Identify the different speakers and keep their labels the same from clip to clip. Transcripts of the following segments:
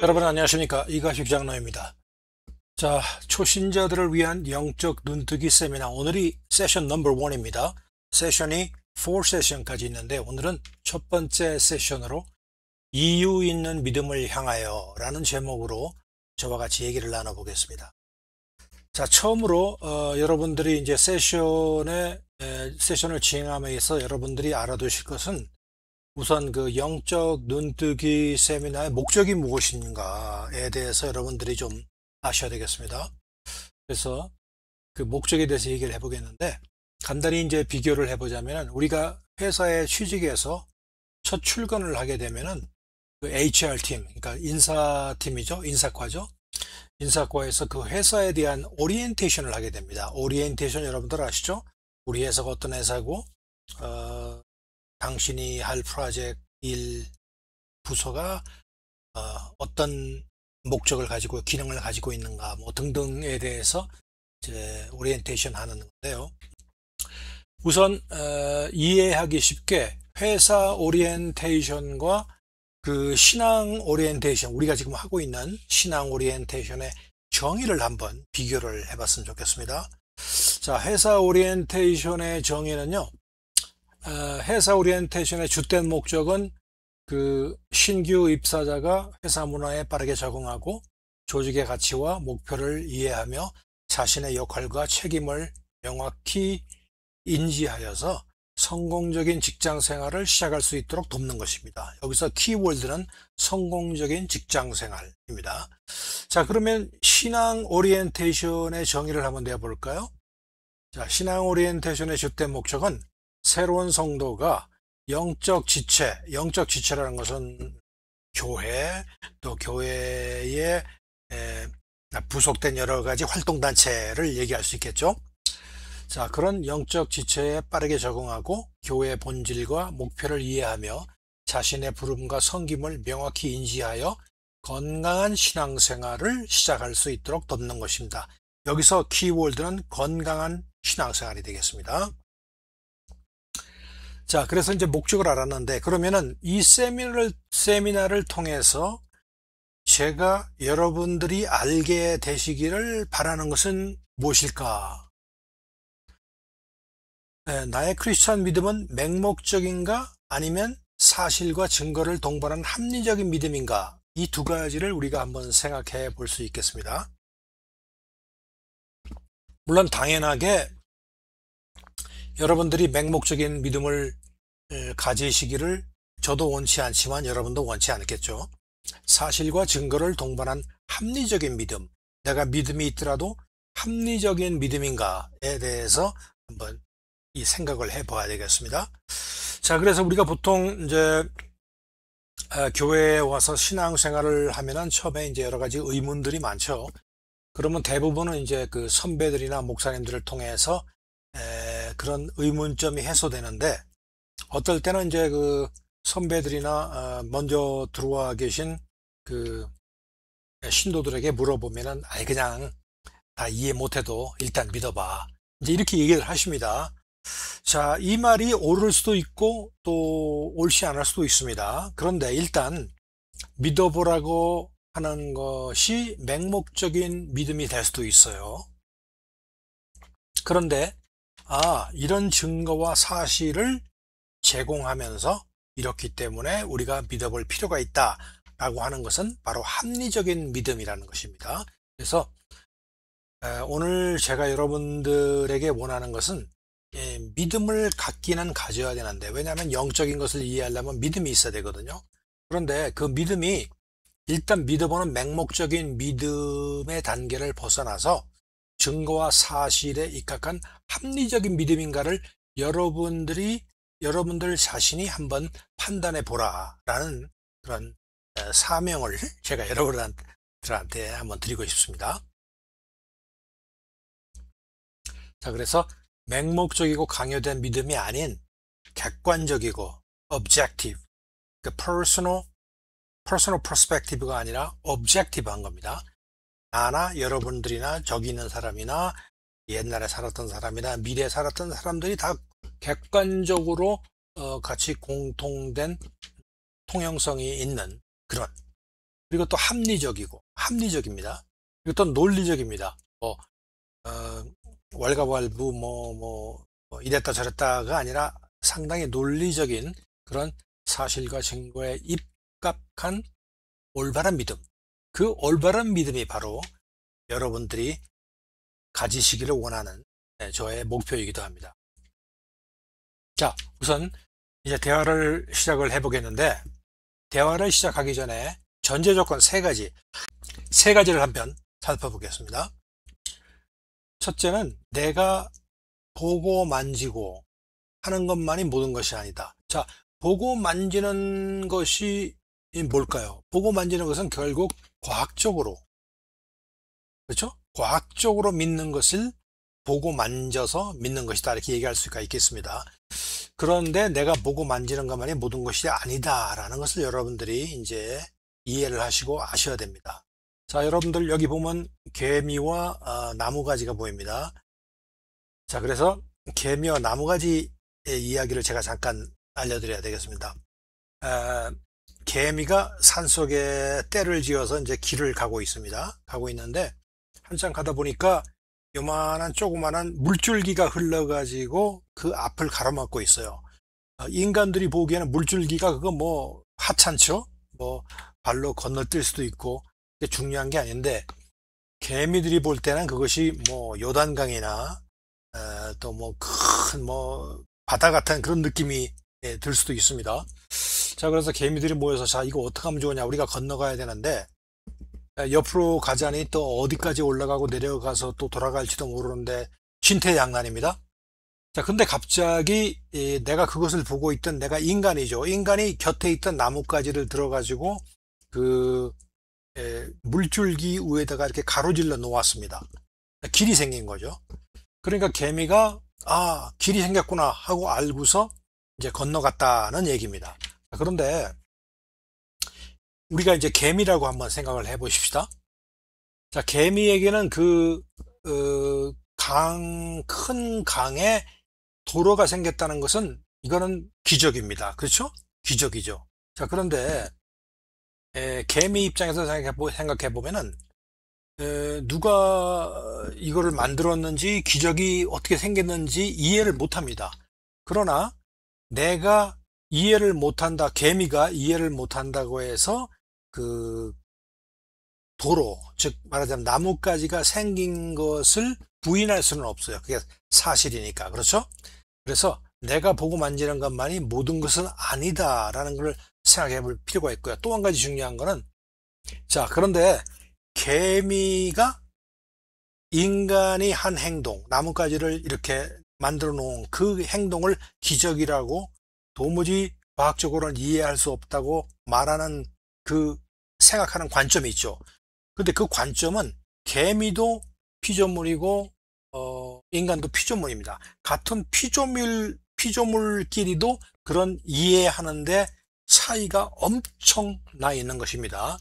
Speaker 1: 여러분 안녕하십니까, 이가식 장로입니다. 자, 초신자들을 위한 영적 눈뜨기 세미나, 오늘이 세션 넘버 1입니다. 세션이 4세션까지 있는데 오늘은 첫 번째 세션으로 이유 있는 믿음을 향하여 라는 제목으로 저와 같이 얘기를 나눠보겠습니다. 자, 처음으로 여러분들이 이제 세션을 진행함에 있어 여러분들이 알아두실 것은, 우선 그 영적 눈뜨기 세미나의 목적이 무엇인가에 대해서 여러분들이 좀 아셔야 되겠습니다. 그래서 그 목적에 대해서 얘기를 해보겠는데, 간단히 이제 비교를 해보자면, 우리가 회사에 취직해서 첫 출근을 하게 되면은 그 HR팀, 그러니까 인사팀이죠. 인사과죠. 인사과에서 그 회사에 대한 오리엔테이션을 하게 됩니다. 오리엔테이션 여러분들 아시죠? 우리 회사가 어떤 회사고, 당신이 할 프로젝트 일 부서가 어떤 목적을 가지고 기능을 가지고 있는가 뭐 등등에 대해서 이제 오리엔테이션 하는 건데요. 우선 이해하기 쉽게 회사 오리엔테이션과 그 신앙 오리엔테이션, 우리가 지금 하고 있는 신앙 오리엔테이션의 정의를 한번 비교를 해봤으면 좋겠습니다. 자, 회사 오리엔테이션의 정의는요, 회사 오리엔테이션의 주된 목적은 그 신규 입사자가 회사 문화에 빠르게 적응하고 조직의 가치와 목표를 이해하며 자신의 역할과 책임을 명확히 인지하여서 성공적인 직장 생활을 시작할 수 있도록 돕는 것입니다. 여기서 키워드는 성공적인 직장 생활입니다. 자, 그러면 신앙 오리엔테이션의 정의를 한번 내볼까요? 자, 신앙 오리엔테이션의 주된 목적은 새로운 성도가 영적 지체라는 것은 교회, 또 교회에 부속된 여러 가지 활동단체를 얘기할 수 있겠죠. 자, 그런 영적 지체에 빠르게 적응하고 교회의 본질과 목표를 이해하며 자신의 부름과 섬김을 명확히 인지하여 건강한 신앙생활을 시작할 수 있도록 돕는 것입니다. 여기서 키워드는 건강한 신앙생활이 되겠습니다. 자, 그래서 이제 목적을 알았는데, 그러면은 이 세미나를 통해서 제가 여러분들이 알게 되시기를 바라는 것은 무엇일까? 나의 크리스찬 믿음은 맹목적인가? 아니면 사실과 증거를 동반한 합리적인 믿음인가? 이 두 가지를 우리가 한번 생각해 볼 수 있겠습니다. 물론 당연하게 여러분들이 맹목적인 믿음을 가지시기를 저도 원치 않지만 여러분도 원치 않겠죠. 사실과 증거를 동반한 합리적인 믿음, 내가 믿음이 있더라도 합리적인 믿음인가에 대해서 한번 이 생각을 해봐야 되겠습니다. 자, 그래서 우리가 보통 이제 교회에 와서 신앙생활을 하면은 처음에 이제 여러 가지 의문들이 많죠. 그러면 대부분은 이제 그 선배들이나 목사님들을 통해서 그런 의문점이 해소되는데, 어떨 때는 이제 그 선배들이나 먼저 들어와 계신 그 신도들에게 물어보면은, 아이 그냥 다 이해 못해도 일단 믿어봐, 이제 이렇게 얘기를 하십니다. 자, 이 말이 옳을 수도 있고 또 옳지 않을 수도 있습니다. 그런데 일단 믿어보라고 하는 것이 맹목적인 믿음이 될 수도 있어요. 그런데 이런 증거와 사실을 제공하면서 이렇기 때문에 우리가 믿어볼 필요가 있다라고 하는 것은 바로 합리적인 믿음이라는 것입니다. 그래서 오늘 제가 여러분들에게 원하는 것은, 믿음을 갖기는 가져야 되는데, 왜냐하면 영적인 것을 이해하려면 믿음이 있어야 되거든요. 그런데 그 믿음이 일단 믿어보는 맹목적인 믿음의 단계를 벗어나서 증거와 사실에 입각한 합리적인 믿음인가를 여러분들 자신이 한번 판단해 보라라는 그런 사명을 제가 여러분들한테 한번 드리고 싶습니다. 자, 그래서 맹목적이고 강요된 믿음이 아닌 객관적이고 objective, 그 personal perspective가 아니라 objective한 겁니다. 나나 여러분들이나 저기 있는 사람이나 옛날에 살았던 사람이나 미래에 살았던 사람들이 다 객관적으로 같이 공통된 통용성이 있는 그런, 그리고 또 합리적입니다. 그리고 또 논리적입니다. 왈가왈부 이랬다 저랬다가 아니라 상당히 논리적인 그런 사실과 증거에 입각한 올바른 믿음. 그 올바른 믿음이 바로 여러분들이 가지시기를 원하는 저의 목표이기도 합니다. 자, 우선 이제 대화를 시작을 해보겠는데, 대화를 시작하기 전에 전제 조건 세 가지를 한번 살펴보겠습니다. 첫째는 내가 보고 만지고 하는 것만이 모든 것이 아니다. 자, 보고 만지는 것이 뭘까요? 보고 만지는 것은 결국 과학적으로, 그렇죠? 과학적으로 믿는 것을 보고 만져서 믿는 것이다. 이렇게 얘기할 수가 있겠습니다. 그런데 내가 보고 만지는 것만이 모든 것이 아니다라는 것을 여러분들이 이제 이해를 하시고 아셔야 됩니다. 자, 여러분들 여기 보면 개미와 나무가지가 보입니다. 자, 그래서 개미와 나무가지의 이야기를 제가 잠깐 알려드려야 되겠습니다. 개미가 산속에 떼를 지어서 이제 길을 가고 있습니다. 가고 있는데 한참 가다 보니까 요만한 조그만한 물줄기가 흘러가지고 그 앞을 가로막고 있어요. 인간들이 보기에는 물줄기가 그거 뭐 하찮죠? 뭐 발로 건너뛸 수도 있고 그게 중요한 게 아닌데 개미들이 볼 때는 그것이 뭐 요단강이나 또 뭐 큰 뭐 바다 같은 그런 느낌이 들 수도 있습니다. 자, 그래서 개미들이 모여서 자, 이거 어떻게 하면 좋으냐? 우리가 건너가야 되는데 옆으로 가자니 또 어디까지 올라가고 내려가서 또 돌아갈지도 모르는데 진퇴양난입니다. 자, 근데 갑자기 내가 그것을 보고 있던 내가 인간이죠. 인간이 곁에 있던 나뭇가지를 들어가지고 그 물줄기 위에다가 이렇게 가로질러 놓았습니다. 길이 생긴 거죠. 그러니까 개미가 길이 생겼구나 하고 알고서 이제 건너갔다는 얘기입니다. 그런데 우리가 이제 개미라고 한번 생각을 해 보십시다. 자, 개미에게는 큰 강에 도로가 생겼다는 것은 이거는 기적입니다. 그렇죠? 기적이죠. 자, 그런데 개미 입장에서 생각해 보면은 누가 이거를 만들었는지 기적이 어떻게 생겼는지 이해를 못 합니다. 그러나 내가 이해를 못한다, 개미가 이해를 못한다고 해서 그 도로, 즉 말하자면 나뭇가지가 생긴 것을 부인할 수는 없어요. 그게 사실이니까. 그렇죠? 그래서 내가 보고 만지는 것만이 모든 것은 아니다라는 걸 생각해 볼 필요가 있고요. 또 한 가지 중요한 거는 자, 그런데 개미가 인간이 한 행동, 나뭇가지를 이렇게 만들어 놓은 그 행동을 기적이라고 도무지 과학적으로는 이해할 수 없다고 말하는 그 생각하는 관점이 있죠. 근데 그 관점은 개미도 피조물이고 인간도 피조물입니다. 같은 피조물끼리도 그런 이해하는데 차이가 엄청 나 있는 것입니다.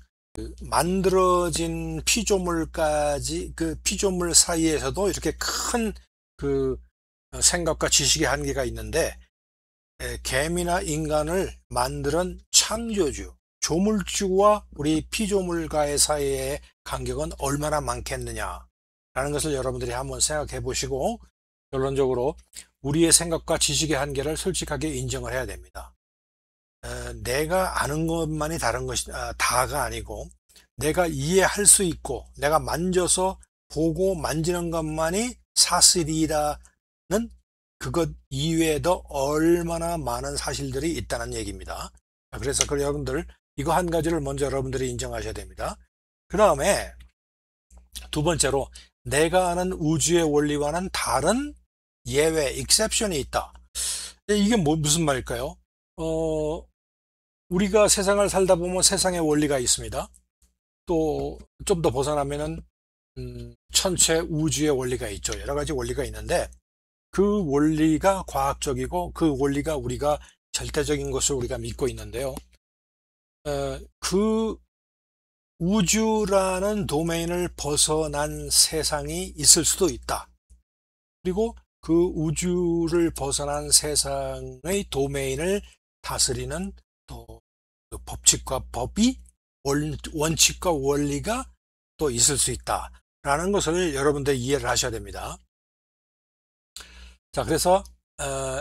Speaker 1: 만들어진 피조물까지 그 피조물 사이에서도 이렇게 큰 그 생각과 지식의 한계가 있는데 개미나 인간을 만드는 창조주, 조물주와 우리 피조물과의 사이의 간격은 얼마나 많겠느냐라는 것을 여러분들이 한번 생각해 보시고 결론적으로 우리의 생각과 지식의 한계를 솔직하게 인정을 해야 됩니다. 내가 아는 것만이 다가 아니고 내가 이해할 수 있고 내가 만져서 보고 만지는 것만이 사실이라는 그것 이외에도 얼마나 많은 사실들이 있다는 얘기입니다. 그래서 여러분들 이거 한 가지를 먼저 여러분들이 인정하셔야 됩니다. 그 다음에 두 번째로 내가 아는 우주의 원리와는 다른 예외, exception이 있다. 이게 무슨 말일까요? 우리가 세상을 살다 보면 세상의 원리가 있습니다. 또 좀 더 벗어나면은 천체 우주의 원리가 있죠. 여러 가지 원리가 있는데 그 원리가 과학적이고 그 원리가 우리가 절대적인 것을 우리가 믿고 있는데요. 그 우주라는 도메인을 벗어난 세상이 있을 수도 있다. 그리고 그 우주를 벗어난 세상의 도메인을 다스리는 또 그 법칙과 법이 원칙과 원리가 또 있을 수 있다라는 것을 여러분들 이해를 하셔야 됩니다. 자, 그래서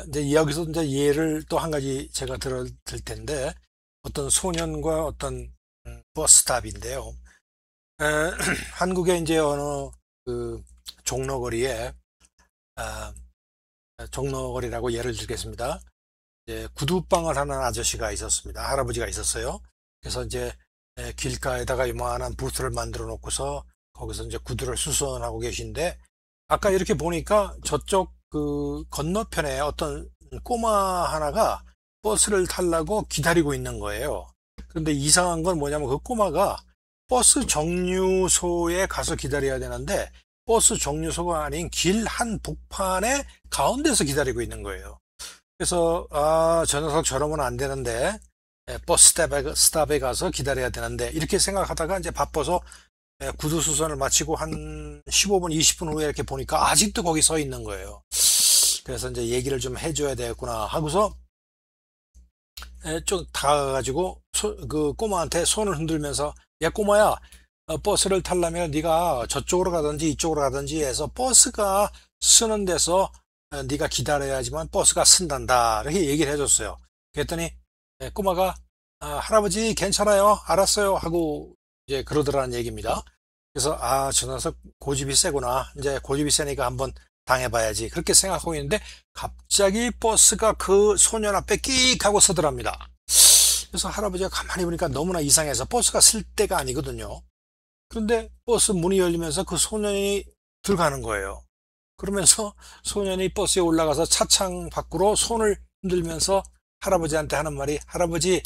Speaker 1: 이제 여기서 이제 예를 또 한 가지 제가 들을 텐데, 어떤 소년과 어떤 버스탑인데요. 한국의 이제 어느 그 종로거리에 종로거리라고 예를 들겠습니다. 이제 구두방을 하는 아저씨가 있었습니다. 할아버지가 있었어요. 그래서 이제 길가에다가 이만한 부스를 만들어 놓고서 거기서 이제 구두를 수선하고 계신데, 아까 이렇게 보니까 저쪽 그 건너편에 어떤 꼬마 하나가 버스를 타려고 기다리고 있는 거예요. 그런데 이상한 건 뭐냐면 그 꼬마가 버스 정류소에 가서 기다려야 되는데 버스 정류소가 아닌 길 한 복판에 가운데서 기다리고 있는 거예요. 그래서 저 녀석 저러면 안 되는데, 버스 스탑에 가서 기다려야 되는데 이렇게 생각하다가 이제 바빠서 구두 수선을 마치고 한 15분 20분 후에 이렇게 보니까 아직도 거기 서 있는 거예요. 그래서 이제 얘기를 좀 해줘야 되겠구나 하고서 좀 다가가지고 그 꼬마한테 손을 흔들면서, 야 꼬마야, 버스를 타려면 네가 저쪽으로 가든지 이쪽으로 가든지 해서 버스가 쓰는 데서 네가 기다려야지만 버스가 쓴단다, 이렇게 얘기를 해줬어요. 그랬더니 꼬마가 할아버지 괜찮아요, 알았어요 하고 이제 그러더라는 얘기입니다. 그래서 저 녀석 고집이 세구나, 이제 고집이 세니까 한번 당해봐야지 그렇게 생각하고 있는데, 갑자기 버스가 그 소년 앞에 끽 하고 서더랍니다. 그래서 할아버지가 가만히 보니까 너무나 이상해서, 버스가 쓸 때가 아니거든요. 그런데 버스 문이 열리면서 그 소년이 들어가는 거예요. 그러면서 소년이 버스에 올라가서 차창 밖으로 손을 흔들면서 할아버지한테 하는 말이, 할아버지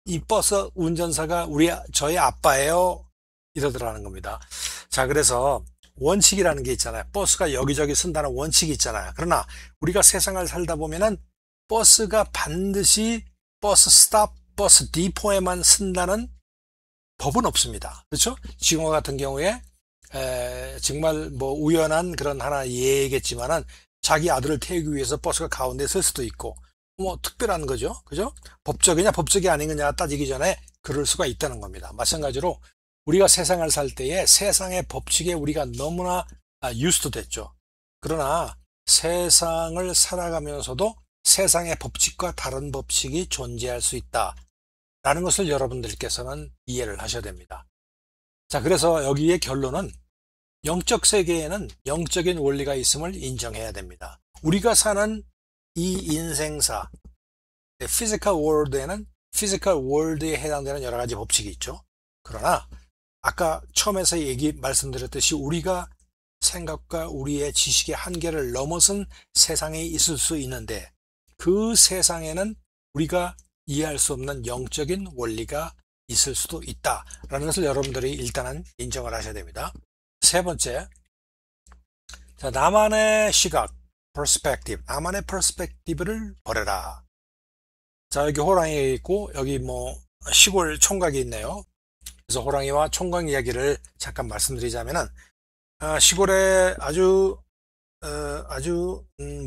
Speaker 1: 이 버스 운전사가 저희 아빠예요, 이러더라는 겁니다. 자, 그래서 원칙이라는 게 있잖아요. 버스가 여기저기 쓴다는 원칙이 있잖아요. 그러나 우리가 세상을 살다 보면은 버스가 반드시 버스 스탑, 버스 디포에만 쓴다는 법은 없습니다. 그렇죠? 지금과 같은 경우에 정말 뭐 우연한 그런 하나 예겠지만은 자기 아들을 태우기 위해서 버스가 가운데 설 수도 있고, 뭐 특별한 거죠. 그죠? 법적이냐 법적이 아닌 거냐 따지기 전에 그럴 수가 있다는 겁니다. 마찬가지로 우리가 세상을 살 때에 세상의 법칙에 우리가 너무나 유스트 됐죠. 그러나 세상을 살아가면서도 세상의 법칙과 다른 법칙이 존재할 수 있다라는 것을 여러분들께서는 이해를 하셔야 됩니다. 자, 그래서 여기의 결론은, 영적 세계에는 영적인 원리가 있음을 인정해야 됩니다. 우리가 사는 이 인생사, 피지컬 월드에는 피지컬 월드에 해당되는 여러 가지 법칙이 있죠. 그러나 아까 처음에서 말씀드렸듯이 우리가 생각과 우리의 지식의 한계를 넘어선 세상에 있을 수 있는데, 그 세상에는 우리가 이해할 수 없는 영적인 원리가 있을 수도 있다라는 것을 여러분들이 일단은 인정을 하셔야 됩니다. 세 번째, 자, 나만의 시각, perspective, 나만의 perspective를 버려라. 자, 여기 호랑이가 있고 여기 뭐 시골 총각이 있네요. 그래서 호랑이와 총각 이야기를 잠깐 말씀드리자면은, 시골에 아주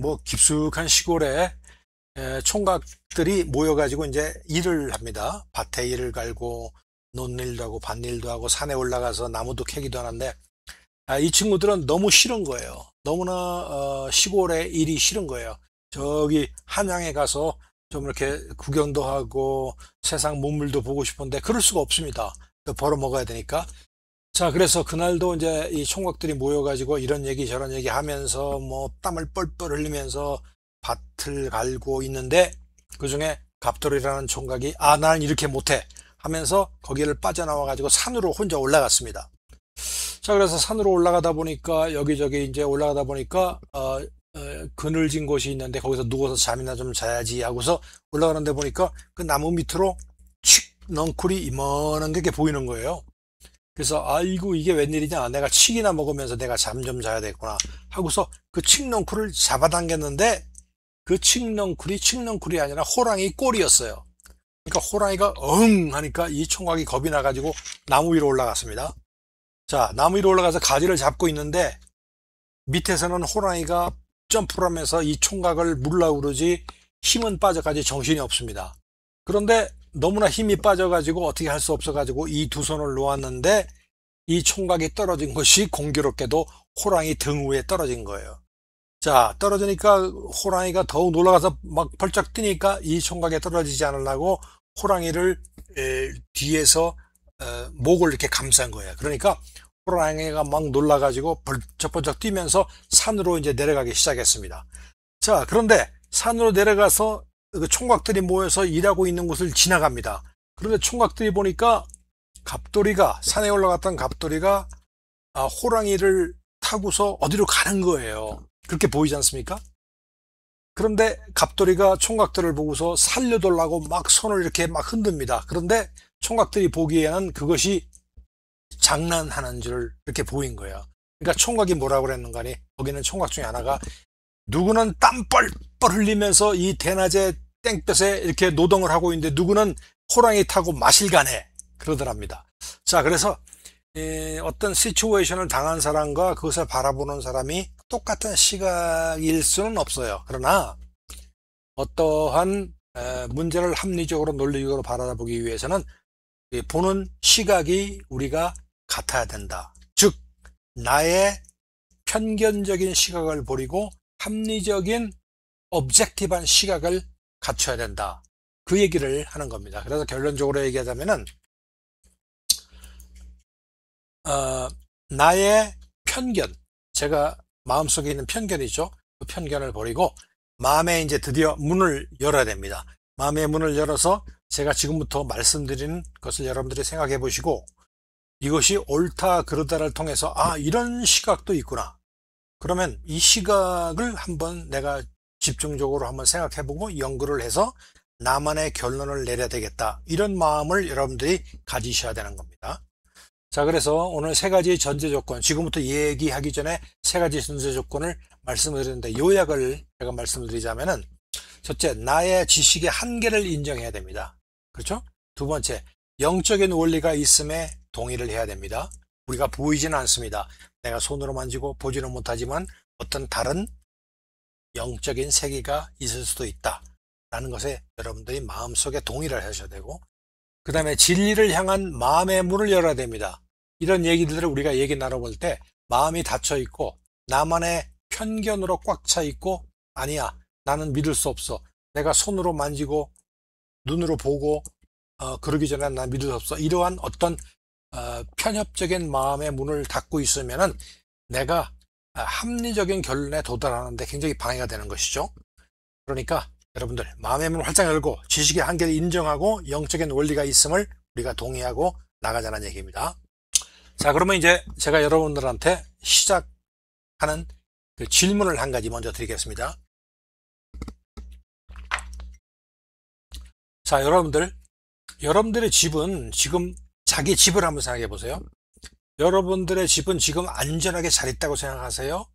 Speaker 1: 뭐 깊숙한 시골에 총각들이 모여가지고 이제 일을 합니다. 밭에 일을 갈고 논일도 하고 밭일도 하고 산에 올라가서 나무도 캐기도 하는데, 이 친구들은 너무 싫은 거예요. 너무나 시골의 일이 싫은 거예요. 저기 한양에 가서 좀 이렇게 구경도 하고 세상 문물도 보고 싶은데 그럴 수가 없습니다. 벌어 먹어야 되니까. 자, 그래서 그날도 이제 이 총각들이 모여가지고 이런 얘기 저런 얘기 하면서 뭐 땀을 뻘뻘 흘리면서 밭을 갈고 있는데, 그 중에 갑돌이라는 총각이 난 이렇게 못해 하면서 거기를 빠져나와가지고 산으로 혼자 올라갔습니다. 자, 그래서 산으로 올라가다 보니까 여기저기 이제 올라가다 보니까 그늘진 곳이 있는데 거기서 누워서 잠이나 좀 자야지 하고서 올라가는데 보니까 그 나무 밑으로 칡 넝쿨이 이만한 게 보이는 거예요. 그래서 아이고 이게 웬일이냐, 내가 칡이나 먹으면서 내가 잠 좀 자야 되겠구나 하고서 그 칡넝쿨을 잡아당겼는데, 그 칡넝쿨이 아니라 호랑이 꼬리였어요. 그러니까 호랑이가 하니까 이 총각이 겁이 나가지고 나무 위로 올라갔습니다. 자, 나무 위로 올라가서 가지를 잡고 있는데 밑에서는 호랑이가 점프를 하면서 이 총각을 물라고 그러지 힘은 빠져가지 정신이 없습니다. 그런데 너무나 힘이 빠져가지고 어떻게 할 수 없어가지고 이 두 손을 놓았는데 이 총각이 떨어진 것이 공교롭게도 호랑이 등 위에 떨어진 거예요. 자, 떨어지니까 호랑이가 더욱 놀라가서 막 벌쩍 뛰니까 이 총각에 떨어지지 않으려고 호랑이를 뒤에서 목을 이렇게 감싼 거예요. 그러니까 호랑이가 막 놀라가지고 벌쩍벌쩍 뛰면서 산으로 이제 내려가기 시작했습니다. 자, 그런데 산으로 내려가서 그 총각들이 모여서 일하고 있는 곳을 지나갑니다. 그런데 총각들이 보니까 산에 올라갔던 갑돌이가 호랑이를 타고서 어디로 가는 거예요. 그렇게 보이지 않습니까? 그런데 갑돌이가 총각들을 보고서 살려달라고 막 손을 이렇게 막 흔듭니다. 그런데 총각들이 보기에는 그것이 장난하는 줄 이렇게 보인 거예요. 그러니까 총각이 뭐라고 그랬는가 하니 거기는 총각 중에 하나가 누구는 땀 뻘뻘 흘리면서 이 대낮에 땡볕에 이렇게 노동을 하고 있는데 누구는 호랑이 타고 마실 가네 그러더랍니다. 자, 그래서 어떤 시츄에이션을 당한 사람과 그것을 바라보는 사람이 똑같은 시각일 수는 없어요. 그러나 어떠한 문제를 합리적으로 논리적으로 바라보기 위해서는 보는 시각이 우리가 같아야 된다. 즉 나의 편견적인 시각을 버리고 합리적인 objective한 시각을 갖춰야 된다. 그 얘기를 하는 겁니다. 그래서 결론적으로 얘기하자면은 나의 편견, 제가 마음속에 있는 편견이죠. 그 편견을 버리고 마음에 이제 드디어 문을 열어야 됩니다. 마음의 문을 열어서 제가 지금부터 말씀드리는 것을 여러분들이 생각해 보시고 이것이 옳다 그르다를 통해서 이런 시각도 있구나. 그러면 이 시각을 한번 내가 집중적으로 한번 생각해 보고 연구를 해서 나만의 결론을 내려야 되겠다. 이런 마음을 여러분들이 가지셔야 되는 겁니다. 자, 그래서 오늘 세 가지 전제 조건, 지금부터 얘기하기 전에 세 가지 전제 조건을 말씀을 드렸는데 요약을 제가 말씀을 드리자면은 첫째, 나의 지식의 한계를 인정해야 됩니다. 그렇죠? 두 번째, 영적인 원리가 있음에 동의를 해야 됩니다. 우리가 보이지는 않습니다. 내가 손으로 만지고 보지는 못하지만 어떤 다른 영적인 세계가 있을 수도 있다 라는 것에 여러분들이 마음속에 동의를 하셔야 되고, 그 다음에 진리를 향한 마음의 문을 열어야 됩니다. 이런 얘기들을 우리가 얘기 나눠볼 때 마음이 닫혀 있고 나만의 편견으로 꽉 차 있고 아니야, 나는 믿을 수 없어, 내가 손으로 만지고 눈으로 보고 그러기 전에 난 믿을 수 없어, 이러한 어떤 편협적인 마음의 문을 닫고 있으면은 내가 합리적인 결론에 도달하는데 굉장히 방해가 되는 것이죠. 그러니까 여러분들 마음의 문을 활짝 열고 지식의 한계를 인정하고 영적인 원리가 있음을 우리가 동의하고 나가자는 얘기입니다. 자, 그러면 이제 제가 여러분들한테 시작하는 그 질문을 한 가지 먼저 드리겠습니다. 자, 여러분들의 집은 지금 자기 집을 한번 생각해 보세요. 여러분들의 집은 지금 안전하게 잘 있다고 생각하세요?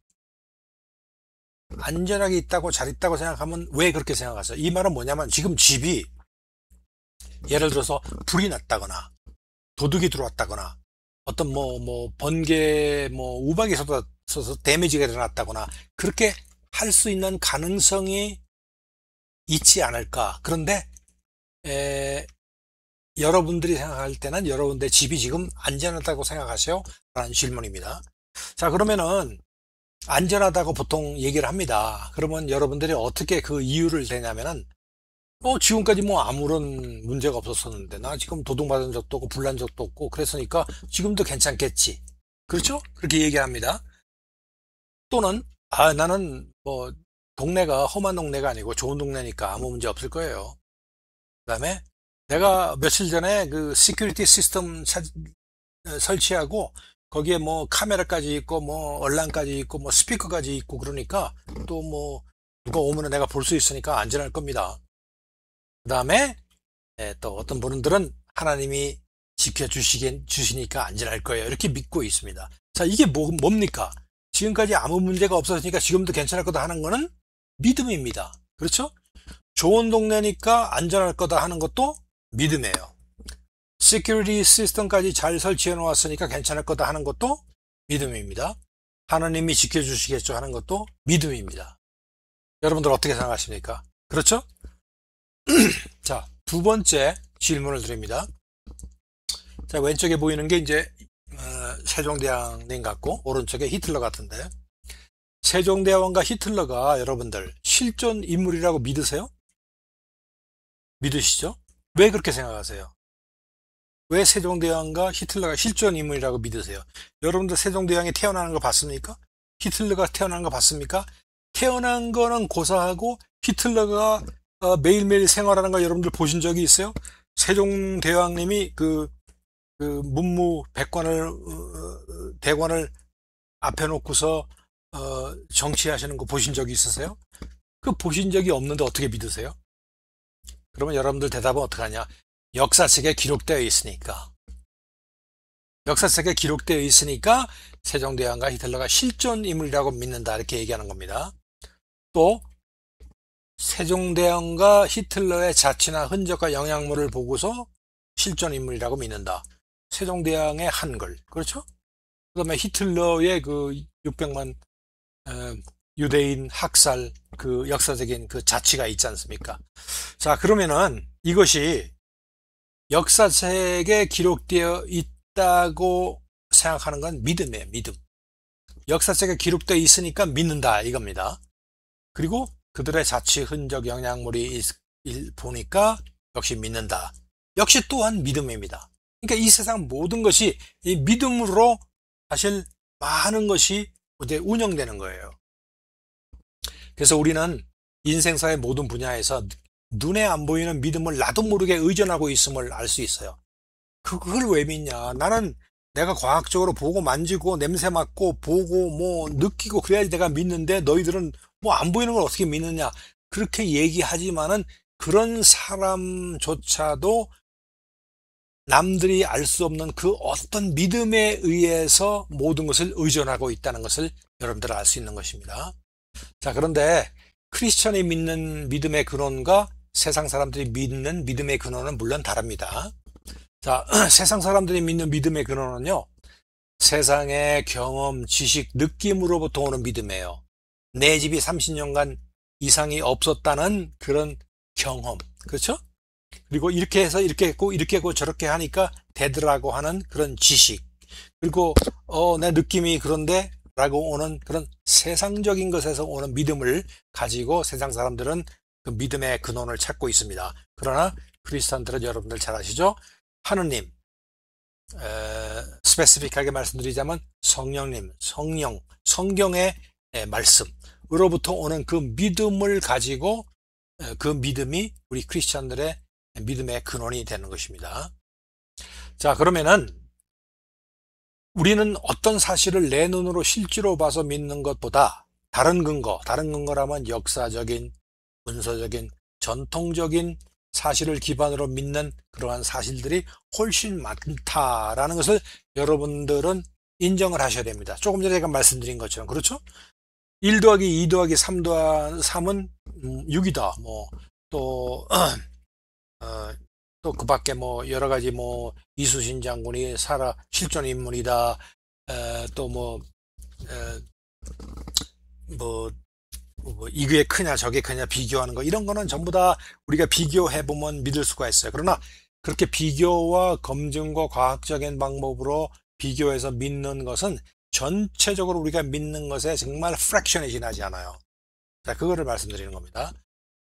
Speaker 1: 안전하게 있다고 잘 있다고 생각하면 왜 그렇게 생각하세요? 이 말은 뭐냐면 지금 집이 예를 들어서 불이 났다거나 도둑이 들어왔다거나 어떤 번개 우박이 쏟아져서 데미지가 일어났다거나 그렇게 할 수 있는 가능성이 있지 않을까. 그런데 여러분들이 생각할 때는 여러분들의 집이 지금 안전하다고 생각하세요? 라는 질문입니다. 자, 그러면은 안전하다고 보통 얘기를 합니다. 그러면 여러분들이 어떻게 그 이유를 대냐면은 지금까지 아무런 문제가 없었었는데 나 지금 도둑맞은 적도 없고 불난 적도 없고 그랬으니까 지금도 괜찮겠지. 그렇죠? 그렇게 얘기합니다. 또는 나는 동네가 험한 동네가 아니고 좋은 동네니까 아무 문제 없을 거예요. 그 다음에 내가 며칠 전에 그 시큐리티 시스템 설치하고 거기에 카메라까지 있고 얼랑까지 있고 스피커까지 있고 그러니까 또 누가 오면은 내가 볼 수 있으니까 안전할 겁니다. 그 다음에 또 어떤 분들은 하나님이 지켜주시니까 안전할 거예요. 이렇게 믿고 있습니다. 자, 이게 뭡니까? 지금까지 아무 문제가 없었으니까 지금도 괜찮을 거다 하는 거는 믿음입니다. 그렇죠? 좋은 동네니까 안전할 거다 하는 것도 믿음이에요. 시큐리티 시스템까지 잘 설치해 놓았으니까 괜찮을 거다 하는 것도 믿음입니다. 하나님이 지켜주시겠죠 하는 것도 믿음입니다. 여러분들 어떻게 생각하십니까? 그렇죠? 자, 두 번째 질문을 드립니다. 자, 왼쪽에 보이는 게 이제 세종대왕님 같고 오른쪽에 히틀러 같은데, 세종대왕과 히틀러가 여러분들 실존 인물이라고 믿으세요? 믿으시죠? 왜 그렇게 생각하세요? 왜 세종대왕과 히틀러가 실존 인물이라고 믿으세요? 여러분들 세종대왕이 태어나는 거 봤습니까? 히틀러가 태어나는 거 봤습니까? 태어난 거는 고사하고 히틀러가 매일매일 생활하는 거 여러분들 보신 적이 있어요? 세종대왕님이 그 문무백관을 대관을 앞에 놓고서 정치하시는 거 보신 적이 있으세요? 그 보신 적이 없는데 어떻게 믿으세요? 그러면 여러분들 대답은 어떡하냐? 역사책에 기록되어 있으니까. 역사책에 기록되어 있으니까 세종대왕과 히틀러가 실존 인물이라고 믿는다, 이렇게 얘기하는 겁니다. 또 세종대왕과 히틀러의 자취나 흔적과 영향물을 보고서 실존 인물이라고 믿는다. 세종대왕의 한글, 그렇죠? 그 다음에 히틀러의 그 600만 유대인 학살, 그 역사적인 그 자취가 있지 않습니까? 자, 그러면은 이것이 역사책에 기록되어 있다고 생각하는 건 믿음이에요, 믿음. 역사책에 기록되어 있으니까 믿는다, 이겁니다. 그리고 그들의 자취, 흔적, 영향물이 보니까 역시 믿는다. 역시 또한 믿음입니다. 그러니까 이 세상 모든 것이 이 믿음으로 사실 많은 것이 이제 운영되는 거예요. 그래서 우리는 인생사의 모든 분야에서 눈에 안 보이는 믿음을 나도 모르게 의존하고 있음을 알 수 있어요. 그걸 왜 믿냐? 나는 내가 과학적으로 보고 만지고 냄새 맡고 보고 뭐 느끼고 그래야지 내가 믿는데 너희들은 뭐 안 보이는 걸 어떻게 믿느냐? 그렇게 얘기하지만은 그런 사람조차도 남들이 알 수 없는 그 어떤 믿음에 의해서 모든 것을 의존하고 있다는 것을 여러분들 알 수 있는 것입니다. 자, 그런데 크리스천이 믿는 믿음의 근원과 세상 사람들이 믿는 믿음의 근원은 물론 다릅니다. 자, 세상 사람들이 믿는 믿음의 근원은요, 세상의 경험, 지식, 느낌으로부터 오는 믿음이에요. 내 집이 30년간 이상이 없었다는 그런 경험, 그렇죠? 그리고 이렇게 해서 이렇게 했고 이렇게 했고 저렇게 하니까 되더라고 하는 그런 지식, 그리고 내 느낌이 그런데 라고 오는 그런 세상적인 것에서 오는 믿음을 가지고 세상 사람들은 그 믿음의 근원을 찾고 있습니다. 그러나 크리스찬들은 여러분들 잘 아시죠? 하느님, 스페시픽하게 말씀드리자면 성령님, 성령, 성경의 말씀으로부터 오는 그 믿음을 가지고 그 믿음이 우리 크리스찬들의 믿음의 근원이 되는 것입니다. 자, 그러면은 우리는 어떤 사실을 내 눈으로 실제로 봐서 믿는 것보다 다른 근거라면 역사적인, 문서적인, 전통적인 사실을 기반으로 믿는 그러한 사실들이 훨씬 많다라는 것을 여러분들은 인정을 하셔야 됩니다. 조금 전에 제가 말씀드린 것처럼, 그렇죠? 1 더하기 2 더하기 3 더하기 3은 6이다. 또 그 밖에 뭐 여러 가지 뭐 이수신 장군이 실존 인물이다. 이게 크냐 저게 크냐 비교하는 거, 이런 거는 전부 다 우리가 비교해 보면 믿을 수가 있어요. 그러나 그렇게 비교와 검증과 과학적인 방법으로 비교해서 믿는 것은 전체적으로 우리가 믿는 것에 정말 프랙션에 지나지 않아요. 자, 그거를 말씀드리는 겁니다.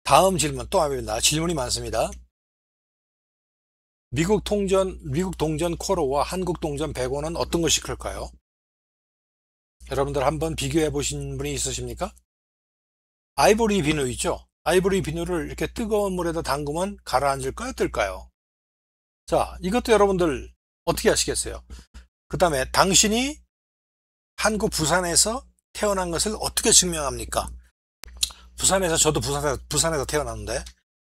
Speaker 1: 다음 질문 또 합니다. 질문이 많습니다. 미국 동전 코로와 한국 동전 100원은 어떤 것이 클까요? 여러분들 한번 비교해 보신 분이 있으십니까? 아이보리 비누 있죠? 아이보리 비누를 이렇게 뜨거운 물에다 담그면 가라앉을까요? 뜰까요? 자, 이것도 여러분들 어떻게 아시겠어요? 그 다음에 당신이 한국 부산에서 태어난 것을 어떻게 증명합니까? 저도 부산에서 태어났는데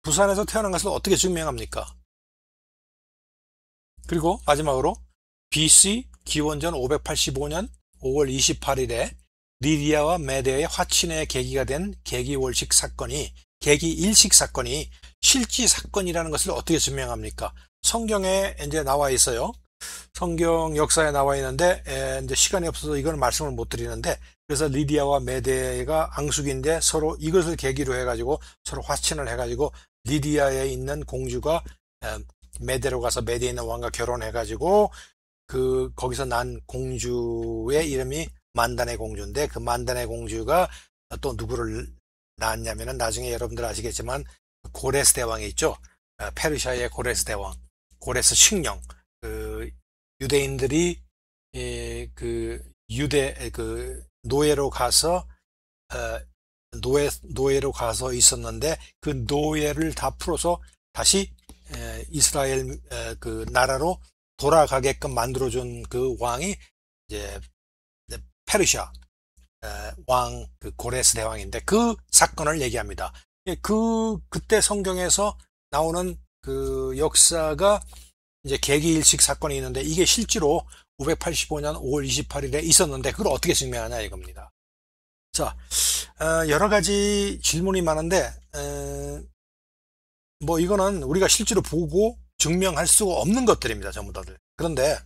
Speaker 1: 부산에서 태어난 것을 어떻게 증명합니까? 그리고 마지막으로 BC 기원전 585년 5월 28일에 리디아와 메데의 화친의 계기가 된 계기일식 사건이 실제 사건이라는 것을 어떻게 증명합니까? 성경에 이제 나와 있어요. 성경 역사에 나와 있는데 이제 시간이 없어서 이건 말씀을 못 드리는데, 그래서 리디아와 메데가 앙숙인데 서로 이것을 계기로 해가지고 서로 화친을 해가지고 리디아에 있는 공주가 메대로 가서 메대에 있는 왕과 결혼해가지고 거기서 난 공주의 이름이 만다네 공주인데, 그 만다네 공주가 또 누구를 낳았냐면은 나중에 여러분들 아시겠지만 고레스 대왕이 있죠. 페르시아의 고레스 대왕, 고레스 칙령. 유대인들이 노예로 가서 노예로 가서 있었는데, 그 노예를 다 풀어서 다시 이스라엘 그 나라로 돌아가게끔 만들어준 그 왕이 이제 페르시아 왕, 그 고레스 대왕인데, 그 사건을 얘기합니다. 그때 성경에서 나오는 그 역사가 이제 계기일식 사건이 있는데, 이게 실제로 585년 5월 28일에 있었는데 그걸 어떻게 증명하냐 이겁니다. 자, 여러 가지 질문이 많은데, 뭐 이거는 우리가 실제로 보고 증명할 수가 없는 것들입니다, 전부 다들. 그런데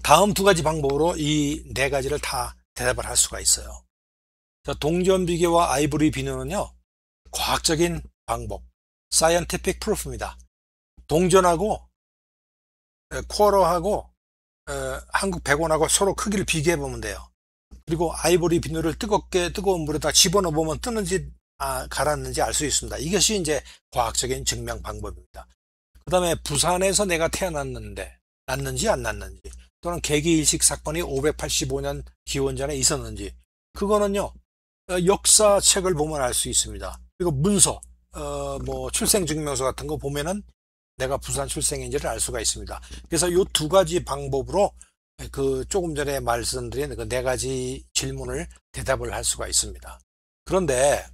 Speaker 1: 다음 두 가지 방법으로 이 네 가지를 다 대답을 할 수가 있어요. 자, 동전 비교와 아이보리 비누는요, 과학적인 방법, scientific proof입니다. 동전하고 쿼러하고 한국 100원하고 서로 크기를 비교해 보면 돼요. 그리고 아이보리 비누를 뜨거운 물에다 집어넣어 보면 뜨는지 가라앉는지 알 수 있습니다. 이것이 이제 과학적인 증명 방법입니다. 그 다음에 부산에서 내가 태어났는데 났는지 안 났는지, 또는 계기일식 사건이 585년 기원전에 있었는지, 그거는요 역사책을 보면 알 수 있습니다. 그리고 문서, 뭐 출생증명서 같은 거 보면은 내가 부산 출생인지를 알 수가 있습니다. 그래서 이 두 가지 방법으로 조금 전에 말씀드린 그 네 가지 질문을 대답을 할 수가 있습니다. 그런데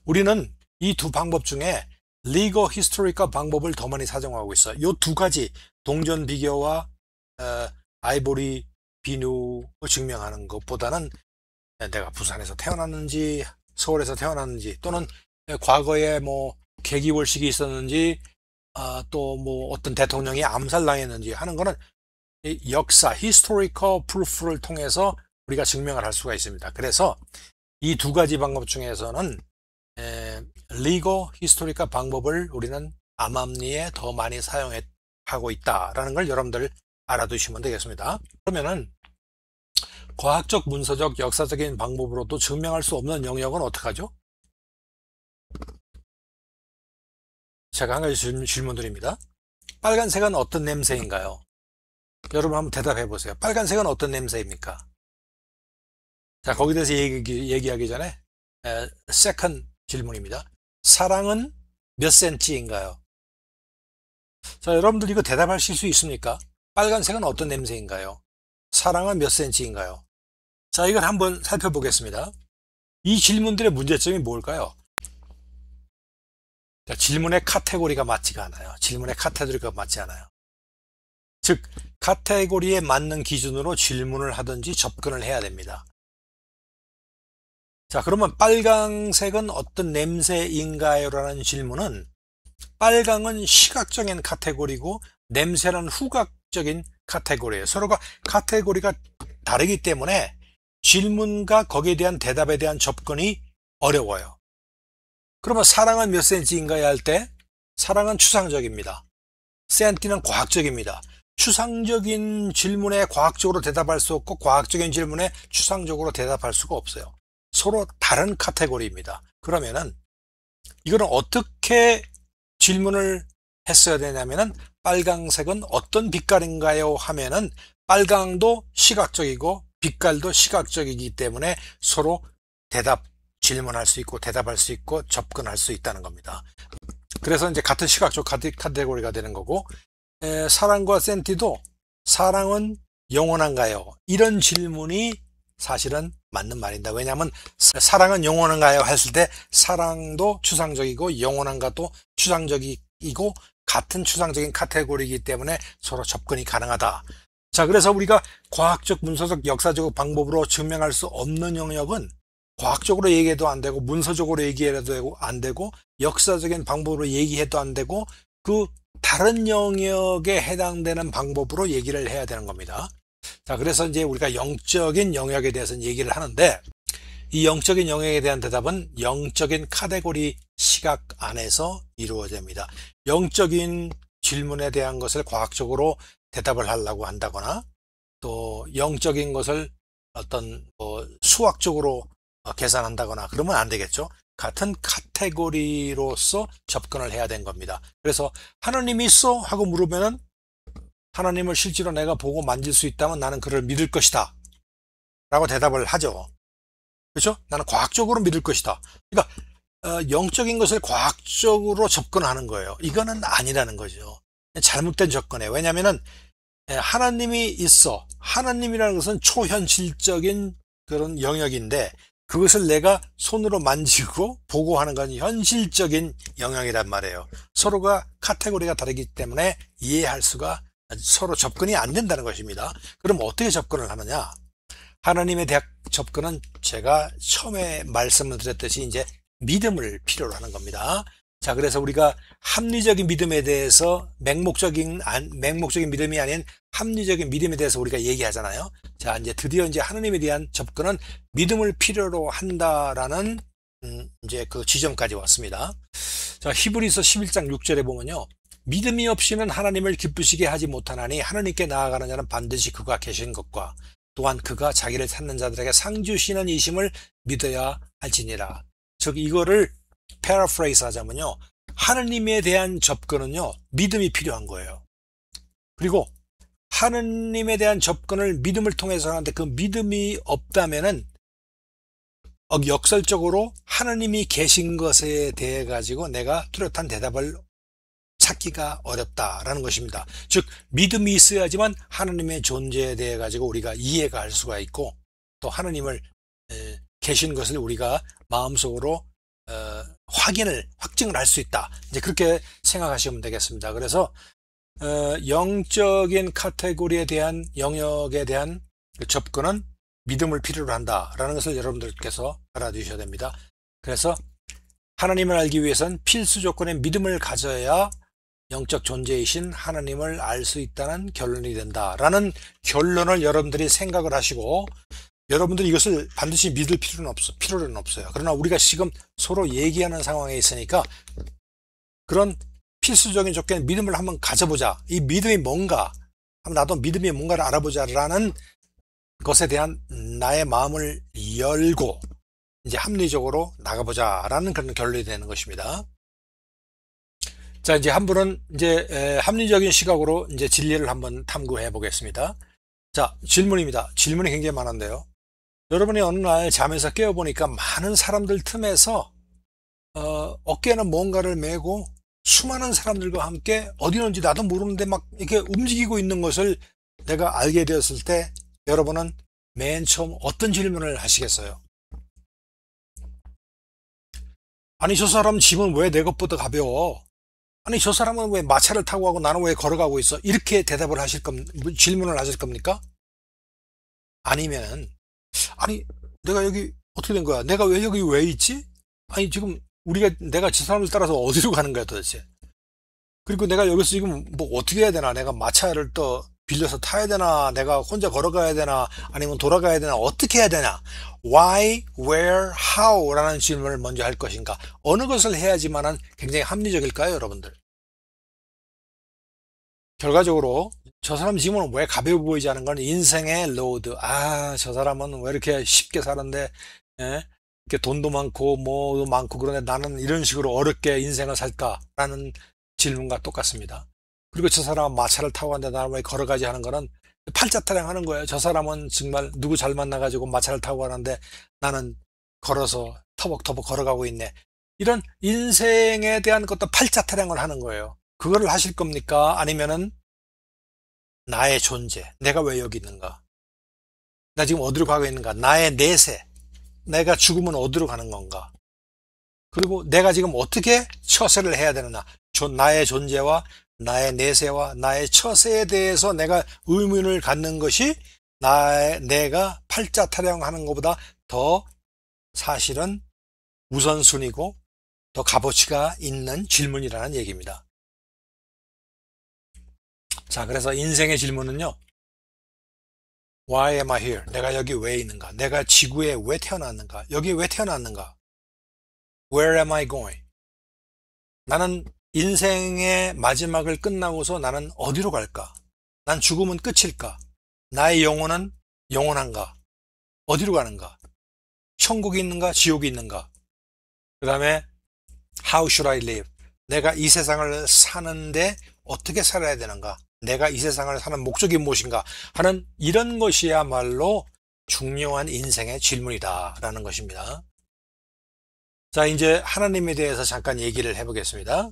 Speaker 1: 우리는 이 두 방법 중에 리거 히스토리카 방법을 더 많이 사용하고 있어요. 이 두 가지 동전 비교와 아이보리 비누 증명하는 것보다는 내가 부산에서 태어났는지 서울에서 태어났는지, 또는 과거에 뭐 계기월식이 있었는지, 또 뭐 어떤 대통령이 암살당했는지 하는 거는 역사 historical proof를 통해서 우리가 증명을 할 수가 있습니다. 그래서 이 두 가지 방법 중에서는 legal historical 방법을 우리는 암암리에 더 많이 사용하고 있다라는 걸 여러분들 알아두시면 되겠습니다. 그러면은 과학적, 문서적, 역사적인 방법으로도 증명할 수 없는 영역은 어떡하죠? 제가 한 가지 질문 드립니다. 빨간색은 어떤 냄새인가요? 여러분 한번 대답해 보세요. 빨간색은 어떤 냄새입니까? 자, 거기에 대해서 얘기하기 전에 세컨드 질문입니다. 사랑은 몇 센치인가요? 자, 여러분들 이거 대답하실 수 있습니까? 빨간색은 어떤 냄새인가요? 사랑은 몇 센치인가요? 자, 이걸 한번 살펴보겠습니다. 이 질문들의 문제점이 뭘까요? 자, 질문의 카테고리가 맞지가 않아요. 질문의 카테고리가 맞지 않아요. 즉, 카테고리에 맞는 기준으로 질문을 하든지 접근을 해야 됩니다. 자, 그러면 빨강색은 어떤 냄새인가요? 라는 질문은, 빨강은 시각적인 카테고리고 냄새는 후각적인 카테고리예요. 서로가 카테고리가 다르기 때문에 질문과 거기에 대한 대답에 대한 접근이 어려워요. 그러면 사랑은 몇 센치인가요? 할 때 사랑은 추상적입니다. 센티는 과학적입니다. 추상적인 질문에 과학적으로 대답할 수 없고, 과학적인 질문에 추상적으로 대답할 수가 없어요. 서로 다른 카테고리입니다. 그러면은 이거는 어떻게 질문을 했어야 되냐면은, 빨강색은 어떤 빛깔인가요? 하면은 빨강도 시각적이고 빛깔도 시각적이기 때문에 서로 질문할 수 있고 대답할 수 있고 접근할 수 있다는 겁니다. 그래서 이제 같은 시각적 카테고리가 되는 거고, 사랑과 센티도 사랑은 영원한가요? 이런 질문이 사실은 맞는 말입니다. 왜냐하면 사랑은 영원한가요? 했을 때 사랑도 추상적이고 영원한가도 추상적이고 같은 추상적인 카테고리이기 때문에 서로 접근이 가능하다. 자, 그래서 우리가 과학적, 문서적, 역사적 방법으로 증명할 수 없는 영역은 과학적으로 얘기해도 안 되고, 문서적으로 얘기해도 안 되고, 역사적인 방법으로 얘기해도 안 되고, 그 다른 영역에 해당되는 방법으로 얘기를 해야 되는 겁니다. 자, 그래서 이제 우리가 영적인 영역에 대해서는 얘기를 하는데, 이 영적인 영역에 대한 대답은 영적인 카테고리 시각 안에서 이루어집니다. 영적인 질문에 대한 것을 과학적으로 대답을 하려고 한다거나 또 영적인 것을 어떤 수학적으로 계산한다거나 그러면 안 되겠죠. 같은 카테고리로서 접근을 해야 된 겁니다. 그래서 하나님이 있어? 하고 물으면은 하나님을 실제로 내가 보고 만질 수 있다면 나는 그를 믿을 것이다 라고 대답을 하죠. 그렇죠? 나는 과학적으로 믿을 것이다. 그러니까 영적인 것을 과학적으로 접근하는 거예요. 이거는 아니라는 거죠. 잘못된 접근이에요. 왜냐하면은 하나님이 있어. 하나님이라는 것은 초현실적인 그런 영역인데 그것을 내가 손으로 만지고 보고 하는 건 현실적인 영역이란 말이에요. 서로가 카테고리가 다르기 때문에 이해할 수가 서로 접근이 안 된다는 것입니다. 그럼 어떻게 접근을 하느냐? 하나님에 대한 접근은 제가 처음에 말씀을 드렸듯이 이제 믿음을 필요로 하는 겁니다. 자, 그래서 우리가 합리적인 믿음에 대해서 맹목적인 믿음이 아닌 합리적인 믿음에 대해서 우리가 얘기하잖아요. 자, 이제 드디어 이제 하나님에 대한 접근은 믿음을 필요로 한다라는 이제 그 지점까지 왔습니다. 자, 히브리서 11장 6절에 보면요. 믿음이 없이는 하나님을 기쁘시게 하지 못하나니 하나님께 나아가는 자는 반드시 그가 계신 것과 또한 그가 자기를 찾는 자들에게 상 주시는 이심을 믿어야 할지니라. 즉 이거를 패러프레이즈 하자면요. 하느님에 대한 접근은요. 믿음이 필요한 거예요. 그리고 하느님에 대한 접근을 믿음을 통해서 하는데 그 믿음이 없다면은 역설적으로 하느님이 계신 것에 대해 가지고 내가 뚜렷한 대답을 찾기가 어렵다라는 것입니다. 즉 믿음이 있어야지만 하느님의 존재에 대해 가지고 우리가 이해가 할 수가 있고 또 하느님을 계신 것을 우리가 마음속으로 확증을 할 수 있다. 이제 그렇게 생각하시면 되겠습니다. 그래서 영적인 카테고리에 대한 영역에 대한 접근은 믿음을 필요로 한다라는 것을 여러분들께서 알아두셔야 됩니다. 그래서 하나님을 알기 위해서는 필수 조건의 믿음을 가져야 영적 존재이신 하나님을 알 수 있다는 결론이 된다라는 결론을 여러분들이 생각을 하시고 여러분들이 이것을 반드시 믿을 필요는 없어요. 그러나 우리가 지금 서로 얘기하는 상황에 있으니까 그런 필수적인 조건 믿음을 한번 가져보자. 이 믿음이 뭔가 한번 나도 믿음이 뭔가를 알아보자라는 것에 대한 나의 마음을 열고 이제 합리적으로 나가보자라는 그런 결론이 되는 것입니다. 자, 이제 한 분은 이제 합리적인 시각으로 이제 진리를 한번 탐구해 보겠습니다. 자, 질문입니다. 질문이 굉장히 많은데요. 여러분이 어느 날 잠에서 깨어보니까 많은 사람들 틈에서 어깨에는 뭔가를 메고 수많은 사람들과 함께 어디는지 나도 모르는데 막 이렇게 움직이고 있는 것을 내가 알게 되었을 때 여러분은 맨 처음 어떤 질문을 하시겠어요? 아니 저 사람 짐은 왜 내 것보다 가벼워? 아니 저 사람은 왜 마차를 타고 가고 나는 왜 걸어가고 있어? 이렇게 대답을 질문을 하실 겁니까? 아니면 아니 내가 여기 어떻게 된 거야? 내가 왜 여기 왜 있지? 아니 지금 내가 저 사람을 따라서 어디로 가는 거야 도대체? 그리고 내가 여기서 지금 뭐 어떻게 해야 되나? 내가 마차를 또 빌려서 타야 되나? 내가 혼자 걸어가야 되나? 아니면 돌아가야 되나? 어떻게 해야 되나? Why, where, how 라는 질문을 먼저 할 것인가? 어느 것을 해야지만은 굉장히 합리적일까요, 여러분들? 결과적으로 저 사람 짐은 왜 가벼워 보이지 않은 건 인생의 로드. 저 사람은 왜 이렇게 쉽게 사는데, 예? 이렇게 돈도 많고, 뭐도 많고, 그런데 나는 이런 식으로 어렵게 인생을 살까라는 질문과 똑같습니다. 그리고 저 사람은 마차를 타고 가는데 나는 왜 걸어가지 하는 거는 팔자타령 하는 거예요. 저 사람은 정말 누구 잘 만나가지고 마차를 타고 가는데 나는 걸어서 터벅터벅 걸어가고 있네. 이런 인생에 대한 것도 팔자타령을 하는 거예요. 그거를 하실 겁니까? 아니면은 나의 존재, 내가 왜 여기 있는가? 나 지금 어디로 가고 있는가? 나의 내세, 내가 죽으면 어디로 가는 건가? 그리고 내가 지금 어떻게 처세를 해야 되느냐? 나의 존재와 나의 내세와 나의 처세에 대해서 내가 의문을 갖는 것이 내가 팔자타령하는 것보다 더 사실은 우선순위고 더 값어치가 있는 질문이라는 얘기입니다. 자, 그래서 인생의 질문은요. Why am I here? 내가 여기 왜 있는가? 내가 지구에 왜 태어났는가? 여기 왜 태어났는가? Where am I going? 나는 인생의 마지막을 끝나고서 나는 어디로 갈까? 난 죽으면 끝일까? 나의 영혼은 영원한가? 어디로 가는가? 천국이 있는가? 지옥이 있는가? 그 다음에 How should I live? 내가 이 세상을 사는데 어떻게 살아야 되는가? 내가 이 세상을 사는 목적이 무엇인가? 하는 이런 것이야말로 중요한 인생의 질문이다라는 것입니다. 자, 이제 하나님에 대해서 잠깐 얘기를 해보겠습니다.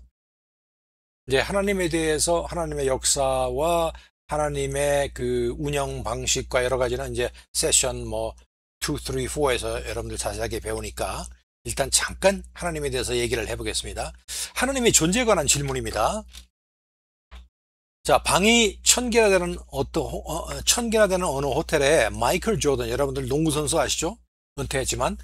Speaker 1: 이제 하나님에 대해서 하나님의 역사와 하나님의 그 운영 방식과 여러 가지는 이제 세션 뭐 2, 3, 4에서 여러분들 자세하게 배우니까 일단 잠깐 하나님에 대해서 얘기를 해보겠습니다. 하나님의 존재에 관한 질문입니다. 자, 방이 1000개나 되는 1000개나 되는 어느 호텔에 마이클 조던, 여러분들 농구 선수 아시죠? 은퇴했지만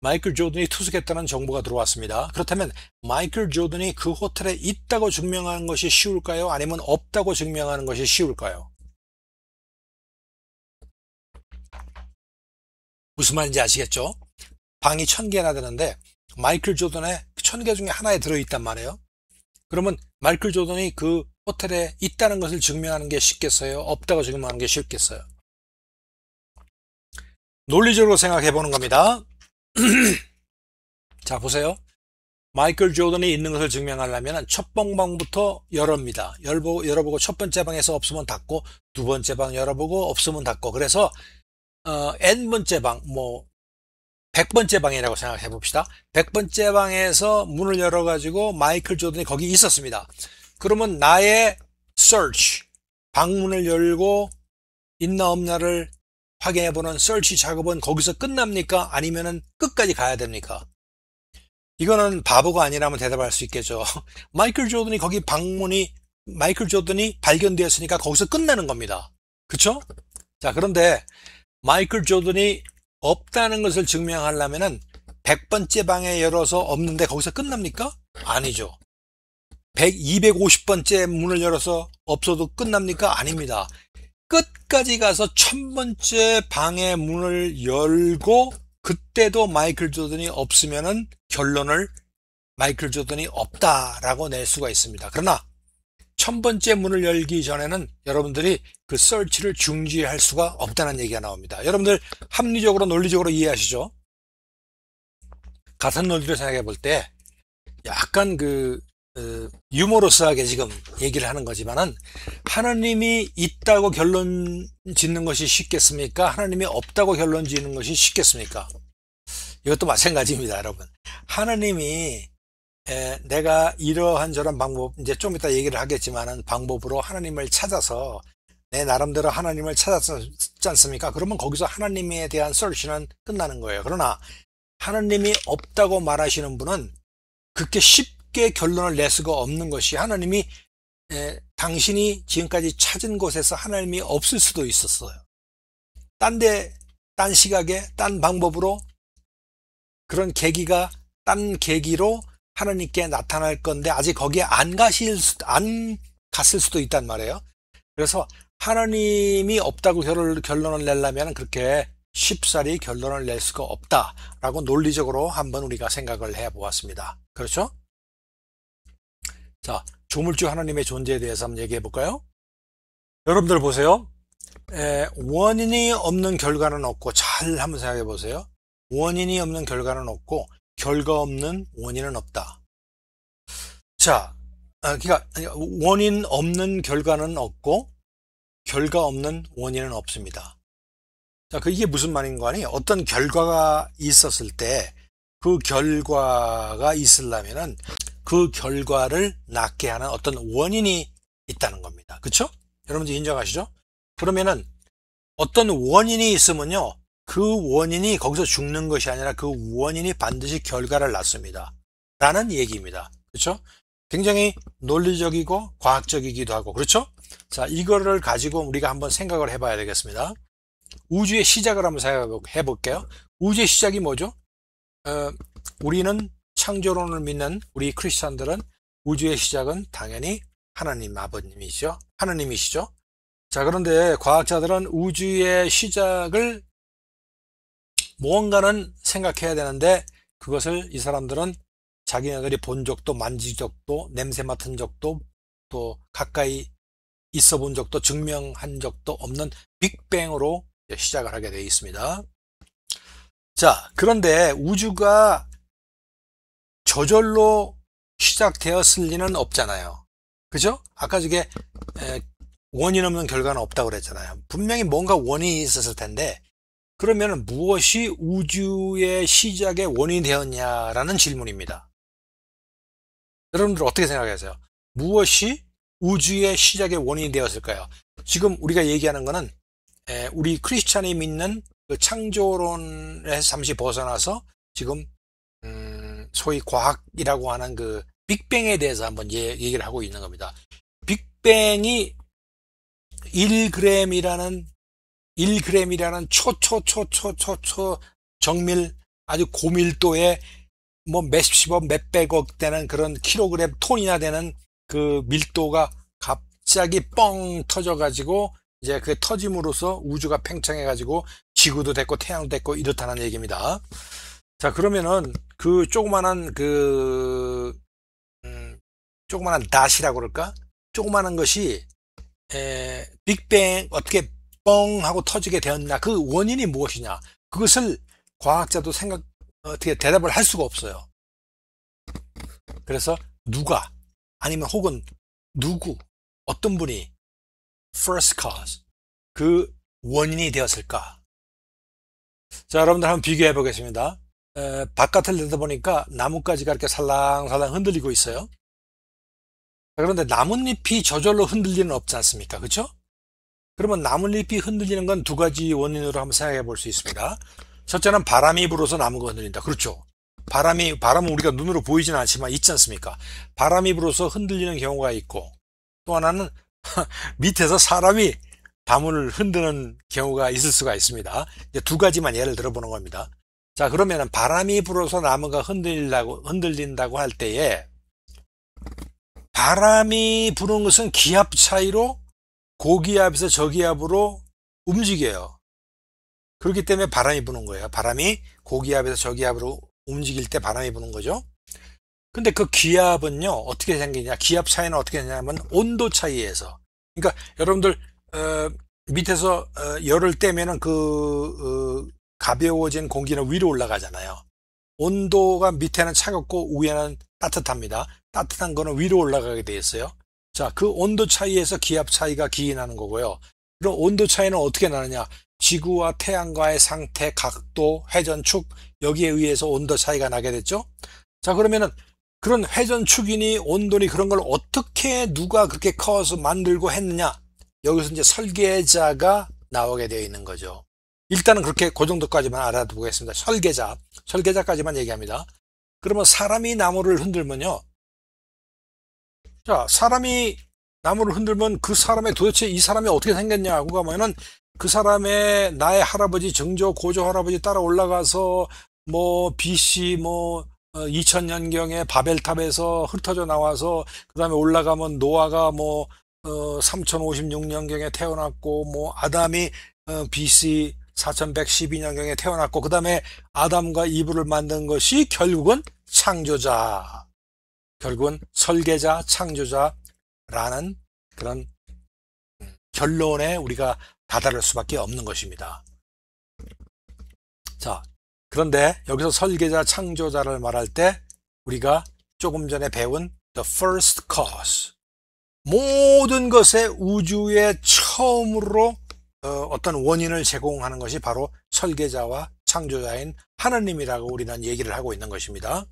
Speaker 1: 마이클 조던이 투숙했다는 정보가 들어왔습니다. 그렇다면 마이클 조던이 그 호텔에 있다고 증명하는 것이 쉬울까요? 아니면 없다고 증명하는 것이 쉬울까요? 무슨 말인지 아시겠죠? 방이 1000개나 되는데 마이클 조던의 1000개 중에 하나에 들어있단 말이에요. 그러면 마이클 조던이 그 호텔에 있다는 것을 증명하는 게 쉽겠어요? 없다고 증명하는 게 쉽겠어요? 논리적으로 생각해 보는 겁니다. 자, 보세요. 마이클 조던이 있는 것을 증명하려면 첫 방부터 열어봅니다. 열어보고 첫 번째 방에서 없으면 닫고, 두 번째 방 열어보고 없으면 닫고, 그래서 n번째 방, 뭐 100번째 방이라고 생각해 봅시다. 100번째 방에서 문을 열어가지고 마이클 조던이 거기 있었습니다. 그러면 나의 search, 방문을 열고 있나 없나를 확인해보는 search 작업은 거기서 끝납니까? 아니면은 끝까지 가야 됩니까? 이거는 바보가 아니라면 대답할 수 있겠죠. 마이클 조던이 발견되었으니까 거기서 끝나는 겁니다. 그쵸? 자, 그런데 마이클 조던이 없다는 것을 증명하려면은 100번째 방에 열어서 없는데 거기서 끝납니까? 아니죠. 250번째 문을 열어서 없어도 끝납니까? 아닙니다. 끝까지 가서 1000번째 방의 문을 열고 그때도 마이클 조던이 없으면은 결론을 마이클 조던이 없다라고 낼 수가 있습니다. 그러나 1000번째 문을 열기 전에는 여러분들이 그 서치를 중지할 수가 없다는 얘기가 나옵니다. 여러분들 합리적으로 논리적으로 이해하시죠? 같은 논리로 생각해 볼 때 약간 유머러스하게 지금 얘기를 하는 거지만은 하나님이 있다고 결론 짓는 것이 쉽겠습니까? 하나님이 없다고 결론 짓는 것이 쉽겠습니까? 이것도 마찬가지입니다, 여러분. 하나님이 내가 이러한 저런 방법, 이제 좀 이따 얘기를 하겠지만은 방법으로 하나님을 찾아서 내 나름대로 하나님을 찾았지 않습니까? 그러면 거기서 하나님에 대한 서치는 끝나는 거예요. 그러나 하나님이 없다고 말하시는 분은 그렇게 쉽게 결론을 낼 수가 없는 것이 하나님이 당신이 지금까지 찾은 곳에서 하나님이 없을 수도 있었어요. 딴 시각에, 딴 방법으로 그런 딴 계기로 하나님께 나타날 건데 아직 거기에 안 갔을 수도 있단 말이에요. 그래서 하나님이 없다고 결론을 내려면 그렇게 쉽사리 결론을 낼 수가 없다라고 논리적으로 한번 우리가 생각을 해 보았습니다. 그렇죠? 자, 조물주 하나님의 존재에 대해서 한번 얘기해 볼까요? 여러분들 보세요. 원인이 없는 결과는 없고, 잘 한번 생각해 보세요. 원인이 없는 결과는 없고 결과 없는 원인은 없다. 자, 그러니까 원인 없는 결과는 없고 결과 없는 원인은 없습니다. 자, 이게 무슨 말인 거 아니에요? 어떤 결과가 있었을 때 그 결과가 있으려면은 그 결과를 낳게 하는 어떤 원인이 있다는 겁니다. 그렇죠? 여러분들 인정하시죠? 그러면은 어떤 원인이 있으면요, 그 원인이 거기서 죽는 것이 아니라 그 원인이 반드시 결과를 낳습니다. 라는 얘기입니다. 그렇죠? 굉장히 논리적이고 과학적이기도 하고, 그렇죠? 자, 이거를 가지고 우리가 한번 생각을 해봐야 되겠습니다. 우주의 시작을 한번 생각해 볼게요. 우주의 시작이 뭐죠? 우리는 창조론을 믿는 우리 크리스찬들은 우주의 시작은 당연히 하나님 아버님이시죠. 하나님이시죠. 자, 그런데 과학자들은 우주의 시작을 무언가는 생각해야 되는데 그것을 이 사람들은 자기네들이 본 적도 만진 적도 냄새 맡은 적도 또 가까이 있어 본 적도 증명한 적도 없는 빅뱅으로 시작을 하게 되어 있습니다. 자, 그런데 우주가 저절로 시작되었을 리는 없잖아요. 그죠? 아까 저게 원인 없는 결과는 없다고 그랬잖아요. 분명히 뭔가 원인이 있었을 텐데 그러면 무엇이 우주의 시작의 원인이 되었냐라는 질문입니다. 여러분들 어떻게 생각하세요? 무엇이 우주의 시작의 원인이 되었을까요? 지금 우리가 얘기하는 거는 우리 크리스찬이 믿는 그 창조론에서 잠시 벗어나서 지금 소위 과학이라고 하는 그 빅뱅에 대해서 한번 얘기를 하고 있는 겁니다. 빅뱅이 1g이라는 초 정밀 아주 고밀도의 뭐 몇십억 몇백억 되는 그런 킬로그램 톤이나 되는 그 밀도가 갑자기 뻥 터져가지고 이제 그 터짐으로써 우주가 팽창해가지고 지구도 됐고 태양도 됐고 이렇다는 얘기입니다. 자, 그러면은 그 조그만한 조그만한 닷이라고 그럴까? 조그만한 것이 빅뱅 어떻게 뻥 하고 터지게 되었나? 그 원인이 무엇이냐? 그것을 과학자도 어떻게 대답을 할 수가 없어요. 그래서 누가 아니면 혹은 누구 어떤 분이 first cause 그 원인이 되었을까? 자, 여러분들 한번 비교해 보겠습니다. 바깥을 내다보니까 나뭇가지가 이렇게 살랑살랑 흔들리고 있어요. 그런데 나뭇잎이 저절로 흔들리는 없지 않습니까? 그렇죠? 그러면 나뭇잎이 흔들리는 건 두 가지 원인으로 한번 생각해 볼 수 있습니다. 첫째는 바람이 불어서 나무가 흔들린다. 그렇죠? 바람은 우리가 눈으로 보이지는 않지만 있지 않습니까? 바람이 불어서 흔들리는 경우가 있고 또 하나는 밑에서 사람이 나무를 흔드는 경우가 있을 수가 있습니다. 이제 두 가지만 예를 들어보는 겁니다. 자, 그러면은 바람이 불어서 나무가 흔들린다고 할 때에 바람이 부는 것은 기압 차이로 고기압에서 저기압으로 움직여요. 그렇기 때문에 바람이 부는 거예요. 바람이 고기압에서 저기압으로 움직일 때 바람이 부는 거죠. 근데 그 기압은요, 어떻게 생기냐? 기압 차이는 어떻게 되냐면 온도 차이에서. 그러니까 여러분들 밑에서 열을 떼면은 가벼워진 공기는 위로 올라가잖아요. 온도가 밑에는 차갑고 위에는 따뜻합니다. 따뜻한 거는 위로 올라가게 돼 있어요. 자, 그 온도 차이에서 기압 차이가 기인하는 거고요. 그럼 온도 차이는 어떻게 나느냐? 지구와 태양과의 상태, 각도, 회전축 여기에 의해서 온도 차이가 나게 됐죠. 자, 그러면은 그런 회전축이니 온도니 그런 걸 어떻게 누가 그렇게 커서 만들고 했느냐? 여기서 이제 설계자가 나오게 되어 있는 거죠. 일단은 그렇게 그 정도까지만 알아보겠습니다. 설계자까지만 얘기합니다. 그러면 사람이 나무를 흔들면요. 자, 사람이 나무를 흔들면 그 사람의 도대체 이 사람이 어떻게 생겼냐고 하면은 그 사람의 나의 할아버지 증조 고조 할아버지 따라 올라가서 뭐 BC 2000년경에 바벨탑에서 흩어져 나와서 그 다음에 올라가면 노아가 3056년경에 태어났고 아담이 BC 4112년경에 태어났고 그 다음에 아담과 이브를 만든 것이 결국은 설계자, 창조자라는 그런 결론에 우리가 다다를 수밖에 없는 것입니다. 자, 그런데 여기서 설계자, 창조자를 말할 때 우리가 조금 전에 배운 the first cause, 모든 것의 우주의 처음으로 어떤 원인을 제공하는 것이 바로 설계자와 창조자인 하나님이라고 우리는 얘기를 하고 있는 것입니다.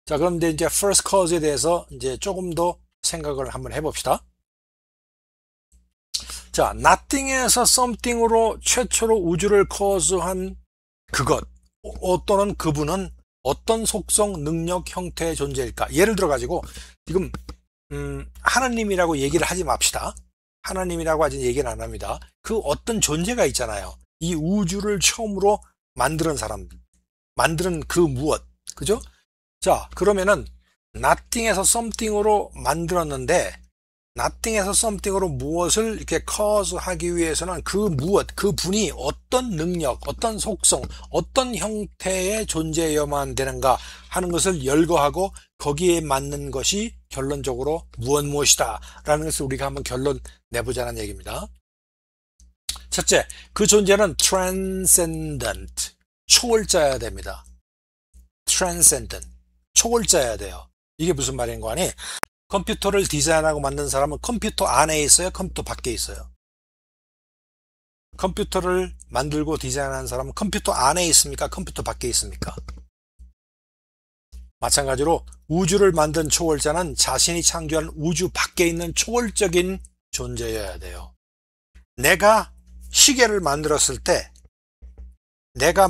Speaker 1: 자, 그런데 이제 first cause에 대해서 이제 조금 더 생각을 한번 해봅시다. 자, nothing에서 something으로 최초로 우주를 cause한 그것 또는 그분은 어떤 속성, 능력, 형태의 존재일까? 예를 들어 가지고 지금 하나님이라고 얘기를 하지 맙시다. 하나님이라고 아직 얘기는 안 합니다. 그 어떤 존재가 있잖아요. 이 우주를 처음으로 만드는 사람, 만드는 그 무엇, 그죠? 자, 그러면은 nothing에서 something으로 만들었는데 nothing에서 something으로 무엇을 이렇게 cause 하기 위해서는 그 무엇, 그 분이 어떤 능력, 어떤 속성, 어떤 형태의 존재여야만 되는가 하는 것을 열거하고 거기에 맞는 것이 결론적으로 무엇이다 라는 것을 우리가 한번 결론 내보자는 얘기입니다. 첫째, 그 존재는 transcendent, 초월자여야 됩니다. transcendent, 초월자여야 돼요. 이게 무슨 말인 거 아니? 컴퓨터를 디자인하고 만든 사람은 컴퓨터 안에 있어요? 컴퓨터 밖에 있어요? 컴퓨터를 만들고 디자인하는 사람은 컴퓨터 안에 있습니까? 컴퓨터 밖에 있습니까? 마찬가지로 우주를 만든 초월자는 자신이 창조한 우주 밖에 있는 초월적인 존재여야 돼요. 내가 시계를 만들었을 때 내가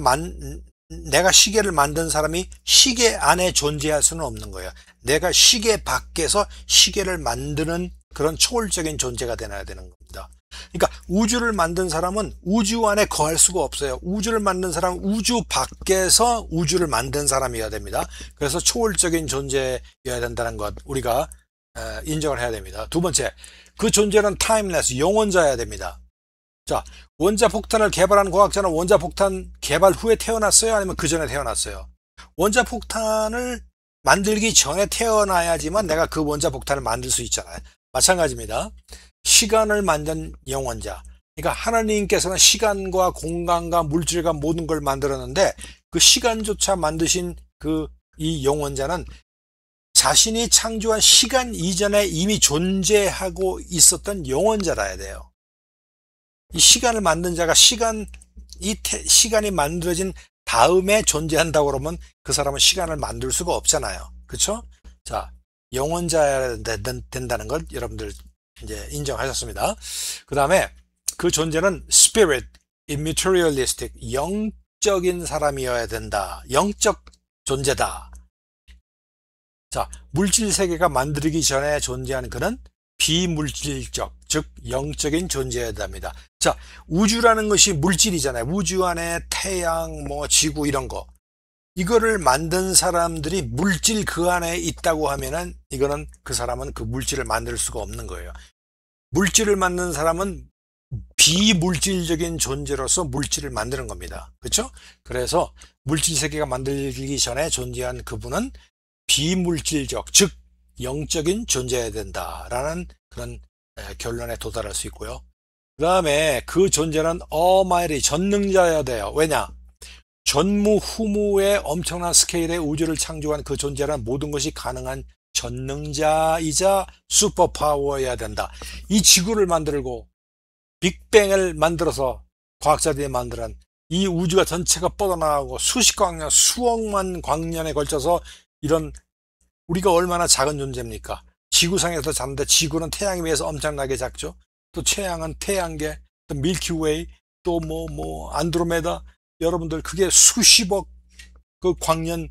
Speaker 1: 시계를 만든 사람이 시계 안에 존재할 수는 없는 거예요. 내가 시계 밖에서 시계를 만드는 그런 초월적인 존재가 되어야 되는 겁니다. 그러니까 우주를 만든 사람은 우주 안에 거할 수가 없어요. 우주를 만든 사람은 우주 밖에서 우주를 만든 사람이어야 됩니다. 그래서 초월적인 존재여야 된다는 것 우리가 인정을 해야 됩니다. 두 번째, 그 존재는 timeless, 영원자여야 됩니다. 자, 원자폭탄을 개발한 과학자는 원자폭탄 개발 후에 태어났어요? 아니면 그 전에 태어났어요? 원자폭탄을 만들기 전에 태어나야지만 내가 그 원자폭탄을 만들 수 있잖아요. 마찬가지입니다. 시간을 만든 영원자. 그러니까 하나님께서는 시간과 공간과 물질과 모든 걸 만들었는데 그 시간조차 만드신 이 영원자는 자신이 창조한 시간 이전에 이미 존재하고 있었던 영원자라야 돼요. 이 시간을 만든 자가 시간이 만들어진 다음에 존재한다고 그러면 그 사람은 시간을 만들 수가 없잖아요. 그렇죠? 자, 영원자여야 된다는 걸 여러분들 이제 인정하셨습니다. 그 다음에 그 존재는 spirit, immaterialistic, 영적인 사람이어야 된다. 영적 존재다. 자, 물질 세계가 만들기 전에 존재하는 그는 비물질적, 즉 영적인 존재여야 됩니다. 자, 우주라는 것이 물질이잖아요. 우주 안에 태양, 지구 이런 거. 이거를 만든 사람들이 물질 그 안에 있다고 하면은 이거는 그 사람은 그 물질을 만들 수가 없는 거예요. 물질을 만든 사람은 비물질적인 존재로서 물질을 만드는 겁니다. 그렇죠? 그래서 물질 세계가 만들기 전에 존재한 그분은 비물질적, 즉 영적인 존재여야 된다라는 그런 결론에 도달할 수 있고요. 그 다음에 그 존재는 almighty, 전능자여야 돼요. 왜냐? 전무후무의 엄청난 스케일의 우주를 창조한 그 존재는 모든 것이 가능한 전능자이자 슈퍼파워여야 된다. 이 지구를 만들고 빅뱅을 만들어서 과학자들이 만들은 이 우주가 전체가 뻗어나가고 수십 광년, 수억만 광년에 걸쳐서 이런 우리가 얼마나 작은 존재입니까? 지구상에서 작은데 지구는 태양에 비해서 엄청나게 작죠. 또 태양은 태양계, 또 밀키웨이, 또 안드로메다. 여러분들 그게 수십억 그 광년에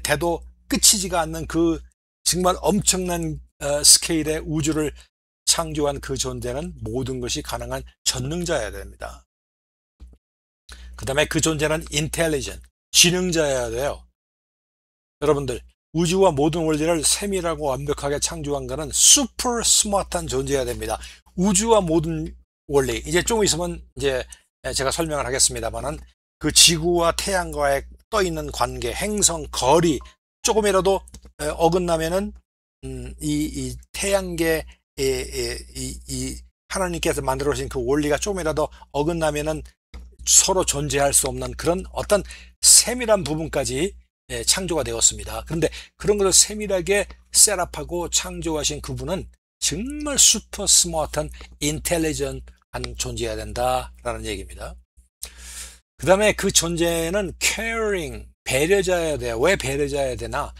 Speaker 1: 돼도 끝이지가 않는 그 정말 엄청난 스케일의 우주를 창조한 그 존재는 모든 것이 가능한 전능자여야 됩니다. 그 다음에 그 존재는 intelligent, 지능자여야 돼요. 여러분들 우주와 모든 원리를 세밀하고 완벽하게 창조한 것은 슈퍼 스마트한 존재여야 됩니다. 우주와 모든 원리, 이제 좀 있으면 이제 제가 설명을 하겠습니다만은 그 지구와 태양과의 떠 있는 관계, 행성, 거리 조금이라도 어긋나면은 이 태양계 이 하나님께서 만들어 주신 그 원리가 조금이라도 어긋나면은 서로 존재할 수 없는 그런 어떤 세밀한 부분까지 창조가 되었습니다. 그런데 그런 것을 세밀하게 셋업하고 창조하신 그분은 정말 슈퍼 스마트한 인텔리전트한 존재여야 된다라는 얘기입니다. 그 다음에 그 존재는 caring, 배려자여야 돼요. 왜 배려자여야 되나?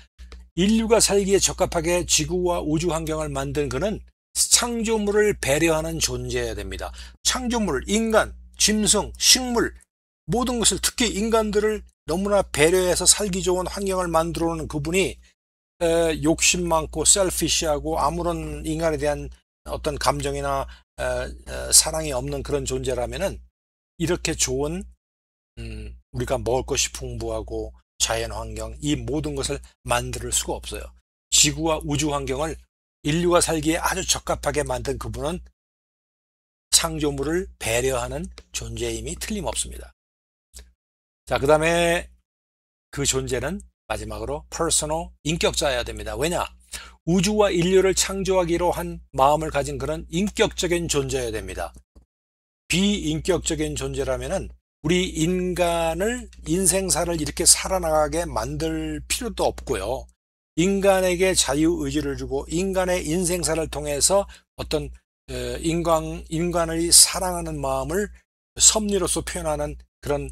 Speaker 1: 인류가 살기에 적합하게 지구와 우주 환경을 만든 그는 창조물을 배려하는 존재여야 됩니다. 창조물, 인간, 짐승, 식물 모든 것을 특히 인간들을 너무나 배려해서 살기 좋은 환경을 만들어 놓은 그분이 욕심 많고 셀피시하고 아무런 인간에 대한 어떤 감정이나 사랑이 없는 그런 존재라면은 이렇게 좋은 우리가 먹을 것이 풍부하고 자연 환경 이 모든 것을 만들 수가 없어요. 지구와 우주 환경을 인류가 살기에 아주 적합하게 만든 그분은 창조물을 배려하는 존재임이 틀림없습니다. 자, 그 다음에 그 존재는 마지막으로 퍼스널, 인격자여야 됩니다. 왜냐? 우주와 인류를 창조하기로 한 마음을 가진 그런 인격적인 존재여야 됩니다. 비인격적인 존재라면은 우리 인간을, 인생사를 이렇게 살아나가게 만들 필요도 없고요. 인간에게 자유의지를 주고 인간의 인생사를 통해서 어떤 인간의 사랑하는 마음을 섭리로서 표현하는 그런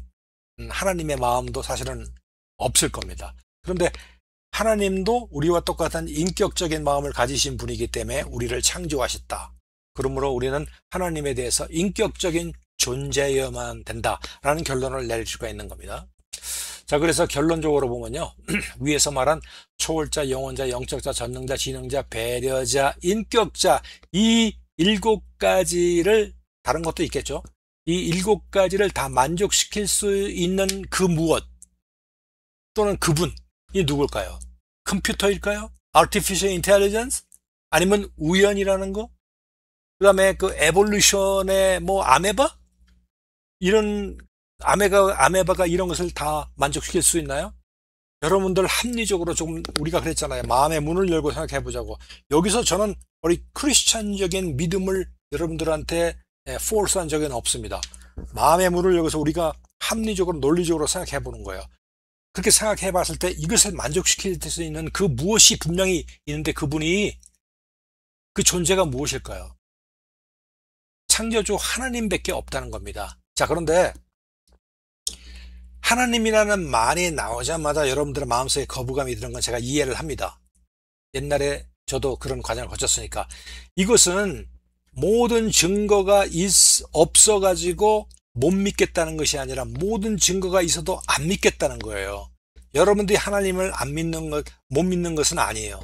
Speaker 1: 하나님의 마음도 사실은 없을 겁니다. 그런데 하나님도 우리와 똑같은 인격적인 마음을 가지신 분이기 때문에 우리를 창조하셨다. 그러므로 우리는 하나님에 대해서 인격적인 존재여야만 된다라는 결론을 낼 수가 있는 겁니다. 자, 그래서 결론적으로 보면요. 위에서 말한 초월자, 영원자, 영적자, 전능자, 지능자, 배려자, 인격자, 이 7가지를, 다른 것도 있겠죠. 이 7가지를 다 만족시킬 수 있는 그 무엇 또는 그분이 누굴까요? 컴퓨터일까요? Artificial Intelligence? 아니면 우연이라는 거? 그 다음에 그 에볼루션의 뭐 아메바? 이런 아메바가 이런 것을 다 만족시킬 수 있나요? 여러분들 합리적으로 조금, 우리가 그랬잖아요. 마음의 문을 열고 생각해 보자고. 여기서 저는 우리 크리스찬적인 믿음을 여러분들한테 포스한 적은 없습니다. 마음의 문을 열고서 우리가 합리적으로 논리적으로 생각해 보는 거예요. 그렇게 생각해 봤을 때 이것을 만족시킬 수 있는 그 무엇이 분명히 있는데 그분이, 그 존재가 무엇일까요? 창조주 하나님밖에 없다는 겁니다. 자, 그런데 하나님이라는 말이 나오자마자 여러분들의 마음속에 거부감이 드는 건 제가 이해를 합니다. 옛날에 저도 그런 과정을 거쳤으니까. 이것은 모든 증거가 없어가지고 못 믿겠다는 것이 아니라 모든 증거가 있어도 안 믿겠다는 거예요. 여러분들이 하나님을 안 믿는 것, 못 믿는 것은 아니에요.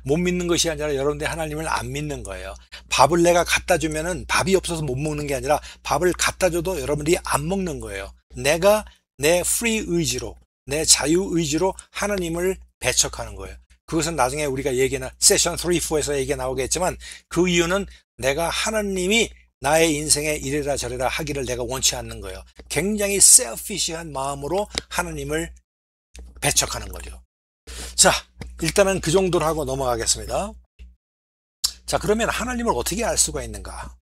Speaker 1: 못 믿는 것이 아니라 여러분들이 하나님을 안 믿는 거예요. 밥을 내가 갖다 주면은 밥이 없어서 못 먹는 게 아니라 밥을 갖다 줘도 여러분들이 안 먹는 거예요. 내가 내 프리 의지로, 내 자유 의지로 하나님을 배척하는 거예요. 그것은 나중에 우리가 얘기나 세션 3, 4에서 얘기가 나오겠지만 그 이유는 내가 하나님이 나의 인생에 이래라 저래라 하기를 내가 원치 않는 거예요. 굉장히 셀피시한 마음으로 하나님을 배척하는 거죠. 자, 일단은 그 정도로 하고 넘어가겠습니다. 자, 그러면 하나님을 어떻게 알 수가 있는가?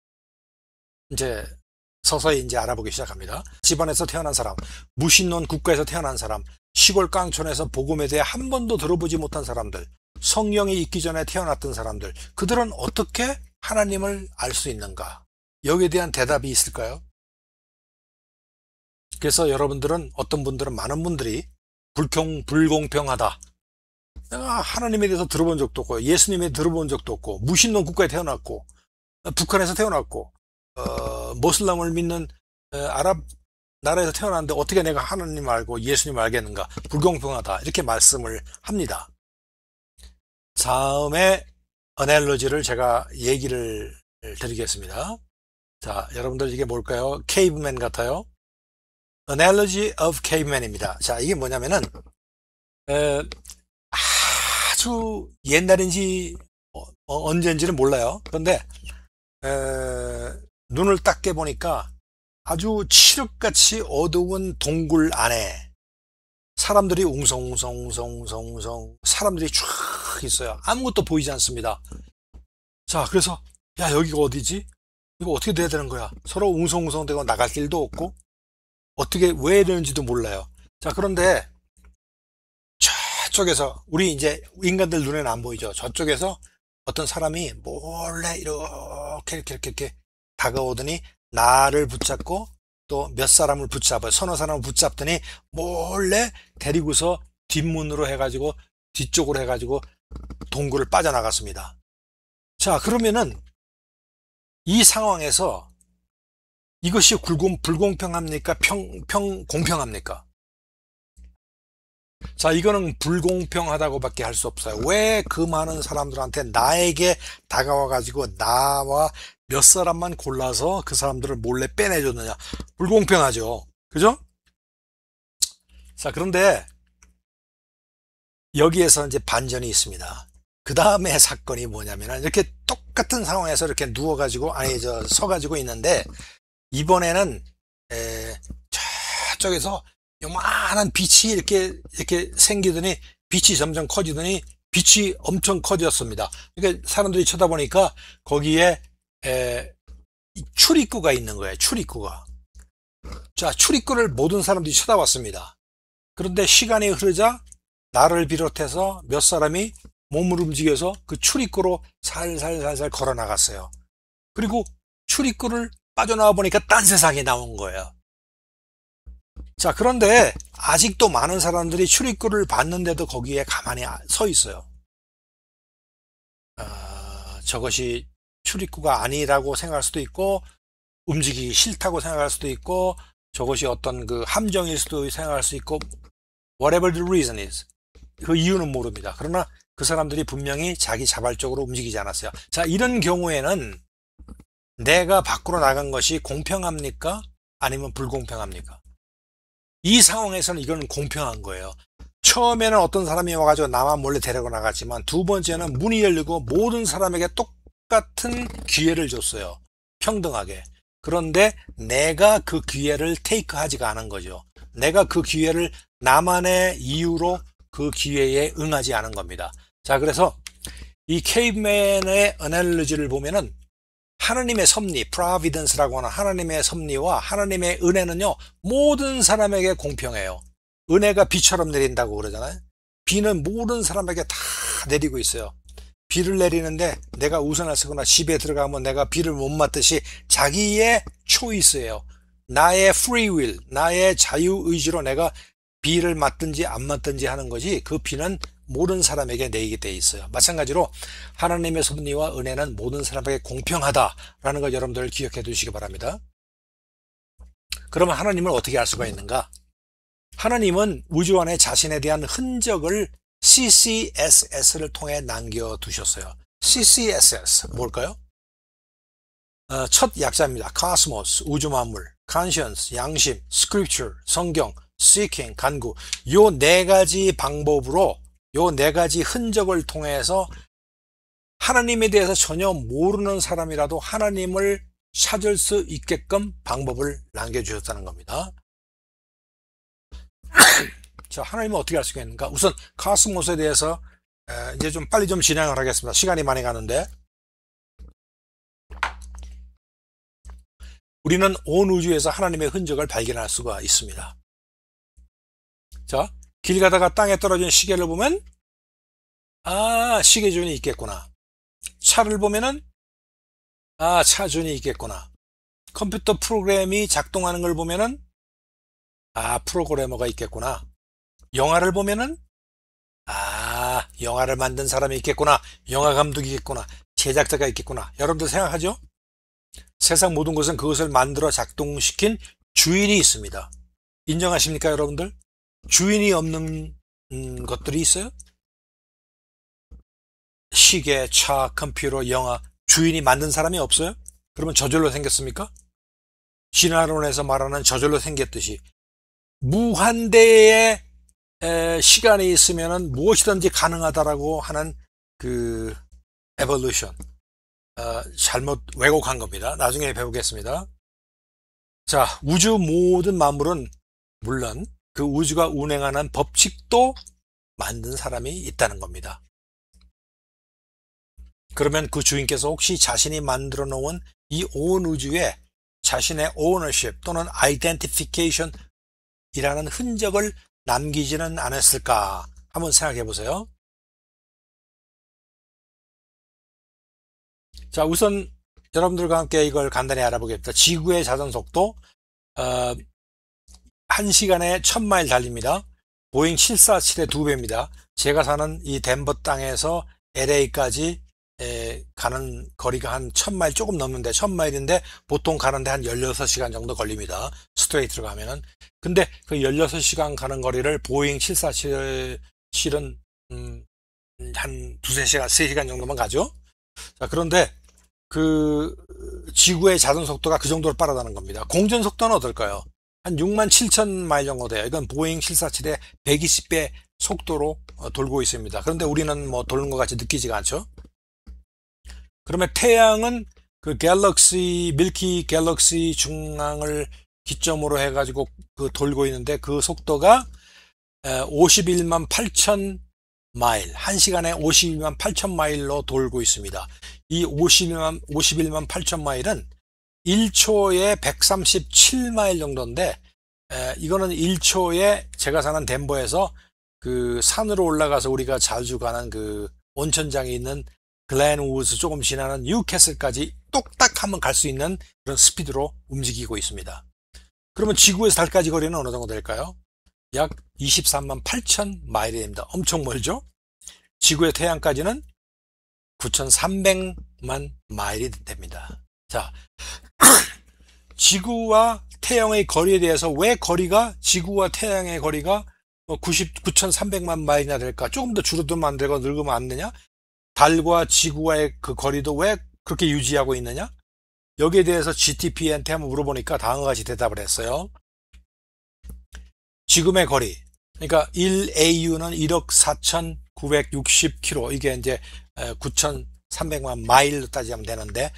Speaker 1: 이제 서서히 이제 알아보기 시작합니다. 집안에서 태어난 사람, 무신론 국가에서 태어난 사람, 시골 깡촌에서 복음에 대해 한 번도 들어보지 못한 사람들, 성령이 있기 전에 태어났던 사람들, 그들은 어떻게 하나님을 알 수 있는가? 여기에 대한 대답이 있을까요? 그래서 여러분들은, 어떤 분들은, 많은 분들이 불공평하다. 내가 하나님에 대해서 들어본 적도 없고, 예수님에 들어본 적도 없고, 무신론 국가에 태어났고, 북한에서 태어났고, 모슬람을 믿는 아랍 나라에서 태어났는데 어떻게 내가 하나님 알고 예수님 알겠는가? 불공평하다. 이렇게 말씀을 합니다. 다음에 어넬로지를 제가 얘기를 드리겠습니다. 자, 여러분들 이게 뭘까요? 케이브맨 같아요. Analogy of Caveman입니다. 자, 이게 뭐냐면은 아주 옛날인지 언제인지는 몰라요. 그런데 눈을 딱 깨보니까 아주 칠흑같이 어두운 동굴 안에 사람들이 웅성웅성 사람들이 쫙 있어요. 아무것도 보이지 않습니다. 자, 그래서 야, 여기가 어디지? 이거 어떻게 돼야 되는 거야? 서로 웅성웅성되고 나갈 길도 없고 어떻게 왜 되는지도 몰라요. 자, 그런데 저쪽에서, 우리 이제 인간들 눈에는 안 보이죠. 저쪽에서 어떤 사람이 몰래 이렇게 다가오더니 나를 붙잡고 또 몇 사람을 붙잡아요. 서너 사람을 붙잡더니 몰래 데리고서 뒷문으로 해가지고 뒤쪽으로 해가지고 동굴을 빠져나갔습니다. 자, 그러면은 이 상황에서 이것이 불공평합니까? 공평합니까? 자, 이거는 불공평하다고밖에 할 수 없어요. 왜 그 많은 사람들한테 나에게 다가와가지고 나와 몇 사람만 골라서 그 사람들을 몰래 빼내줬느냐? 불공평하죠. 그죠? 자, 그런데 여기에서 이제 반전이 있습니다. 그 다음에 사건이 뭐냐면 이렇게 똑같은 상황에서 이렇게 누워가지고 아니 서가지고 있는데 이번에는 저쪽에서 요만한 빛이 이렇게 생기더니 빛이 점점 커지더니 빛이 엄청 커졌습니다. 그러니까 사람들이 쳐다보니까 거기에 출입구가 있는 거예요. 출입구가. 자, 출입구를 모든 사람들이 쳐다봤습니다. 그런데 시간이 흐르자 나를 비롯해서 몇 사람이 몸을 움직여서 그 출입구로 살살살살 걸어 나갔어요. 그리고 출입구를 빠져나와 보니까 딴 세상에 나온 거예요. 자, 그런데 아직도 많은 사람들이 출입구를 봤는데도 거기에 가만히 서 있어요. 저것이 출입구가 아니라고 생각할 수도 있고 움직이기 싫다고 생각할 수도 있고 저것이 어떤 그 함정일 수도 생각할 수 있고 whatever the reason is 그 이유는 모릅니다. 그러나 그 사람들이 분명히 자기 자발적으로 움직이지 않았어요. 자, 이런 경우에는 내가 밖으로 나간 것이 공평합니까? 아니면 불공평합니까? 이 상황에서는 이건 공평한 거예요. 처음에는 어떤 사람이 와가지고 나만 몰래 데리고 나갔지만 두 번째는 문이 열리고 모든 사람에게 똑같은 기회를 줬어요. 평등하게. 그런데 내가 그 기회를 테이크하지가 않은 거죠. 내가 그 기회를 나만의 이유로 그 기회에 응하지 않은 겁니다. 자, 그래서 이 케이브맨의 어널리지를 보면은 하나님의 섭리, providence라고 하는 하나님의 섭리와 하나님의 은혜는요, 모든 사람에게 공평해요. 은혜가 비처럼 내린다고 그러잖아요. 비는 모든 사람에게 다 내리고 있어요. 비를 내리는데 내가 우산을 쓰거나 집에 들어가면 내가 비를 못 맞듯이 자기의 초이스예요. 나의 free will, 나의 자유의지로 내가 비를 맞든지 안 맞든지 하는 거지 그 비는 모든 사람에게 내리게 돼 있어요. 마찬가지로 하나님의 섭리와 은혜는 모든 사람에게 공평하다라는 걸 여러분들 기억해 두시기 바랍니다. 그러면 하나님을 어떻게 알 수가 있는가? 하나님은 우주 안에 자신에 대한 흔적을 CCSS를 통해 남겨두셨어요. CCSS 뭘까요? 첫 약자입니다. Cosmos, 우주만물, Conscience, 양심, Scripture, 성경, Seeking, 간구. 요 네 가지 방법으로 요 네 가지 흔적을 통해서 하나님에 대해서 전혀 모르는 사람이라도 하나님을 찾을 수 있게끔 방법을 남겨주셨다는 겁니다. 자, 하나님은 어떻게 알 수가 있는가? 우선 카스모스에 대해서 이제 좀 빨리 좀 진행을 하겠습니다. 시간이 많이 가는데 우리는 온 우주에서 하나님의 흔적을 발견할 수가 있습니다. 자, 길 가다가 땅에 떨어진 시계를 보면 시계존이 있겠구나. 차를 보면은 차존이 있겠구나. 컴퓨터 프로그램이 작동하는 걸 보면은 프로그래머가 있겠구나. 영화를 보면은 영화를 만든 사람이 있겠구나. 영화 감독이 있겠구나. 제작자가 있겠구나. 여러분들 생각하죠? 세상 모든 것은 그것을 만들어 작동시킨 주인이 있습니다. 인정하십니까, 여러분들? 주인이 없는 것들이 있어요? 시계, 차, 컴퓨터, 영화 주인이 만든 사람이 없어요? 그러면 저절로 생겼습니까? 진화론에서 말하는 저절로 생겼듯이 무한대의 시간이 있으면 무엇이든지 가능하다라고 하는 그 evolution 잘못 왜곡한 겁니다. 나중에 배우겠습니다. 자, 우주 모든 만물은 물론 그 우주가 운행하는 법칙도 만든 사람이 있다는 겁니다. 그러면 그 주인께서 혹시 자신이 만들어 놓은 이 온 우주에 자신의 ownership 또는 identification 이라는 흔적을 남기지는 않았을까? 한번 생각해 보세요. 자, 우선 여러분들과 함께 이걸 간단히 알아보겠습니다. 지구의 자전 속도 1시간에 1000마일 달립니다. 보잉 747의 2배입니다. 제가 사는 이 덴버 땅에서 LA까지 가는 거리가 한 1000마일 조금 넘는데 1000마일인데 보통 가는데 한 16시간 정도 걸립니다. 스트레이트로 가면은. 근데 그 16시간 가는 거리를 보잉 747은 한 두세 시간, 3시간 정도만 가죠. 자, 그런데 그 지구의 자전 속도가 그 정도로 빠르다는 겁니다. 공전 속도는 어떨까요? 한 67,000마일 정도 돼요. 이건 보잉 747의 120배 속도로 돌고 있습니다. 그런데 우리는 뭐 도는 것 같이 느끼지가 않죠. 그러면 태양은 그 갤럭시, 밀키 갤럭시 중앙을 기점으로 해가지고 그 돌고 있는데 그 속도가 51만 8천 마일, 1시간에 51만 8천 마일로 돌고 있습니다. 이 51만 8천 마일은 1초에 137마일 정도인데, 이거는 1초에 제가 사는 덴버에서 그 산으로 올라가서 우리가 자주 가는 그 온천장이 있는 글렌우드 조금 지나는 뉴캐슬까지 똑딱 하면 갈 수 있는 그런 스피드로 움직이고 있습니다. 그러면 지구에서 달까지 거리는 어느 정도 될까요? 약 23만 8천 마일이 됩니다. 엄청 멀죠? 지구의 태양까지는 9,300만 마일이 됩니다. 자, 지구와 태양의 거리에 대해서 왜 거리가 지구와 태양의 거리가 9,300만 마일이나 될까? 조금 더 줄어들면 안 되고 늙으면 안 되냐? 달과 지구와의 그 거리도 왜 그렇게 유지하고 있느냐? 여기에 대해서 GTP한테 한번 물어보니까 다음과 같이 대답을 했어요. 지금의 거리, 그러니까 1AU는 1억 4,960km, 이게 이제 9,300만 마일로 따지면 되는데,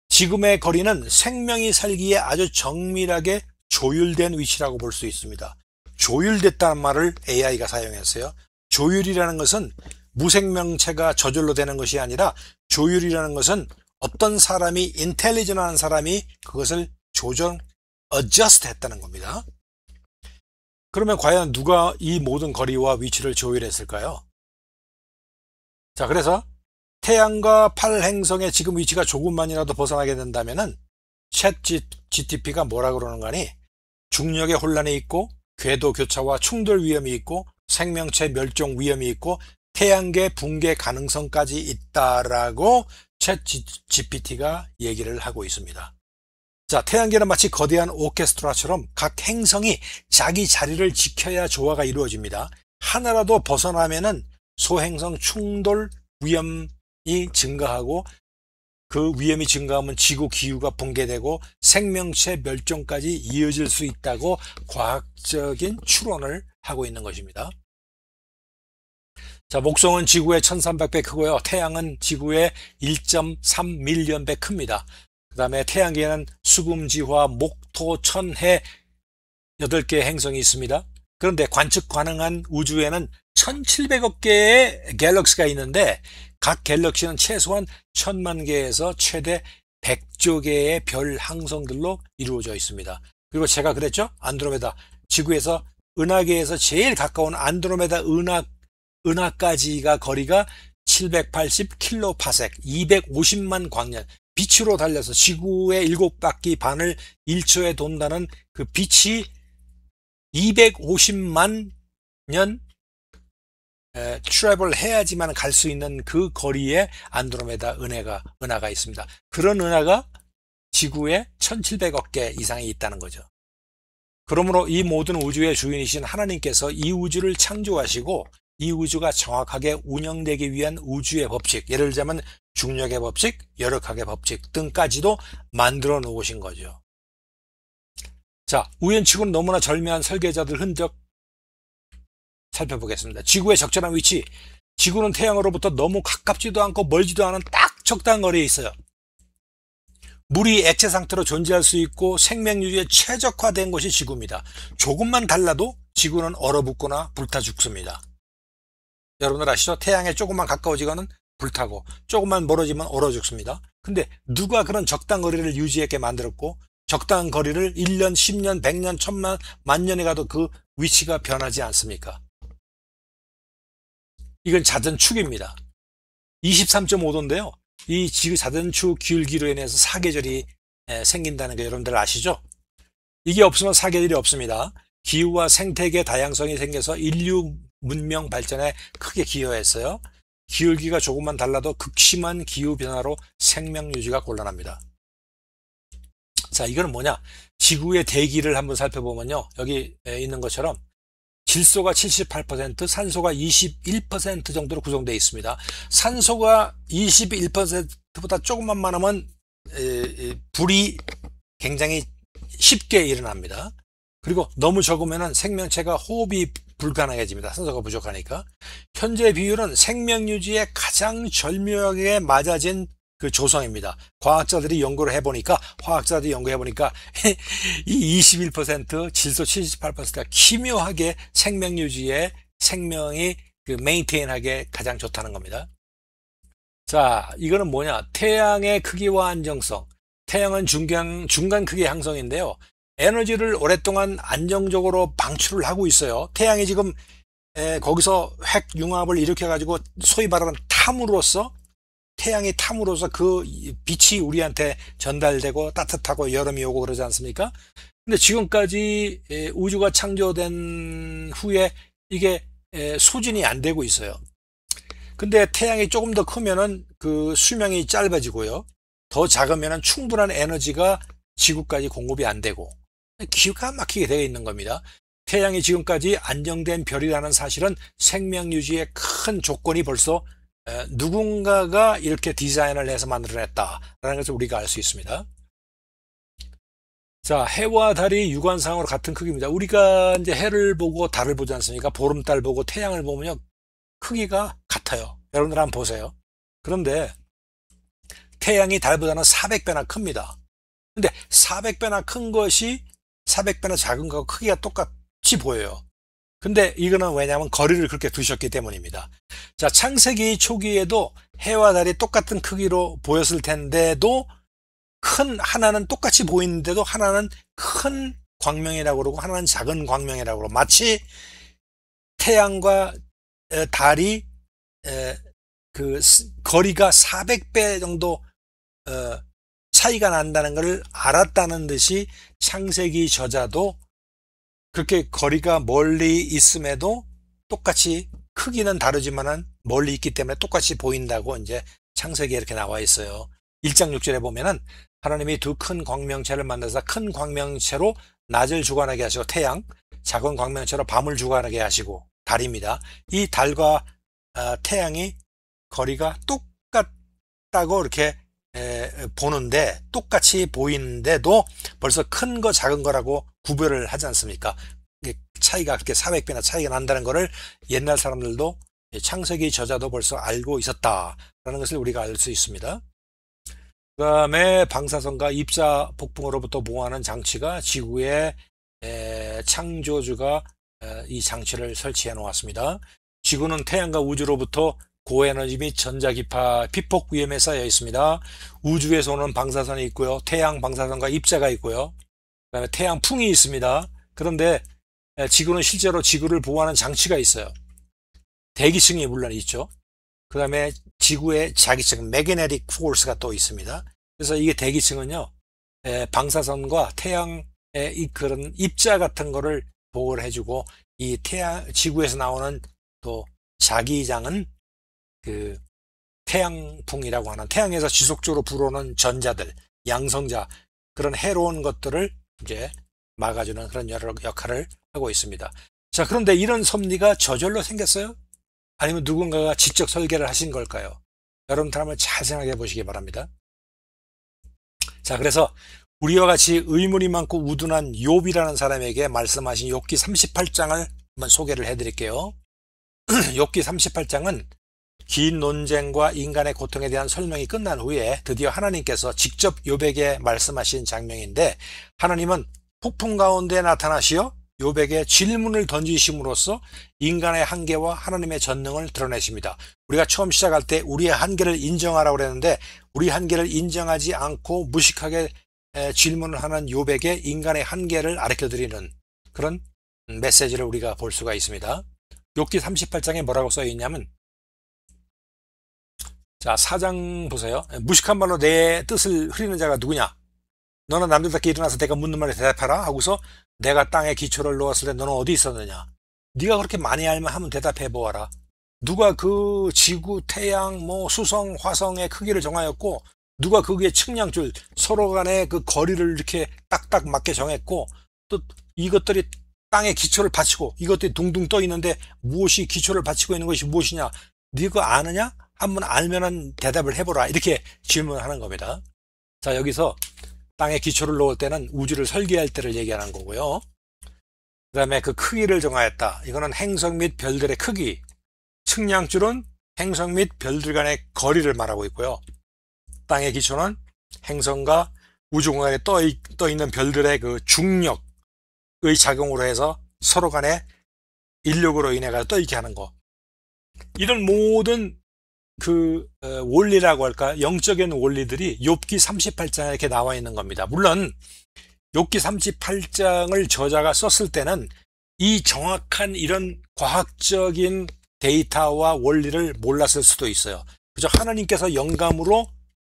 Speaker 1: 지금의 거리는 생명이 살기에 아주 정밀하게 조율된 위치라고 볼 수 있습니다. 조율됐다는 말을 AI가 사용했어요. 조율이라는 것은 무생명체가 저절로 되는 것이 아니라, 조율이라는 것은 어떤 사람이, 인텔리전한 사람이 그것을 조정, adjust 했다는 겁니다. 그러면 과연 누가 이 모든 거리와 위치를 조율했을까요? 자, 그래서 태양과 8행성의 지금 위치가 조금만이라도 벗어나게 된다면은 챗 GTP가 뭐라 그러는 거니? 중력의 혼란이 있고, 궤도 교차와 충돌 위험이 있고, 생명체 멸종 위험이 있고, 태양계 붕괴 가능성까지 있다라고 챗 GPT가 얘기를 하고 있습니다. 자, 태양계는 마치 거대한 오케스트라처럼 각 행성이 자기 자리를 지켜야 조화가 이루어집니다. 하나라도 벗어나면은 소행성 충돌 위험이 증가하고, 그 위험이 증가하면 지구 기후가 붕괴되고 생명체 멸종까지 이어질 수 있다고 과학적인 추론을 하고 있는 것입니다. 자, 목성은 지구의 1300배 크고요. 태양은 지구의 1.3밀리언 배 큽니다. 그 다음에 태양계에는 수금지화, 목토, 천해 8개의 행성이 있습니다. 그런데 관측 가능한 우주에는 1700억 개의 갤럭시가 있는데, 각 갤럭시는 최소한 1000만 개에서 최대 100조 개의 별 항성들로 이루어져 있습니다. 그리고 제가 그랬죠? 안드로메다, 지구에서 은하계에서 제일 가까운 안드로메다 은하까지가 거리가 780킬로파섹, 250만 광년, 빛으로 달려서 지구의 7바퀴 반을 1초에 돈다는 그 빛이 250만 년 트래블 해야지만 갈 수 있는 그 거리에 안드로메다 은하가 있습니다. 그런 은하가 지구에 1700억 개 이상이 있다는 거죠. 그러므로 이 모든 우주의 주인이신 하나님께서 이 우주를 창조하시고, 이 우주가 정확하게 운영되기 위한 우주의 법칙, 예를 들자면 중력의 법칙, 열역학의 법칙 등까지도 만들어 놓으신 거죠. 자, 우연치고는 너무나 절묘한 설계자들 흔적 살펴보겠습니다. 지구의 적절한 위치. 지구는 태양으로부터 너무 가깝지도 않고 멀지도 않은 딱 적당한 거리에 있어요. 물이 액체 상태로 존재할 수 있고 생명 유지에 최적화된 것이 지구입니다. 조금만 달라도 지구는 얼어붙거나 불타 죽습니다. 여러분들 아시죠? 태양에 조금만 가까워지거는 불타고, 조금만 멀어지면 얼어 죽습니다. 근데 누가 그런 적당 거리를 유지하게 만들었고, 적당한 거리를 1년, 10년, 100년, 1000만, 만년에 가도 그 위치가 변하지 않습니까? 이건 자전축입니다. 23.5도인데요. 이 지구 자전축 기울기로 인해서 사계절이 생긴다는 거 여러분들 아시죠? 이게 없으면 사계절이 없습니다. 기후와 생태계 다양성이 생겨서 인류 문명 발전에 크게 기여했어요. 기울기가 조금만 달라도 극심한 기후 변화로 생명 유지가 곤란합니다. 자, 이거는 뭐냐? 지구의 대기를 한번 살펴보면요, 여기 있는 것처럼 질소가 78%, 산소가 21% 정도로 구성되어 있습니다. 산소가 21%보다 조금만 많으면 불이 굉장히 쉽게 일어납니다. 그리고 너무 적으면 생명체가 호흡이 불가능해집니다. 산소가 부족하니까. 현재 비율은 생명유지에 가장 절묘하게 맞아진 그 조성입니다. 화학자들이 연구해 보니까 이 21%, 질소 78%가 기묘하게 생명유지에 생명이 그 메인테인하게 가장 좋다는 겁니다. 자, 이거는 뭐냐? 태양의 크기와 안정성. 태양은 중간 크기의 항성인데요. 에너지를 오랫동안 안정적으로 방출을 하고 있어요. 태양이 지금 거기서 핵융합을 일으켜가지고 소위 말하는 태양이 탐으로써 그 빛이 우리한테 전달되고 따뜻하고 여름이 오고 그러지 않습니까? 근데 지금까지 우주가 창조된 후에 이게 소진이 안 되고 있어요. 근데 태양이 조금 더 크면은 그 수명이 짧아지고요. 더 작으면은 충분한 에너지가 지구까지 공급이 안 되고 기가 막히게 되어 있는 겁니다. 태양이 지금까지 안정된 별이라는 사실은 생명 유지의 큰 조건이 벌써 누군가가 이렇게 디자인을 해서 만들어냈다라는 것을 우리가 알 수 있습니다. 자, 해와 달이 유관상으로 같은 크기입니다. 우리가 이제 해를 보고 달을 보지 않습니까? 보름달 보고 태양을 보면요, 크기가 같아요. 여러분들 한번 보세요. 그런데 태양이 달보다는 400배나 큽니다. 근데 400배나 큰 것이 400배나 작은 것과 크기가 똑같이 보여요. 근데 이거는 왜냐하면 거리를 그렇게 두셨기 때문입니다. 자, 창세기 초기에도 해와 달이 똑같은 크기로 보였을 텐데도 하나는 똑같이 보이는데도 하나는 큰 광명이라고 그러고 하나는 작은 광명이라고 그러고 마치 태양과 달이 그 거리가 400배 정도 차이가 난다는 것을 알았다는 듯이 창세기 저자도 그렇게 거리가 멀리 있음에도 똑같이 크기는 다르지만은 멀리 있기 때문에 똑같이 보인다고 이제 창세기에 이렇게 나와 있어요. 1장 6절에 보면은 하나님이 두 큰 광명체를 만들어서 큰 광명체로 낮을 주관하게 하시고 태양, 작은 광명체로 밤을 주관하게 하시고 달입니다. 이 달과 태양이 거리가 똑같다고 이렇게 보는데 똑같이 보이는데도 벌써 큰 거 작은 거라고 구별을 하지 않습니까? 차이가 그렇게 400배나 차이가 난다는 것을 옛날 사람들도 창세기 저자도 벌써 알고 있었다라는 것을 우리가 알 수 있습니다. 그 다음에 방사선과 입자 폭풍으로부터 보호하는 장치가 지구의 창조주가 이 장치를 설치해 놓았습니다. 지구는 태양과 우주로부터 고에너지 및 전자기파 피폭 위험에 쌓여 있습니다. 우주에서 오는 방사선이 있고요. 태양 방사선과 입자가 있고요. 그 다음에 태양풍이 있습니다. 그런데 지구는 실제로 지구를 보호하는 장치가 있어요. 대기층이 물론 있죠. 그 다음에 지구의 자기층 매그네틱 포스가 또 있습니다. 그래서 이게 대기층은요, 방사선과 태양의 그런 입자 같은 거를 보호를 해주고 이 지구에서 나오는 또 자기장은 그 태양풍이라고 하는 태양에서 지속적으로 불어오는 전자들, 양성자, 그런 해로운 것들을 이제 막아주는 그런 여러 역할을 하고 있습니다. 자, 그런데 이런 섭리가 저절로 생겼어요? 아니면 누군가가 지적 설계를 하신 걸까요? 여러분들 한번 잘 생각해 보시기 바랍니다. 자, 그래서 우리와 같이 의문이 많고 우둔한 욥이라는 사람에게 말씀하신 욥기 38장을 한번 소개를 해드릴게요. 욥기 38장은 긴 논쟁과 인간의 고통에 대한 설명이 끝난 후에 드디어 하나님께서 직접 욥에게 말씀하신 장면인데, 하나님은 폭풍 가운데 나타나시어 욥에게 질문을 던지심으로써 인간의 한계와 하나님의 전능을 드러내십니다. 우리가 처음 시작할 때 우리의 한계를 인정하라고 그랬는데, 우리 한계를 인정하지 않고 무식하게 질문을 하는 욥에게 인간의 한계를 가르쳐드리는 그런 메시지를 우리가 볼 수가 있습니다. 욥기 38장에 뭐라고 써 있냐면, 자, 4장 보세요. 무식한 말로 내 뜻을 흐리는 자가 누구냐? 너는 남들답게 일어나서 내가 묻는 말에 대답하라 하고서 내가 땅에 기초를 놓았을 때 너는 어디 있었느냐? 네가 그렇게 많이 알면 한번 대답해 보아라. 누가 그 지구, 태양, 수성, 화성의 크기를 정하였고, 누가 거기에 측량줄, 서로 간의 그 거리를 이렇게 딱딱 맞게 정했고, 또 이것들이 땅에 기초를 받치고 이것들이 둥둥 떠 있는데 무엇이 기초를 받치고 있는 것이 무엇이냐? 네가 아느냐? 한번 알면은 대답을 해보라. 이렇게 질문하는 겁니다. 자, 여기서 땅에 기초를 놓을 때는 우주를 설계할 때를 얘기하는 거고요. 그다음에 그 크기를 정하였다. 이거는 행성 및 별들의 크기. 측량줄은 행성 및 별들 간의 거리를 말하고 있고요. 땅의 기초는 행성과 우주 공간에 떠 있는 별들의 그 중력의 작용으로 해서 서로 간에 인력으로 인해 떠 있게 하는 거. 이런 모든 원리라고 할까? 영적인 원리들이 욥기 38장에 이렇게 나와 있는 겁니다. 물론 욥기 38장을 저자가 썼을 때는 이 정확한 이런 과학적인 데이터와 원리를 몰랐을 수도 있어요. 그저 하나님께서 영감으로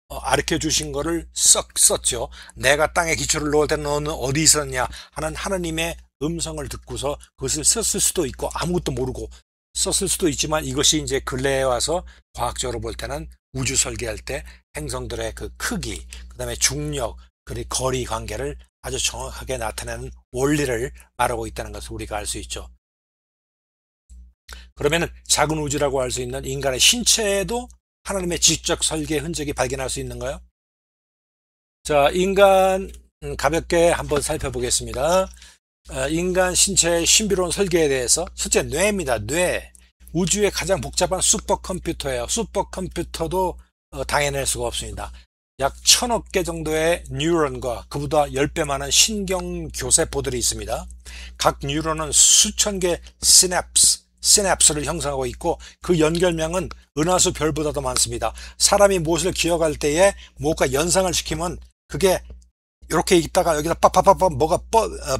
Speaker 1: 가르쳐 주신 거를 썩 썼죠. 내가 땅에 기초를 놓을 때 너는 어디 있었냐 하는 하나님의 음성을 듣고서 그것을 썼을 수도 있고 아무것도 모르고 썼을 수도 있지만 이것이 이제 근래에 와서 과학적으로 볼 때는 우주 설계할 때 행성들의 그 크기, 그 다음에 중력, 그리고 거리 관계를 아주 정확하게 나타내는 원리를 말하고 있다는 것을 우리가 알 수 있죠. 그러면은 작은 우주라고 할 수 있는 인간의 신체에도 하나님의 지적 설계 흔적이 발견할 수 있는가요? 자, 인간 가볍게 한번 살펴보겠습니다. 인간 신체의 신비로운 설계에 대해서 첫째 뇌입니다. 뇌. 우주의 가장 복잡한 슈퍼컴퓨터예요. 슈퍼컴퓨터도 당해낼 수가 없습니다. 약 1000억 개 정도의 뉴런과 그보다 10배 많은 신경교세포들이 있습니다. 각 뉴런은 수천 개 시냅스를 형성하고 있고 그 연결망은 은하수 별보다도 많습니다. 사람이 무엇을 기억할 때에 무엇과 연상을 시키면 그게 이렇게 있다가 여기서 빡빡빡빡 뭐가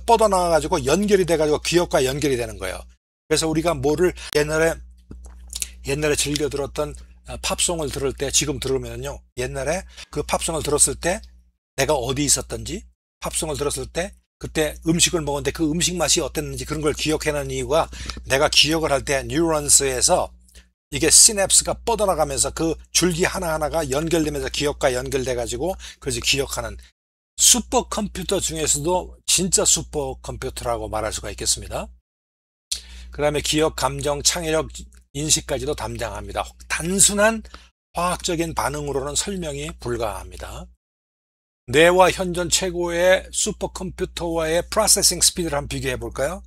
Speaker 1: 뻗어나가가지고 연결이 돼가지고 기억과 연결이 되는 거예요. 그래서 우리가 뭐를 옛날에 즐겨 들었던 팝송을 들을 때 지금 들으면요. 옛날에 그 팝송을 들었을 때 내가 어디 있었던지 팝송을 들었을 때 그때 음식을 먹었는데 그 음식 맛이 어땠는지 그런 걸 기억해내는 이유가 내가 기억을 할 때 뉴런스에서 이게 시냅스가 뻗어나가면서 그 줄기 하나하나가 연결되면서 기억과 연결돼가지고 그래서 기억하는 슈퍼컴퓨터 중에서도 진짜 슈퍼컴퓨터라고 말할 수가 있겠습니다. 그 다음에 기억, 감정, 창의력, 인식까지도 담당합니다. 단순한 화학적인 반응으로는 설명이 불가합니다. 뇌와 현존 최고의 슈퍼컴퓨터와의 프로세싱 스피드를 한번 비교해 볼까요?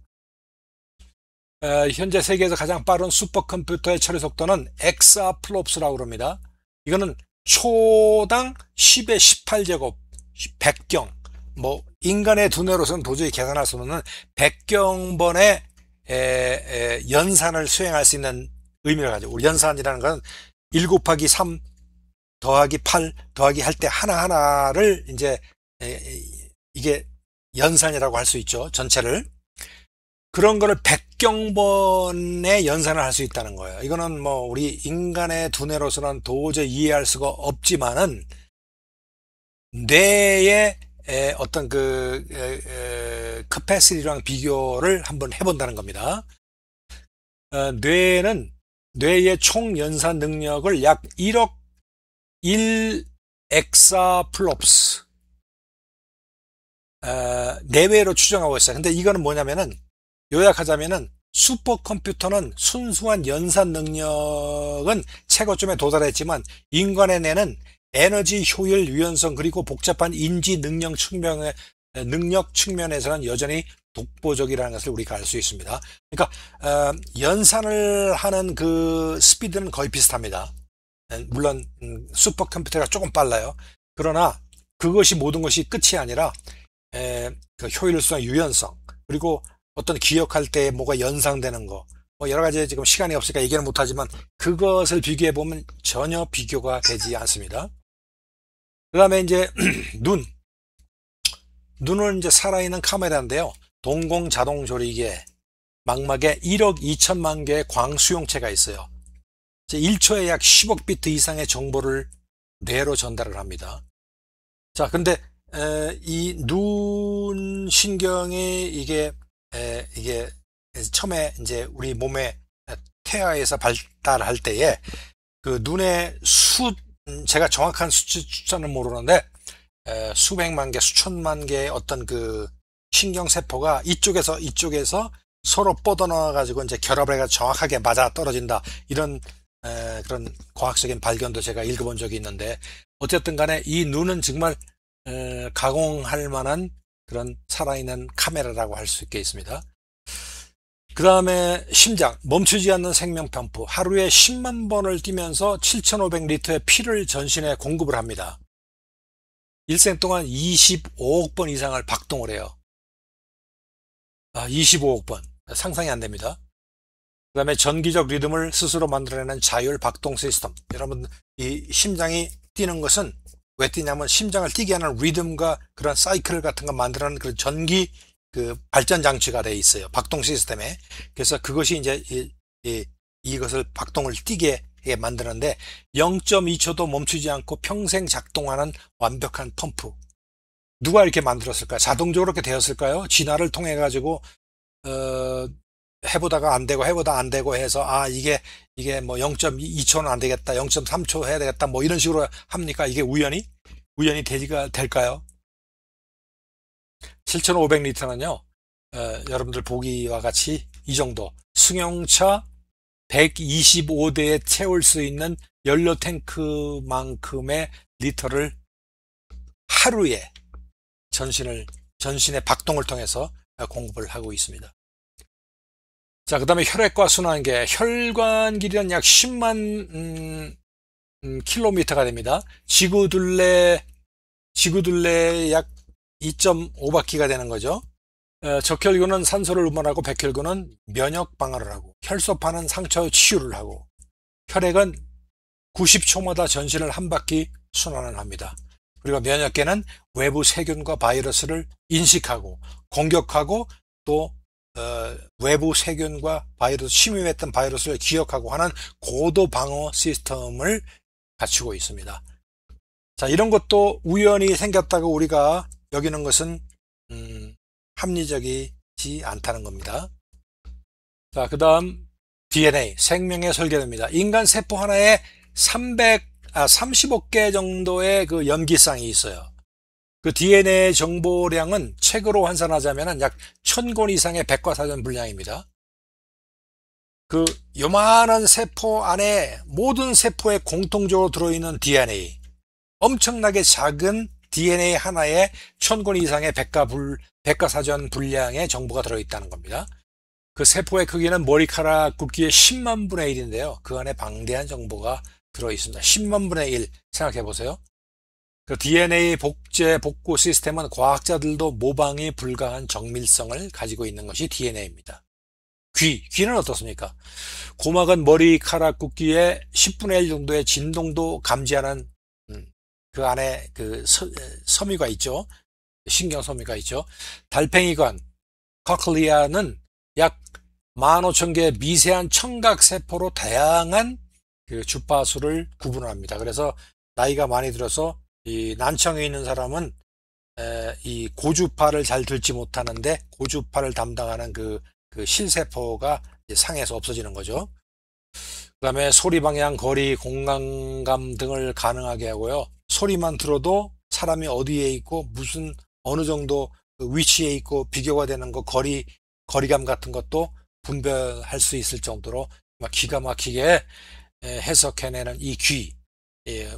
Speaker 1: 현재 세계에서 가장 빠른 슈퍼컴퓨터의 처리 속도는 엑사플롭스라고 합니다. 이거는 초당 10의 18제곱, 100경, 뭐 인간의 두뇌로서는 도저히 계산할 수 없는 100경번의 연산을 수행할 수 있는 의미를 가지고 우리 연산이라는 건 1 곱하기 3 더하기 8 더하기 할 때 하나하나를 이제 이게 연산이라고 할 수 있죠. 전체를. 그런 거를 100경번의 연산을 할 수 있다는 거예요. 이거는 뭐 우리 인간의 두뇌로서는 도저히 이해할 수가 없지만은 뇌의 어떤 캐패시티랑 비교를 한번 해본다는 겁니다. 뇌의 총 연산 능력을 약 1억 1 엑사플롭스 내외로 추정하고 있어요. 근데 이거는 뭐냐면은 요약하자면은 슈퍼컴퓨터는 순수한 연산 능력은 최고점에 도달했지만 인간의 뇌는 에너지 효율 유연성 그리고 복잡한 인지 능력 측면에서는 여전히 독보적이라는 것을 우리가 알 수 있습니다. 그러니까 연산을 하는 그 스피드는 거의 비슷합니다. 물론 슈퍼컴퓨터가 조금 빨라요. 그러나 그것이 모든 것이 끝이 아니라 그 효율성, 유연성 그리고 어떤 기억할 때 뭐가 연상되는 거 뭐 여러 가지 지금 시간이 없으니까 얘기는 못하지만 그것을 비교해 보면 전혀 비교가 되지 않습니다. 그 다음에 이제 눈은 이제 살아있는 카메라인데요. 동공 자동 조리기에 망막에 1억 2천만 개의 광수용체가 있어요. 1초에 약 10억 비트 이상의 정보를 뇌로 전달을 합니다. 자, 근데 이 눈 신경이 이게 처음에 이제 우리 몸의 태아에서 발달할 때에 그 눈의 제가 정확한 숫자는 모르는데 수백만 개, 수천만 개의 어떤 그 신경세포가 이쪽에서 서로 뻗어나와 가지고 이제 결합을 해가 정확하게 맞아 떨어진다. 이런 그런 과학적인 발견도 제가 읽어본 적이 있는데 어쨌든 간에 이 눈은 정말 가공할 만한 그런 살아있는 카메라라고 할 수 있겠습니다. 그 다음에 심장, 멈추지 않는 생명펌프. 하루에 10만 번을 뛰면서 7,500리터의 피를 전신에 공급을 합니다. 일생 동안 25억 번 이상을 박동을 해요. 25억 번. 상상이 안 됩니다. 그 다음에 전기적 리듬을 스스로 만들어내는 자율 박동 시스템. 여러분, 이 심장이 뛰는 것은 왜 뛰냐면 심장을 뛰게 하는 리듬과 그런 사이클 같은 거 만들어내는 그런 전기 발전 장치가 되어 있어요. 박동 시스템에. 그래서 그것이 이제 이것을 박동을 뛰게 만드는데 0.2초도 멈추지 않고 평생 작동하는 완벽한 펌프. 누가 이렇게 만들었을까요? 자동적으로 이렇게 되었을까요? 진화를 통해 가지고 해보다가 안 되고 해보다 안 되고 해서 이게 뭐 0.2초는 안 되겠다, 0.3초 해야 되겠다, 뭐 이런 식으로 합니까? 이게 우연히 될까요? 7,500리터는요, 여러분들 보기와 같이 이 정도 승용차 125대에 채울 수 있는 연료 탱크만큼의 리터를 하루에 전신의 박동을 통해서 공급을 하고 있습니다. 자, 그 다음에 혈액과 순환계. 혈관 길이는 약 10만 킬로미터가 됩니다. 지구둘레 약 2.5바퀴가 되는 거죠. 적혈구는 산소를 운반하고 백혈구는 면역 방어를 하고 혈소판은 상처 치유를 하고 혈액은 90초마다 전신을 한 바퀴 순환을 합니다. 그리고 면역계는 외부 세균과 바이러스를 인식하고 공격하고 또 외부 세균과 바이러스, 침입했던 바이러스를 기억하고 하는 고도 방어 시스템을 갖추고 있습니다. 자, 이런 것도 우연히 생겼다고 우리가 여기는 것은 합리적이지 않다는 겁니다. 자, 그 다음 DNA, 생명의 설계도입니다. 인간 세포 하나에 35개 정도의 그 염기쌍이 있어요. 그 DNA 정보량은 책으로 환산하자면 약 1000권 이상의 백과사전 분량입니다. 그 요만한 세포 안에 모든 세포에 공통적으로 들어있는 DNA, 엄청나게 작은 DNA 하나에 1000권 이상의 백과사전 분량의 정보가 들어있다는 겁니다. 그 세포의 크기는 머리카락 굵기의 10만 분의 1인데요. 그 안에 방대한 정보가 들어있습니다. 10만 분의 1 생각해 보세요. 그 DNA 복구 시스템은 과학자들도 모방이 불가한 정밀성을 가지고 있는 것이 DNA입니다. 귀는 어떻습니까? 고막은 머리카락 굵기의 10분의 1 정도의 진동도 감지하는 그 안에 그 섬유가 있죠. 신경섬유가 있죠. 달팽이관, 코클리아는 약 15,000개의 미세한 청각세포로 다양한 그 주파수를 구분합니다. 그래서 나이가 많이 들어서 이 난청에 있는 사람은 이 고주파를 잘 듣지 못하는데 고주파를 담당하는 그 실세포가 상해서 없어지는 거죠. 그 다음에 소리, 방향, 거리, 공간감 등을 가능하게 하고요. 소리만 들어도 사람이 어디에 있고 어느 정도 위치에 있고 비교가 되는 거, 거리감 같은 것도 분별할 수 있을 정도로 기가 막히게 해석해내는 이 귀,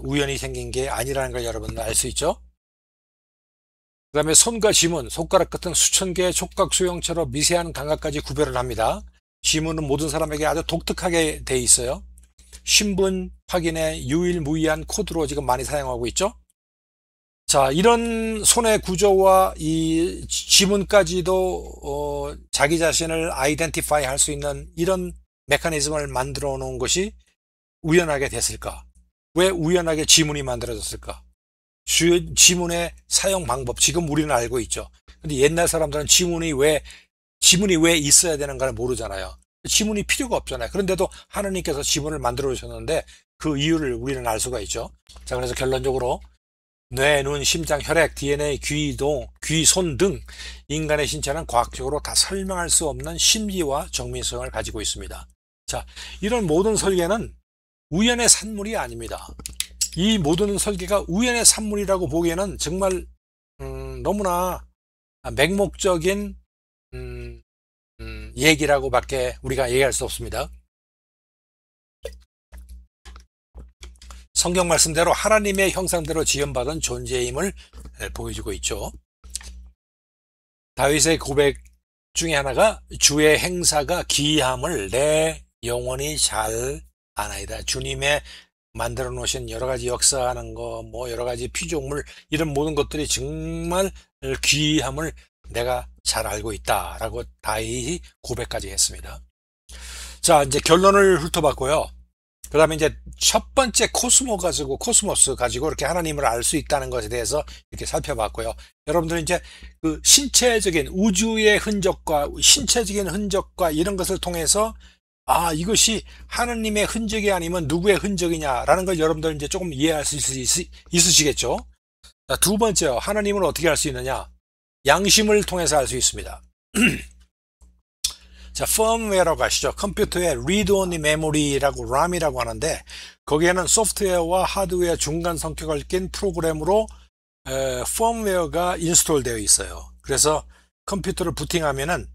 Speaker 1: 우연히 생긴 게 아니라는 걸 여러분들 알 수 있죠. 그 다음에 손과 지문, 손가락 같은 수천 개의 촉각 수용체로 미세한 감각까지 구별을 합니다. 지문은 모든 사람에게 아주 독특하게 돼 있어요. 신분 확인에 유일무이한 코드로 지금 많이 사용하고 있죠. 자, 이런 손의 구조와 이 지문까지도 자기 자신을 아이덴티파이 할 수 있는 이런 메커니즘을 만들어 놓은 것이 우연하게 됐을까? 왜 우연하게 지문이 만들어졌을까? 지문의 사용 방법, 지금 우리는 알고 있죠. 근데 옛날 사람들은 지문이 왜 있어야 되는가를 모르잖아요. 지문이 필요가 없잖아요. 그런데도 하느님께서 지문을 만들어 주셨는데 그 이유를 우리는 알 수가 있죠. 자, 그래서 결론적으로 뇌, 눈, 심장, 혈액, DNA, 귀, 손 등 인간의 신체는 과학적으로 다 설명할 수 없는 심리와 정밀성을 가지고 있습니다. 자, 이런 모든 설계는 우연의 산물이 아닙니다. 이 모든 설계가 우연의 산물이라고 보기에는 정말 너무나 맹목적인 얘기라고밖에 우리가 얘기할 수 없습니다. 성경 말씀대로 하나님의 형상대로 지음받은 존재임을 보여주고 있죠. 다윗의 고백 중에 하나가 주의 행사가 기이함을 내 영혼이 잘 아나이다. 주님의 만들어 놓으신 여러 가지 역사하는 거, 뭐 여러 가지 피조물, 이런 모든 것들이 정말 귀함을 내가 잘 알고 있다라고 다윗이 고백까지 했습니다. 자, 이제 결론을 훑어봤고요. 그 다음에 이제 첫 번째 코스모스 가지고 이렇게 하나님을 알 수 있다는 것에 대해서 이렇게 살펴봤고요. 여러분들은 이제 그 신체적인 우주의 흔적과 신체적인 흔적과 이런 것을 통해서 이것이 하나님의 흔적이 아니면 누구의 흔적이냐라는 걸 여러분들 이제 조금 이해할 수 있으시겠죠? 자, 두 번째요. 하나님을 어떻게 알 수 있느냐? 양심을 통해서 알 수 있습니다. 자, 펌웨어라고 아시죠? 컴퓨터의 read-only memory라고 RAM이라고 하는데, 거기에는 소프트웨어와 하드웨어 중간 성격을 낀 프로그램으로 펌웨어가 인스톨 되어 있어요. 그래서 컴퓨터를 부팅하면은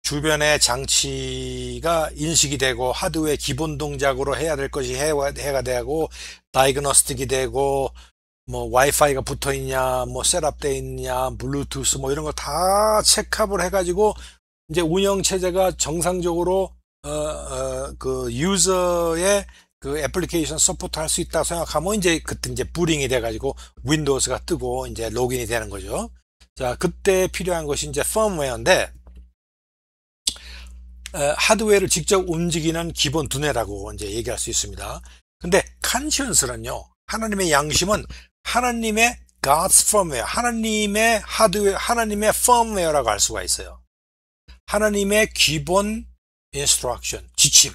Speaker 1: 주변의 장치가 인식이 되고 하드웨어 기본 동작으로 해야 될 것이 해가 되고, 다이그노스틱이 되고, 뭐 와이파이가 붙어 있냐, 뭐 셋업되어 있냐, 블루투스 뭐 이런 거 다 체크업을 해가지고 이제 운영 체제가 정상적으로 그 유저의 그 애플리케이션 서포트 할 수 있다고 생각하면 이제 그때 이제 부팅이 돼가지고 윈도우스가 뜨고 이제 로그인이 되는 거죠. 자, 그때 필요한 것이 이제 펌웨어인데, 하드웨어를 직접 움직이는 기본 두뇌라고 이제 얘기할 수 있습니다. 근데 컨시언스는요, 하나님의 양심은 하나님의 God's firmware, 하나님의 하드웨어, 하나님의 firmware라고 할 수가 있어요. 하나님의 기본 instruction, 지침.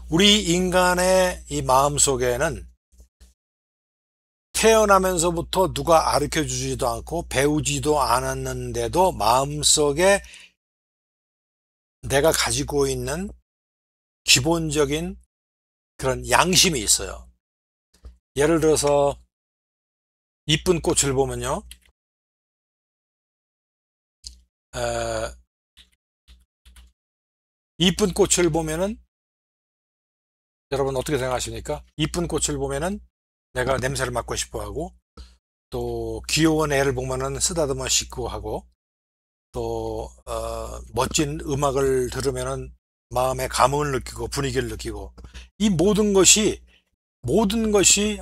Speaker 1: 우리 인간의 이 마음 속에는 태어나면서부터 누가 가르쳐 주지도 않고 배우지도 않았는데도 마음속에 내가 가지고 있는 기본적인 그런 양심이 있어요. 예를 들어서 이쁜 꽃을 보면요, 이쁜 꽃을 보면은 여러분 어떻게 생각하십니까? 이쁜 꽃을 보면은 내가 냄새를 맡고 싶어 하고, 또 귀여운 애를 보면은 쓰다듬어 씻고 하고, 또 멋진 음악을 들으면은 마음의 감흥을 느끼고 분위기를 느끼고, 이 모든 것이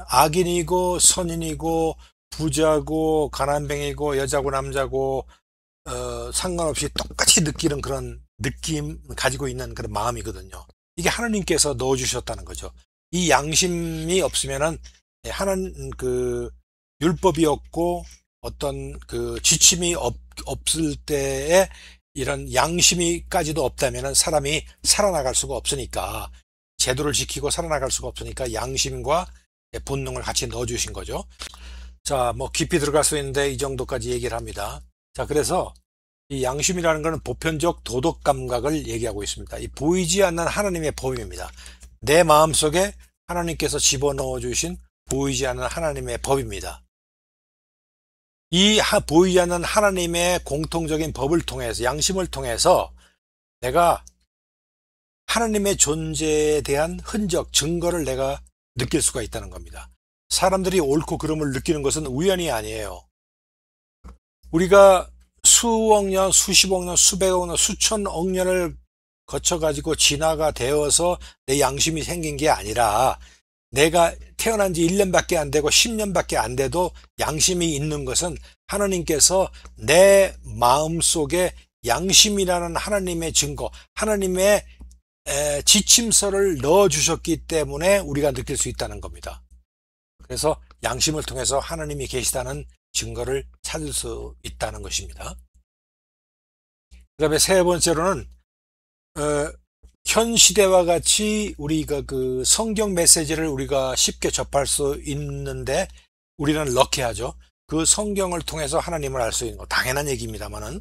Speaker 1: 악인이고 선인이고 부자고 가난뱅이고 여자고 남자고 상관없이 똑같이 느끼는 그런 느낌 가지고 있는 그런 마음이거든요. 이게 하나님께서 넣어주셨다는 거죠. 이 양심이 없으면은 하나님 그 율법이 없고 어떤 그 지침이 없을 때에 이런 양심이까지도 없다면은 사람이 살아나갈 수가 없으니까, 제도를 지키고 살아나갈 수가 없으니까 양심과 본능을 같이 넣어주신 거죠. 자, 뭐 깊이 들어갈 수 있는데 이 정도까지 얘기를 합니다. 자, 그래서 이 양심이라는 것은 보편적 도덕 감각을 얘기하고 있습니다. 이 보이지 않는 하나님의 법입니다. 내 마음속에 하나님께서 집어넣어 주신 보이지 않는 하나님의 법입니다. 이 보이지 않는 하나님의 공통적인 법을 통해서, 양심을 통해서 내가 하나님의 존재에 대한 흔적, 증거를 내가 느낄 수가 있다는 겁니다. 사람들이 옳고 그름을 느끼는 것은 우연이 아니에요. 우리가 수억 년, 수십억 년, 수백억 년, 수천억 년을 거쳐가지고 진화가 되어서 내 양심이 생긴 게 아니라, 내가 태어난 지 1년밖에 안 되고 10년밖에 안 돼도 양심이 있는 것은 하나님께서 내 마음속에 양심이라는 하나님의 증거, 하나님의 지침서를 넣어주셨기 때문에 우리가 느낄 수 있다는 겁니다. 그래서 양심을 통해서 하나님이 계시다는 증거를 찾을 수 있다는 것입니다. 그 다음에 세 번째로는 현 시대와 같이 우리가 그 성경 메시지를 우리가 쉽게 접할 수 있는데 우리는 럭키하죠. 그 성경을 통해서 하나님을 알 수 있는 거 당연한 얘기입니다만은,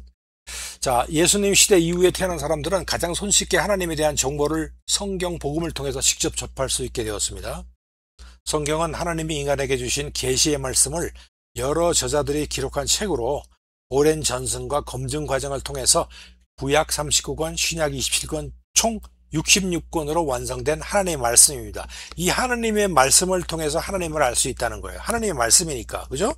Speaker 1: 자, 예수님 시대 이후에 태어난 사람들은 가장 손쉽게 하나님에 대한 정보를 성경 복음을 통해서 직접 접할 수 있게 되었습니다. 성경은 하나님이 인간에게 주신 계시의 말씀을 여러 저자들이 기록한 책으로 오랜 전승과 검증 과정을 통해서 구약 39권, 신약 27권, 총 66권으로 완성된 하나님의 말씀입니다. 이 하나님의 말씀을 통해서 하나님을 알 수 있다는 거예요. 하나님의 말씀이니까, 그죠?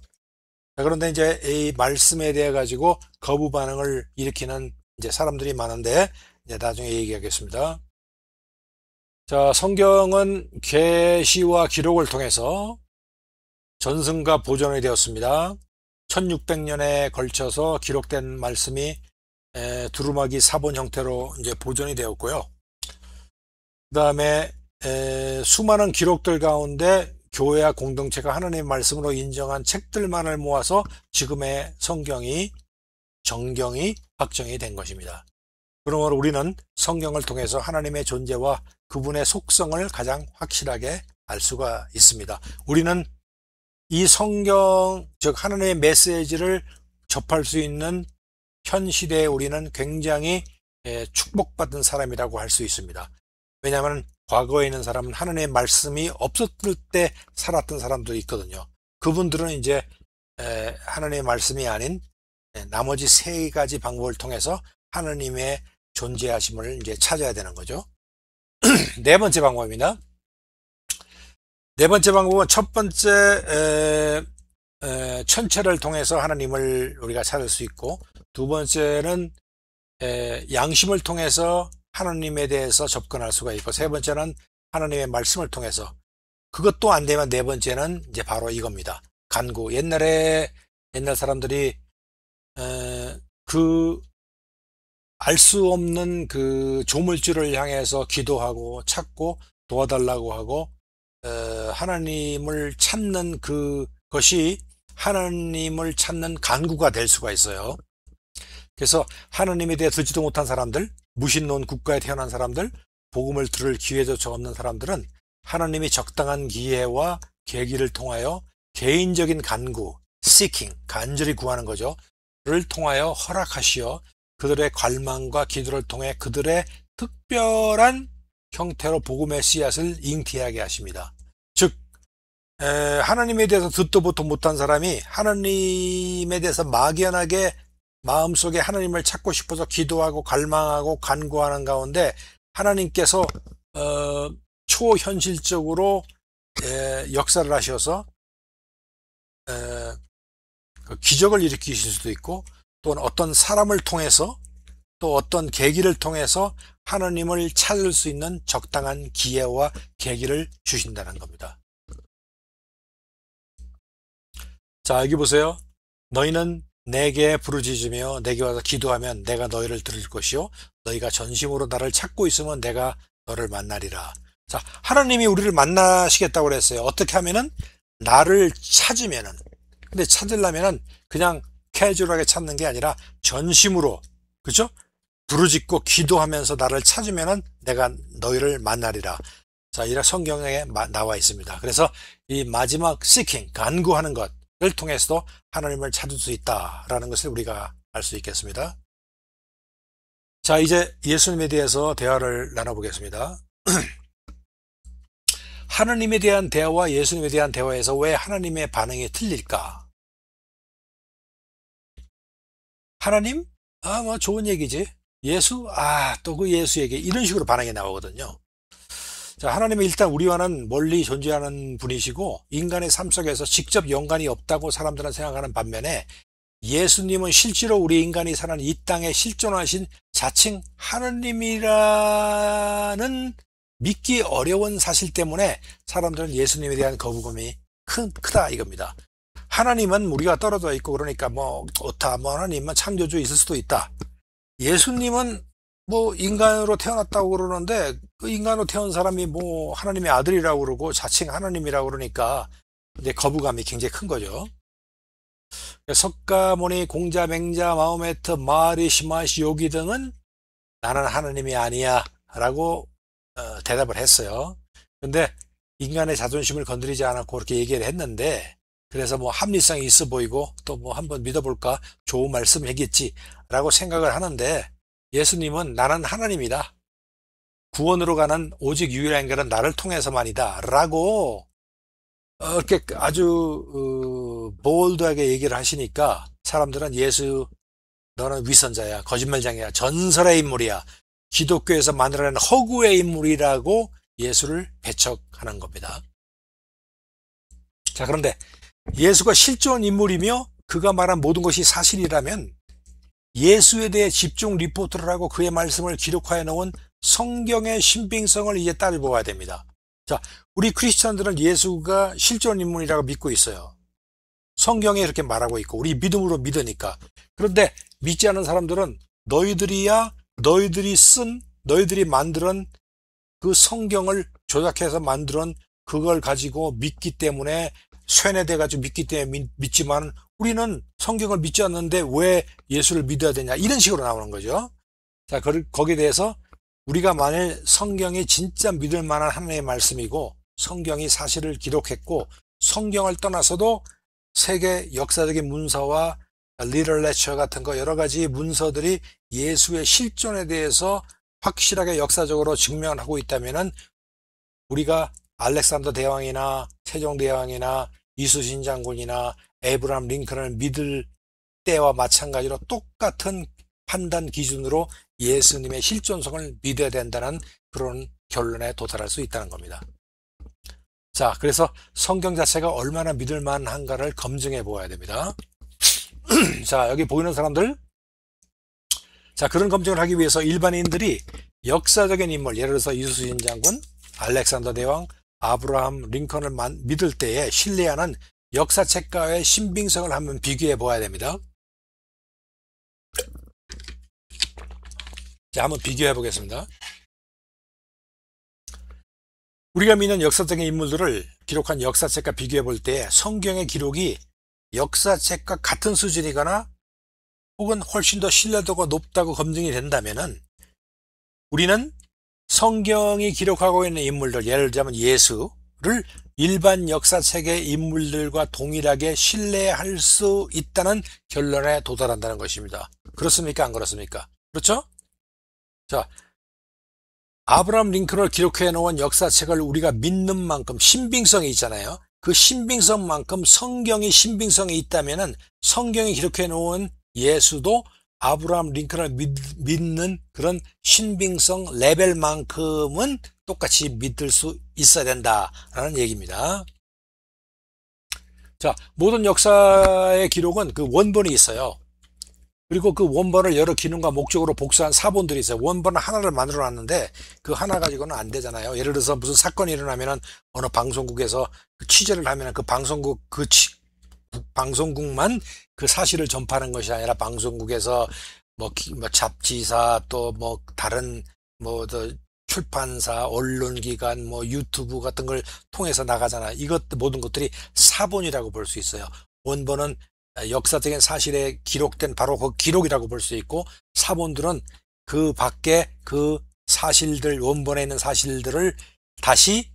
Speaker 1: 자, 그런데 이제 이 말씀에 대해 가지고 거부 반응을 일으키는 이제 사람들이 많은데 이제 나중에 얘기하겠습니다. 자, 성경은 계시와 기록을 통해서 전승과 보존이 되었습니다. 1600년에 걸쳐서 기록된 말씀이 두루마기 사본 형태로 이제 보존이 되었고요. 그 다음에 수많은 기록들 가운데 교회와 공동체가 하나님의 말씀으로 인정한 책들만을 모아서 지금의 성경이 정경이 확정이 된 것입니다. 그러므로 우리는 성경을 통해서 하나님의 존재와 그분의 속성을 가장 확실하게 알 수가 있습니다. 우리는 이 성경, 즉 하나님의 메시지를 접할 수 있는 현 시대에 우리는 굉장히 축복받은 사람이라고 할 수 있습니다. 왜냐하면 과거에 있는 사람은 하나님의 말씀이 없었을 때 살았던 사람들이 있거든요. 그분들은 이제 하나님의 말씀이 아닌 나머지 세 가지 방법을 통해서 하나님의 존재하심을 이제 찾아야 되는 거죠. 네 번째 방법입니다. 네 번째 방법은 첫 번째 천체를 통해서 하나님을 우리가 찾을 수 있고, 두 번째는 양심을 통해서 하나님에 대해서 접근할 수가 있고, 세 번째는 하나님의 말씀을 통해서. 그것도 안 되면 네 번째는 이제 바로 이겁니다. 간구. 옛날 사람들이 그 알 수 없는 그 조물주를 향해서 기도하고 찾고 도와달라고 하고 하나님을 찾는 그것이 하나님을 찾는 간구가 될 수가 있어요. 그래서 하나님에 대해 듣지도 못한 사람들, 무신론 국가에 태어난 사람들, 복음을 들을 기회조차 없는 사람들은 하나님이 적당한 기회와 계기를 통하여 개인적인 간구, seeking, 간절히 구하는 거죠. 를 통하여 허락하시어 그들의 갈망과 기도를 통해 그들의 특별한 형태로 복음의 씨앗을 잉태하게 하십니다. 즉 하나님에 대해서 듣도 보도 못한 사람이 하나님에 대해서 막연하게 마음속에 하나님을 찾고 싶어서 기도하고 갈망하고 간구하는 가운데 하나님께서 초현실적으로 역사를 하셔서 그 기적을 일으키실 수도 있고, 또는 어떤 사람을 통해서 또 어떤 계기를 통해서 하나님을 찾을 수 있는 적당한 기회와 계기를 주신다는 겁니다. 자, 여기 보세요. 너희는 내게 부르짖으며 내게 와서 기도하면 내가 너희를 들을 것이요 너희가 전심으로 나를 찾고 있으면 내가 너를 만나리라. 자, 하나님이 우리를 만나시겠다고 그랬어요. 어떻게 하면은 나를 찾으면은, 근데 찾으려면은 그냥 캐주얼하게 찾는 게 아니라 전심으로, 그죠? 부르짖고 기도하면서 나를 찾으면은 내가 너희를 만나리라. 자, 이렇게 성경에 나와 있습니다. 그래서 이 마지막 seeking, 간구하는 것을 통해서도 하나님을 찾을 수 있다라는 것을 우리가 알 수 있겠습니다. 자, 이제 예수님에 대해서 대화를 나눠보겠습니다. 하나님에 대한 대화와 예수님에 대한 대화에서 왜 하나님의 반응이 틀릴까? 하나님? 뭐 좋은 얘기지. 예수? 또 그 예수 얘기. 이런 식으로 반응이 나오거든요. 자, 하나님은 일단 우리와는 멀리 존재하는 분이시고 인간의 삶 속에서 직접 연관이 없다고 사람들은 생각하는 반면에, 예수님은 실제로 우리 인간이 사는 이 땅에 실존하신 자칭 하나님이라는 믿기 어려운 사실 때문에 사람들은 예수님에 대한 거부감이 크다 이겁니다. 하나님은 우리가 떨어져 있고 그러니까 뭐 하나님은 창조주 있을 수도 있다. 예수님은 뭐 인간으로 태어났다고 그러는데 그 인간으로 태어난 사람이 뭐 하나님의 아들이라고 그러고 자칭 하나님이라고 그러니까 이제 거부감이 굉장히 큰 거죠. 석가모니, 공자, 맹자, 마호메트, 마하리시, 마시, 요기 등은 나는 하나님이 아니야 라고 대답을 했어요. 근데 인간의 자존심을 건드리지 않았고 그렇게 얘기를 했는데, 그래서 뭐 합리성이 있어 보이고 또 뭐 한번 믿어볼까, 좋은 말씀을 했겠지 라고 생각을 하는데, 예수님은 나는 하나님이다, 구원으로 가는 오직 유일한 길은 나를 통해서만이다 라고 이렇게 아주 볼드하게 얘기를 하시니까 사람들은 예수 너는 위선자야, 거짓말장이야, 전설의 인물이야, 기독교에서 만들어낸 허구의 인물이라고 예수를 배척하는 겁니다. 자, 그런데 예수가 실존 인물이며 그가 말한 모든 것이 사실이라면 예수에 대해 집중 리포트를 하고 그의 말씀을 기록하여 놓은 성경의 신빙성을 이제 따져보아야 됩니다. 자, 우리 크리스천들은 예수가 실존 인물이라고 믿고 있어요. 성경에 이렇게 말하고 있고 우리 믿음으로 믿으니까. 그런데 믿지 않는 사람들은 너희들이 만드는 그 성경을 조작해서 만드는 그걸 가지고 믿기 때문에 쇠뇌돼 가지고 믿기 때문에 믿지만 우리는 성경을 믿지 않는데 왜 예수를 믿어야 되냐, 이런 식으로 나오는 거죠. 자, 거기에 대해서 우리가 만일 성경이 진짜 믿을 만한 하나님의 말씀이고 성경이 사실을 기록했고 성경을 떠나서도 세계 역사적인 문서와 리터레처 같은 거 여러 가지 문서들이 예수의 실존에 대해서 확실하게 역사적으로 증명하고 있다면은 우리가 알렉산더 대왕이나 세종대왕이나 이순신 장군이나 에이브라함 링컨을 믿을 때와 마찬가지로 똑같은 판단 기준으로 예수님의 실존성을 믿어야 된다는 그런 결론에 도달할 수 있다는 겁니다. 자, 그래서 성경 자체가 얼마나 믿을 만한가를 검증해 보아야 됩니다. 자, 여기 보이는 사람들, 자, 그런 검증을 하기 위해서 일반인들이 역사적인 인물, 예를 들어서 이순신 장군, 알렉산더 대왕, 아브라함 링컨을 믿을 때에 신뢰하는 역사책과의 신빙성을 한번 비교해 보아야 됩니다. 자, 한번 비교해 보겠습니다. 우리가 믿는 역사적인 인물들을 기록한 역사책과 비교해 볼 때 성경의 기록이 역사책과 같은 수준이거나 혹은 훨씬 더 신뢰도가 높다고 검증이 된다면은 우리는 성경이 기록하고 있는 인물들, 예를 들자면 예수를 일반 역사책의 인물들과 동일하게 신뢰할 수 있다는 결론에 도달한다는 것입니다. 그렇습니까? 안 그렇습니까? 그렇죠? 자, 아브라함 링컨을 기록해 놓은 역사책을 우리가 믿는 만큼 신빙성이 있잖아요. 그 신빙성만큼 성경이 신빙성이 있다면은 성경이 기록해 놓은 예수도 아브라함 링컨을 믿는 그런 신빙성 레벨만큼은 똑같이 믿을 수 있어야 된다라는 얘기입니다. 자, 모든 역사의 기록은 그 원본이 있어요. 그리고 그 원본을 여러 기능과 목적으로 복사한 사본들이 있어요. 원본 하나를 만들어 놨는데 그 하나 가지고는 안 되잖아요. 예를 들어서 무슨 사건이 일어나면은 어느 방송국에서 취재를 하면은 그 방송국만 그 사실을 전파하는 것이 아니라 방송국에서 뭐 잡지사 또 뭐 다른 뭐 출판사, 언론기관, 뭐 유튜브 같은 걸 통해서 나가잖아. 모든 것들이 사본이라고 볼 수 있어요. 원본은 역사적인 사실에 기록된 바로 그 기록이라고 볼 수 있고, 사본들은 그 밖에 그 사실들, 원본에 있는 사실들을 다시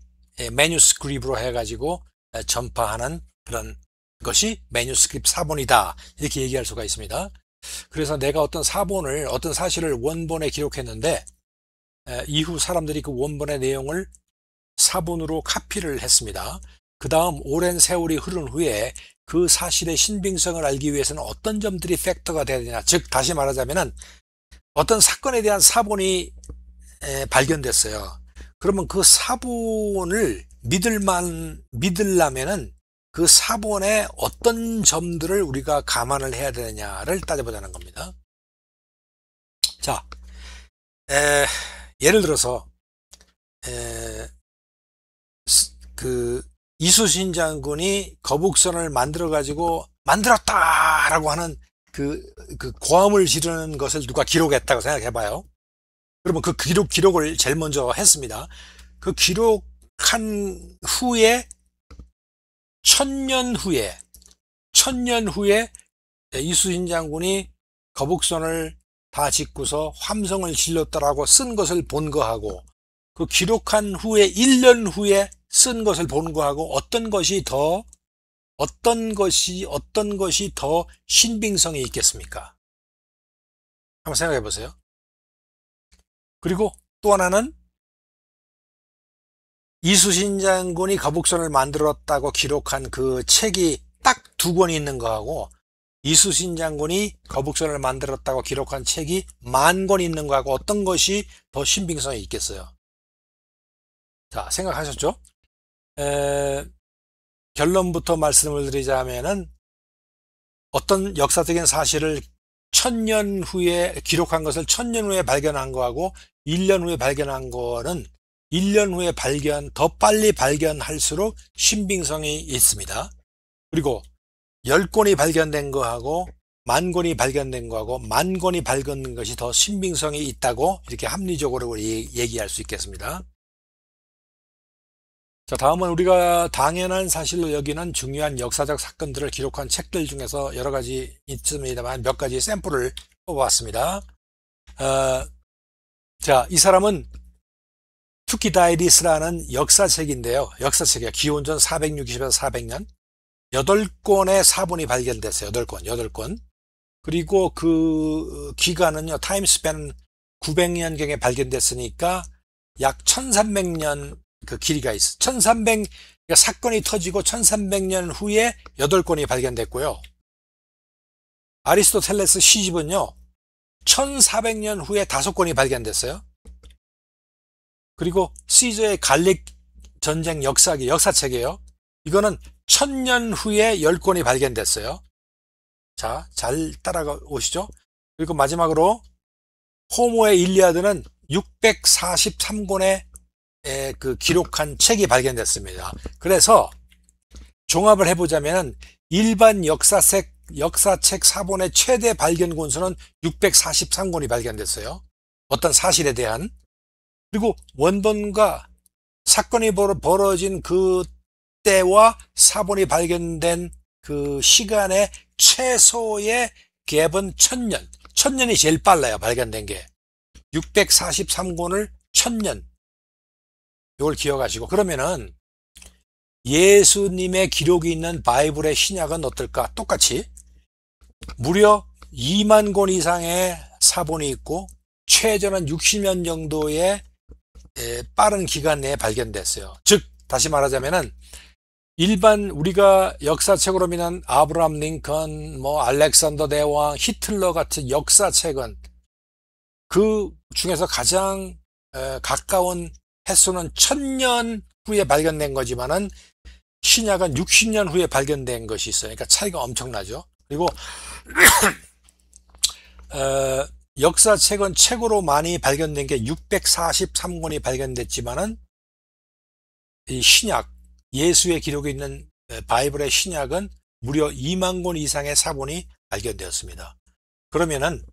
Speaker 1: 매뉴스크립트로 해가지고 전파하는 그런 것이 매뉴스크립트 사본이다, 이렇게 얘기할 수가 있습니다. 그래서 내가 어떤 사실을 원본에 기록했는데 이후 사람들이 그 원본의 내용을 사본으로 카피를 했습니다. 그 다음 오랜 세월이 흐른 후에 그 사실의 신빙성을 알기 위해서는 어떤 점들이 팩터가 돼야 되냐, 즉 다시 말하자면은 어떤 사건에 대한 사본이 발견됐어요. 그러면 그 사본을 믿으려면은 그 사본의 어떤 점들을 우리가 감안을 해야 되느냐를 따져보자는 겁니다. 자, 예를 들어서 그 이순신 장군이 거북선을 만들었다라고 하는 그 고함을 지르는 것을 누가 기록했다고 생각해봐요. 그러면 그 기록을 제일 먼저 했습니다. 그 기록한 후에 천년 후에 이순신 장군이 거북선을 다 짓고서 함성을 질렀다라고 쓴 것을 본 거하고, 그 기록한 후에 1년 후에 쓴 것을 보는 거하고 어떤 것이 더 신빙성이 있겠습니까? 한번 생각해 보세요. 그리고 또 하나는 이순신 장군이 거북선을 만들었다고 기록한 그 책이 딱 2권이 있는 거하고, 이순신 장군이 거북선을 만들었다고 기록한 책이 10,000권 있는 거하고 어떤 것이 더 신빙성이 있겠어요? 자, 생각하셨죠? 결론부터 말씀을 드리자면은 어떤 역사적인 사실을 천년 후에 기록한 것을 천년 후에 발견한 거하고 1년 후에 발견한 거는 1년 후에 더 빨리 발견할수록 신빙성이 있습니다. 그리고 10권이 발견된 거하고 10,000권이 발견된 거하고 10,000권이 발견된 것이 더 신빙성이 있다고 이렇게 합리적으로 얘기할 수 있겠습니다. 자, 다음은 우리가 당연한 사실로 여기는 중요한 역사적 사건들을 기록한 책들 중에서 여러 가지 있습니다만 몇 가지 샘플을 뽑아왔습니다. 자, 이 사람은 투키다이디스라는 역사책인데요. 역사책이에요. 기원전 460에서 400년. 8권의 사본이 발견됐어요. 8권. 그리고 그 기간은요, 타임스팬은 900년경에 발견됐으니까 약 1300년 그 길이가 있어. 1300, 그러니까 사건이 터지고 1300년 후에 8권이 발견됐고요. 아리스토텔레스 시집은요, 1400년 후에 5권이 발견됐어요. 그리고 시저의 갈릭 전쟁 역사책이에요. 이거는 1000년 후에 10권이 발견됐어요. 자, 잘 따라가 오시죠. 그리고 마지막으로 호모의 일리아드는 643권의 그 기록한 책이 발견됐습니다. 그래서 종합을 해보자면 일반 역사책 사본의 최대 발견 권수는 643권이 발견됐어요. 어떤 사실에 대한. 그리고 원본과 사건이 벌어진 그 때와 사본이 발견된 그 시간의 최소의 갭은 1000년. 1000년이 제일 빨라요. 발견된 게. 643권을 1000년. 이걸 기억하시고. 그러면은 예수님의 기록이 있는 바이블의 신약은 어떨까? 똑같이 무려 2만 권 이상의 사본이 있고 최저는 60년 정도의 빠른 기간 내에 발견됐어요. 즉 다시 말하자면은 일반 우리가 역사책으로 믿는 아브라함 링컨, 알렉산더 대왕, 히틀러 같은 역사책은 그 중에서 가장 가까운 횟수는 1000년 후에 발견된 거지만은 신약은 60년 후에 발견된 것이 있어요. 그러니까 차이가 엄청나죠. 그리고 역사책은 최고로 많이 발견된 게 643권이 발견됐지만은 이 신약, 예수의 기록이 있는 바이블의 신약은 무려 2만 권 이상의 사본이 발견되었습니다. 그러면은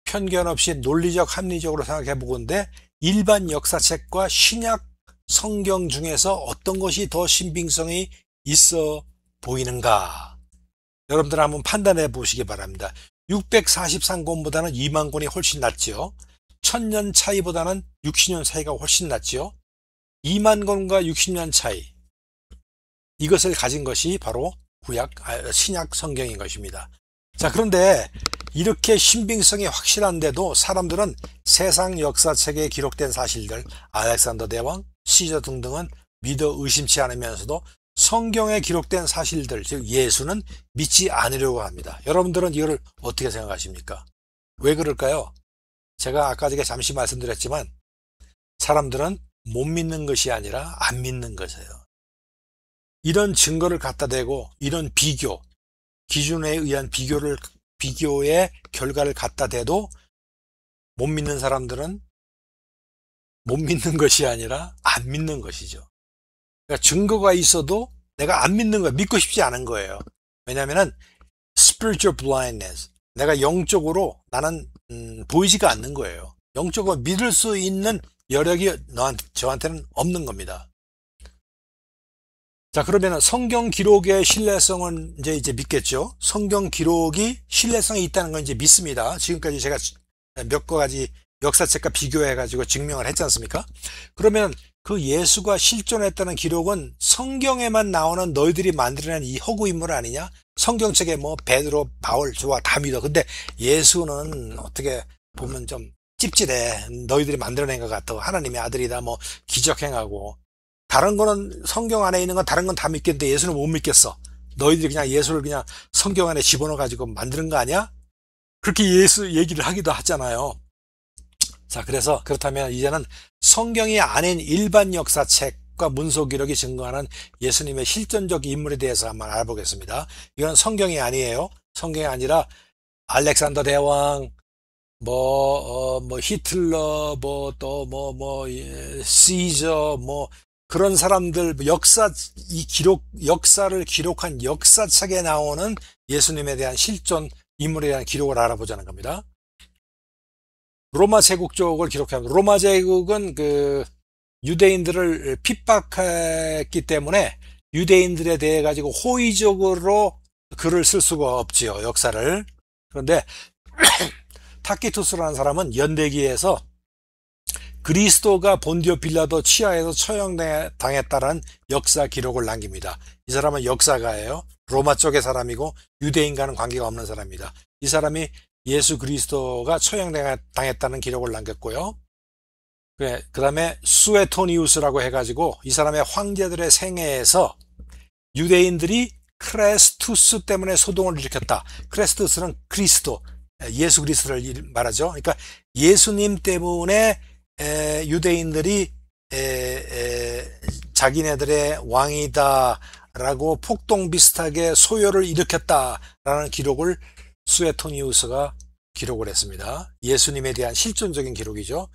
Speaker 1: 편견 없이 논리적, 합리적으로 생각해 보건대 일반 역사책과 신약 성경 중에서 어떤 것이 더 신빙성이 있어 보이는가? 여러분들 한번 판단해 보시기 바랍니다. 643권보다는 2만 권이 훨씬 낫지요. 1000년 차이보다는 60년 차이가 훨씬 낫지요. 2만 권과 60년 차이. 이것을 가진 것이 바로 신약 성경인 것입니다. 자, 그런데 이렇게 신빙성이 확실한데도 사람들은 세상 역사책에 기록된 사실들, 알렉산더 대왕, 시저 등등은 믿어 의심치 않으면서도 성경에 기록된 사실들, 즉 예수는 믿지 않으려고 합니다. 여러분들은 이걸 어떻게 생각하십니까? 왜 그럴까요? 제가 아까 전에 잠시 말씀드렸지만 사람들은 못 믿는 것이 아니라 안 믿는 것이에요. 이런 증거를 갖다 대고 이런 기준에 의한 비교의 결과를 갖다 대도 못 믿는 사람들은 못 믿는 것이 아니라 안 믿는 것이죠. 그러니까 증거가 있어도 내가 안 믿는 거야. 믿고 싶지 않은 거예요. 왜냐하면은 spiritual blindness. 내가 영적으로 나는 보이지가 않는 거예요. 영적으로 믿을 수 있는 여력이 저한테는 없는 겁니다. 자, 그러면은 성경 기록의 신뢰성은 이제 믿겠죠. 성경 기록이 신뢰성이 있다는 건 이제 믿습니다. 지금까지 제가 몇 가지 역사책과 비교해가지고 증명을 했지 않습니까? 그러면 그 예수가 실존했다는 기록은 성경에만 나오는 너희들이 만들어낸 이 허구 인물 아니냐? 성경책에 베드로, 바울, 저와 다 믿어. 근데 예수는 어떻게 보면 좀 찝찝해. 너희들이 만들어낸 것 같아. 하나님의 아들이다. 기적행하고. 다른 거는 성경 안에 있는 건 다른 건 다 믿겠는데 예수는 못 믿겠어. 너희들이 그냥 예수를 그냥 성경 안에 집어넣어가지고 만드는 거 아니야? 그렇게 예수 얘기를 하기도 하잖아요. 자, 그래서 그렇다면 이제는 성경이 아닌 일반 역사책과 문서 기록이 증거하는 예수님의 실존적 인물에 대해서 한번 알아보겠습니다. 이건 성경이 아니에요. 성경이 아니라 알렉산더 대왕, 뭐 히틀러, 시저, 그런 사람들, 역사를 기록한 역사책에 나오는 예수님에 대한 실존 인물에 대한 기록을 알아보자는 겁니다. 로마 제국 쪽을 기록합니다. 로마 제국은 유대인들을 핍박했기 때문에 유대인들에 대해 가지고 호의적으로 글을 쓸 수가 없지요, 역사를. 그런데 타키투스라는 사람은 연대기에서 그리스도가 본디오 빌라도 치하에서 처형당했다는 역사 기록을 남깁니다. 이 사람은 역사가예요. 로마 쪽의 사람이고 유대인과는 관계가 없는 사람입니다. 이 사람이 예수 그리스도가 처형당했다는 기록을 남겼고요. 그 다음에 수에토니우스라고 해가지고 이 사람의 황제들의 생애에서 유대인들이 크레스투스 때문에 소동을 일으켰다. 크레스투스는 그리스도, 예수 그리스도를 말하죠. 그러니까 예수님 때문에 유대인들이 자기네들의 왕이다라고 폭동 비슷하게 소요를 일으켰다라는 기록을 수에토니우스가 기록을 했습니다. 예수님에 대한 실존적인 기록이죠.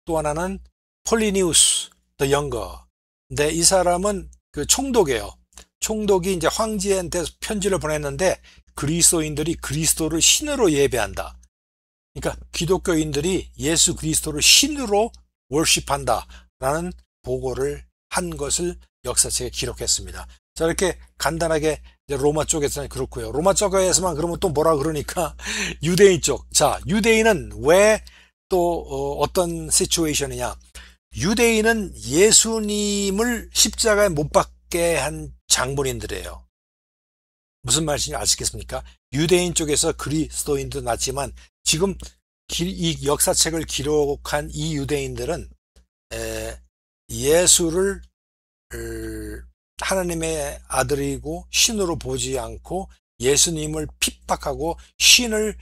Speaker 1: 또 하나는 폴리니우스 더 영거. 근데 이 사람은 총독이에요. 총독이 이제 황제한테 편지를 보냈는데 그리스도인들이 그리스도를 신으로 예배한다. 그러니까 기독교인들이 예수 그리스도를 신으로 월십한다라는 보고를 한 것을 역사책에 기록했습니다. 자, 이렇게 간단하게 이제 로마 쪽에서는 그렇고요. 로마 쪽에서만 그러면 또 뭐라 그러니까 유대인 쪽. 자, 유대인은 왜 또 어떤 시츄에이션이냐? 유대인은 예수님을 십자가에 못 박게 한 장본인들이에요. 무슨 말인지 아시겠습니까? 유대인 쪽에서 그리스도인도 났지만 지금 이 역사책을 기록한 이 유대인들은 예수를 하나님의 아들이고 신으로 보지 않고 예수님을 핍박하고 신을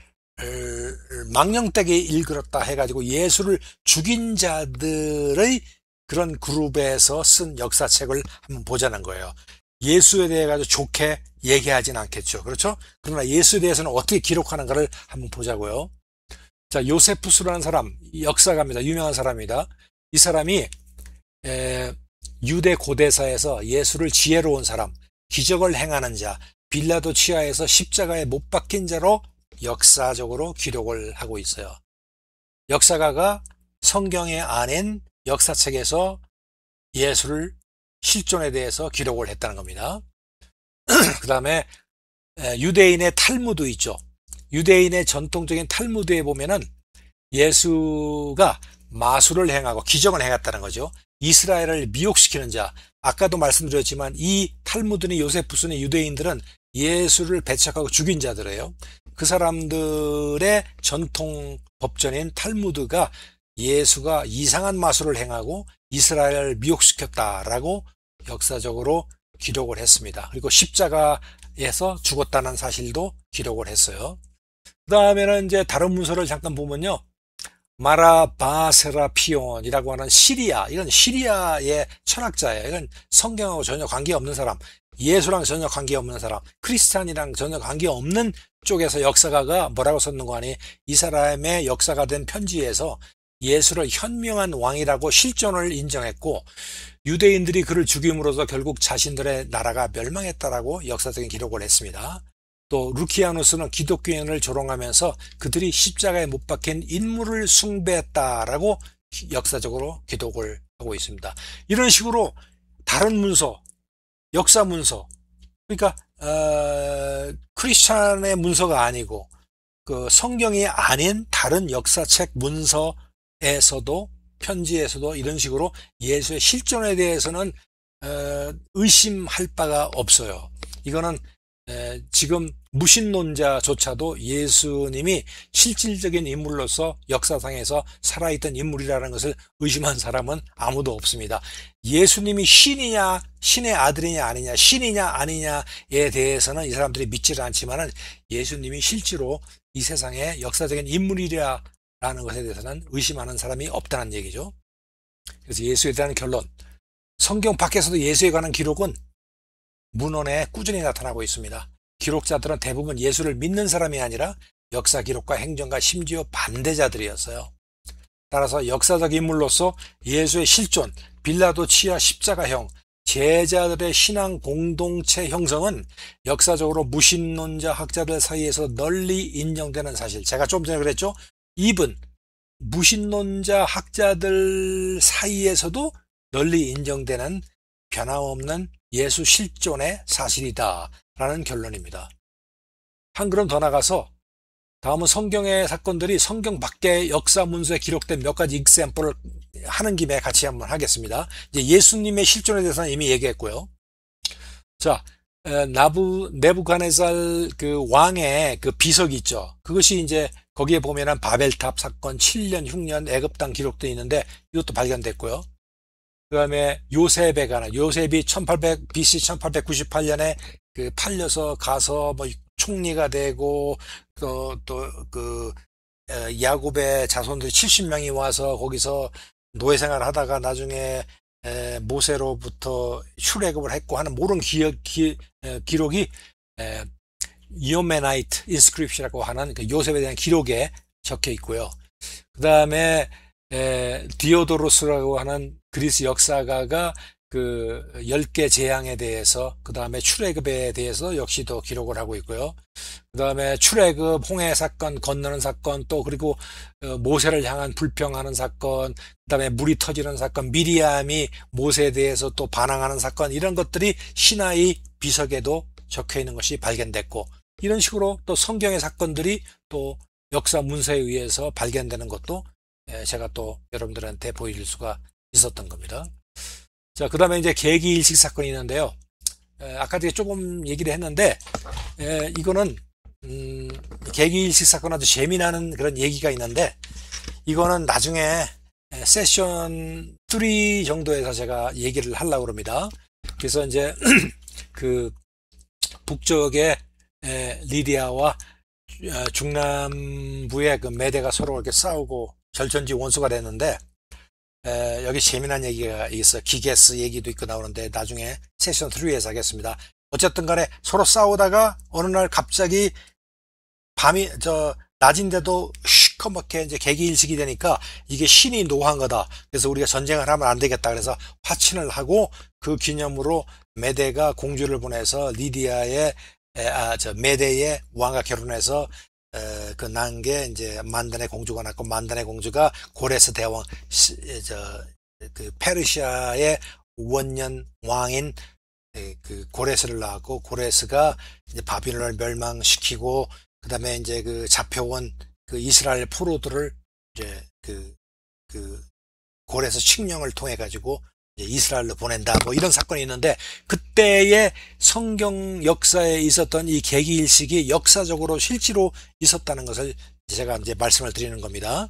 Speaker 1: 망령되게 일그렸다 해가지고 예수를 죽인 자들의 그런 그룹에서 쓴 역사책을 한번 보자는 거예요. 예수에 대해 가지고 좋게 얘기하진 않겠죠. 그렇죠? 그러나 예수에 대해서는 어떻게 기록하는가를 한번 보자고요. 자, 요세푸스라는 사람, 역사가입니다. 유명한 사람입니다. 이 사람이 유대 고대사에서 예수를 지혜로운 사람, 기적을 행하는 자, 빌라도 치하에서 십자가에 못 박힌 자로 역사적으로 기록을 하고 있어요. 역사가가 성경에 아닌 역사책에서 예수를 실존에 대해서 기록을 했다는 겁니다. 그 다음에 유대인의 탈무드 있죠. 유대인의 전통적인 탈무드에 보면은 예수가 마술을 행하고 기적을 행했다는 거죠. 이스라엘을 미혹시키는 자. 아까도 말씀드렸지만 이 탈무드니 요세푸스니 유대인들은 예수를 배척하고 죽인 자들이에요. 그 사람들의 전통 법전인 탈무드가 예수가 이상한 마술을 행하고 이스라엘을 미혹시켰다라고 역사적으로 기록을 했습니다. 그리고 십자가에서 죽었다는 사실도 기록을 했어요. 그 다음에는 이제 다른 문서를 잠깐 보면요. 마라바세라피온이라고 하는 시리아, 이건 시리아의 철학자예요. 이건 성경하고 전혀 관계없는 사람, 예수랑 전혀 관계없는 사람, 크리스찬이랑 전혀 관계없는 쪽에서 역사가가 뭐라고 썼는가 하니 이 사람의 역사가 된 편지에서 예수를 현명한 왕이라고 실존을 인정했고 유대인들이 그를 죽임으로써 결국 자신들의 나라가 멸망했다라고 역사적인 기록을 했습니다. 또 루키아누스는 기독교인을 조롱하면서 그들이 십자가에 못 박힌 인물을 숭배했다라고 역사적으로 기록을 하고 있습니다. 이런 식으로 다른 문서, 역사 문서, 그러니까 크리스찬의 문서가 아니고 그 성경이 아닌 다른 역사책 문서에서도 편지에서도 이런 식으로 예수의 실존에 대해서는 의심할 바가 없어요. 이거는 지금 무신론자조차도 예수님이 실질적인 인물로서 역사상에서 살아있던 인물이라는 것을 의심한 사람은 아무도 없습니다. 예수님이 신이냐, 신의 아들이냐 아니냐, 신이냐 아니냐에 대해서는 이 사람들이 믿지를 않지만은 예수님이 실제로 이 세상의 역사적인 인물이라는 것에 대해서는 의심하는 사람이 없다는 얘기죠. 그래서 예수에 대한 결론, 성경 밖에서도 예수에 관한 기록은 문헌에 꾸준히 나타나고 있습니다. 기록자들은 대부분 예수를 믿는 사람이 아니라 역사 기록과 행전과 심지어 반대자들이었어요. 따라서 역사적 인물로서 예수의 실존, 빌라도 치하 십자가형, 제자들의 신앙 공동체 형성은 역사적으로 무신론자 학자들 사이에서 널리 인정되는 사실. 제가 좀 전에 그랬죠. 이분 무신론자 학자들 사이에서도 널리 인정되는 변함없는 예수 실존의 사실이다 라는 결론입니다. 한 걸음 더 나가서 다음은 성경의 사건들이 성경 밖의 역사 문서에 기록된 몇 가지 example을 하는 김에 같이 한번 하겠습니다. 이제 예수님의 실존에 대해서는 이미 얘기했고요. 자, 네부갓네살 그 왕의 그 비석이 있죠. 그것이 이제 거기에 보면은 바벨탑 사건 7년 흉년 애굽 땅 기록되어 있는데 이것도 발견됐고요. 그 다음에 요셉에 관한, 요셉이 BC 1898년에 그 팔려서 가서 뭐 총리가 되고 또 야곱의 자손들이 70명이 와서 거기서 노예 생활을 하다가 나중에 모세로부터 출애굽을 했고 하는 모든 기록이 이오메나이트 인스크립션이라고 하는 그 요셉에 대한 기록에 적혀 있고요. 그 다음에 디오도로스라고 하는 그리스 역사가가 그 10개 재앙에 대해서, 그 다음에 출애굽에 대해서 역시도 기록을 하고 있고요. 그 다음에 출애굽, 홍해 사건, 건너는 사건, 또 그리고 모세를 향한 불평하는 사건, 그 다음에 물이 터지는 사건, 미리암이 모세에 대해서 또 반항하는 사건, 이런 것들이 시나이 비석에도 적혀 있는 것이 발견됐고, 이런 식으로 또 성경의 사건들이 또 역사 문서에 의해서 발견되는 것도 제가 또 여러분들한테 보여줄 수가 있었던 겁니다. 자, 그 다음에 이제 계기일식 사건이 있는데요. 아까 조금 얘기를 했는데, 이거는, 계기일식 사건 아주 재미나는 그런 얘기가 있는데, 이거는 나중에 세션 3 정도에서 제가 얘기를 하려고 합니다. 그래서 이제, 그, 북쪽의 리디아와 중남부의 그 메대가 서로 이렇게 싸우고 절전지 원수가 됐는데, 여기 재미난 얘기가 있어. 기게스 얘기도 있고 나오는데 나중에 세션 3에서 하겠습니다. 어쨌든 간에 서로 싸우다가 어느 날 갑자기 낮인데도 시커멓게 이제 계기일식이 되니까 이게 신이 노한 거다. 그래서 우리가 전쟁을 하면 안 되겠다. 그래서 화친을 하고 그 기념으로 메대가 공주를 보내서 리디아의 메대의 왕과 결혼해서 그 난 게 이제 만단의 공주가 났고, 만단의 공주가 고레스 대왕, 그 페르시아의 원년 왕인 그 고레스를 낳았고, 고레스가 이제 바빌론을 멸망시키고, 그 다음에 이제 그 잡혀온 그 이스라엘 포로들을 이제 그 고레스 칙령을 통해 가지고 이스라엘로 보낸다, 뭐 이런 사건이 있는데, 그때의 성경 역사에 있었던 이 계기일식이 역사적으로 실제로 있었다는 것을 제가 이제 말씀을 드리는 겁니다.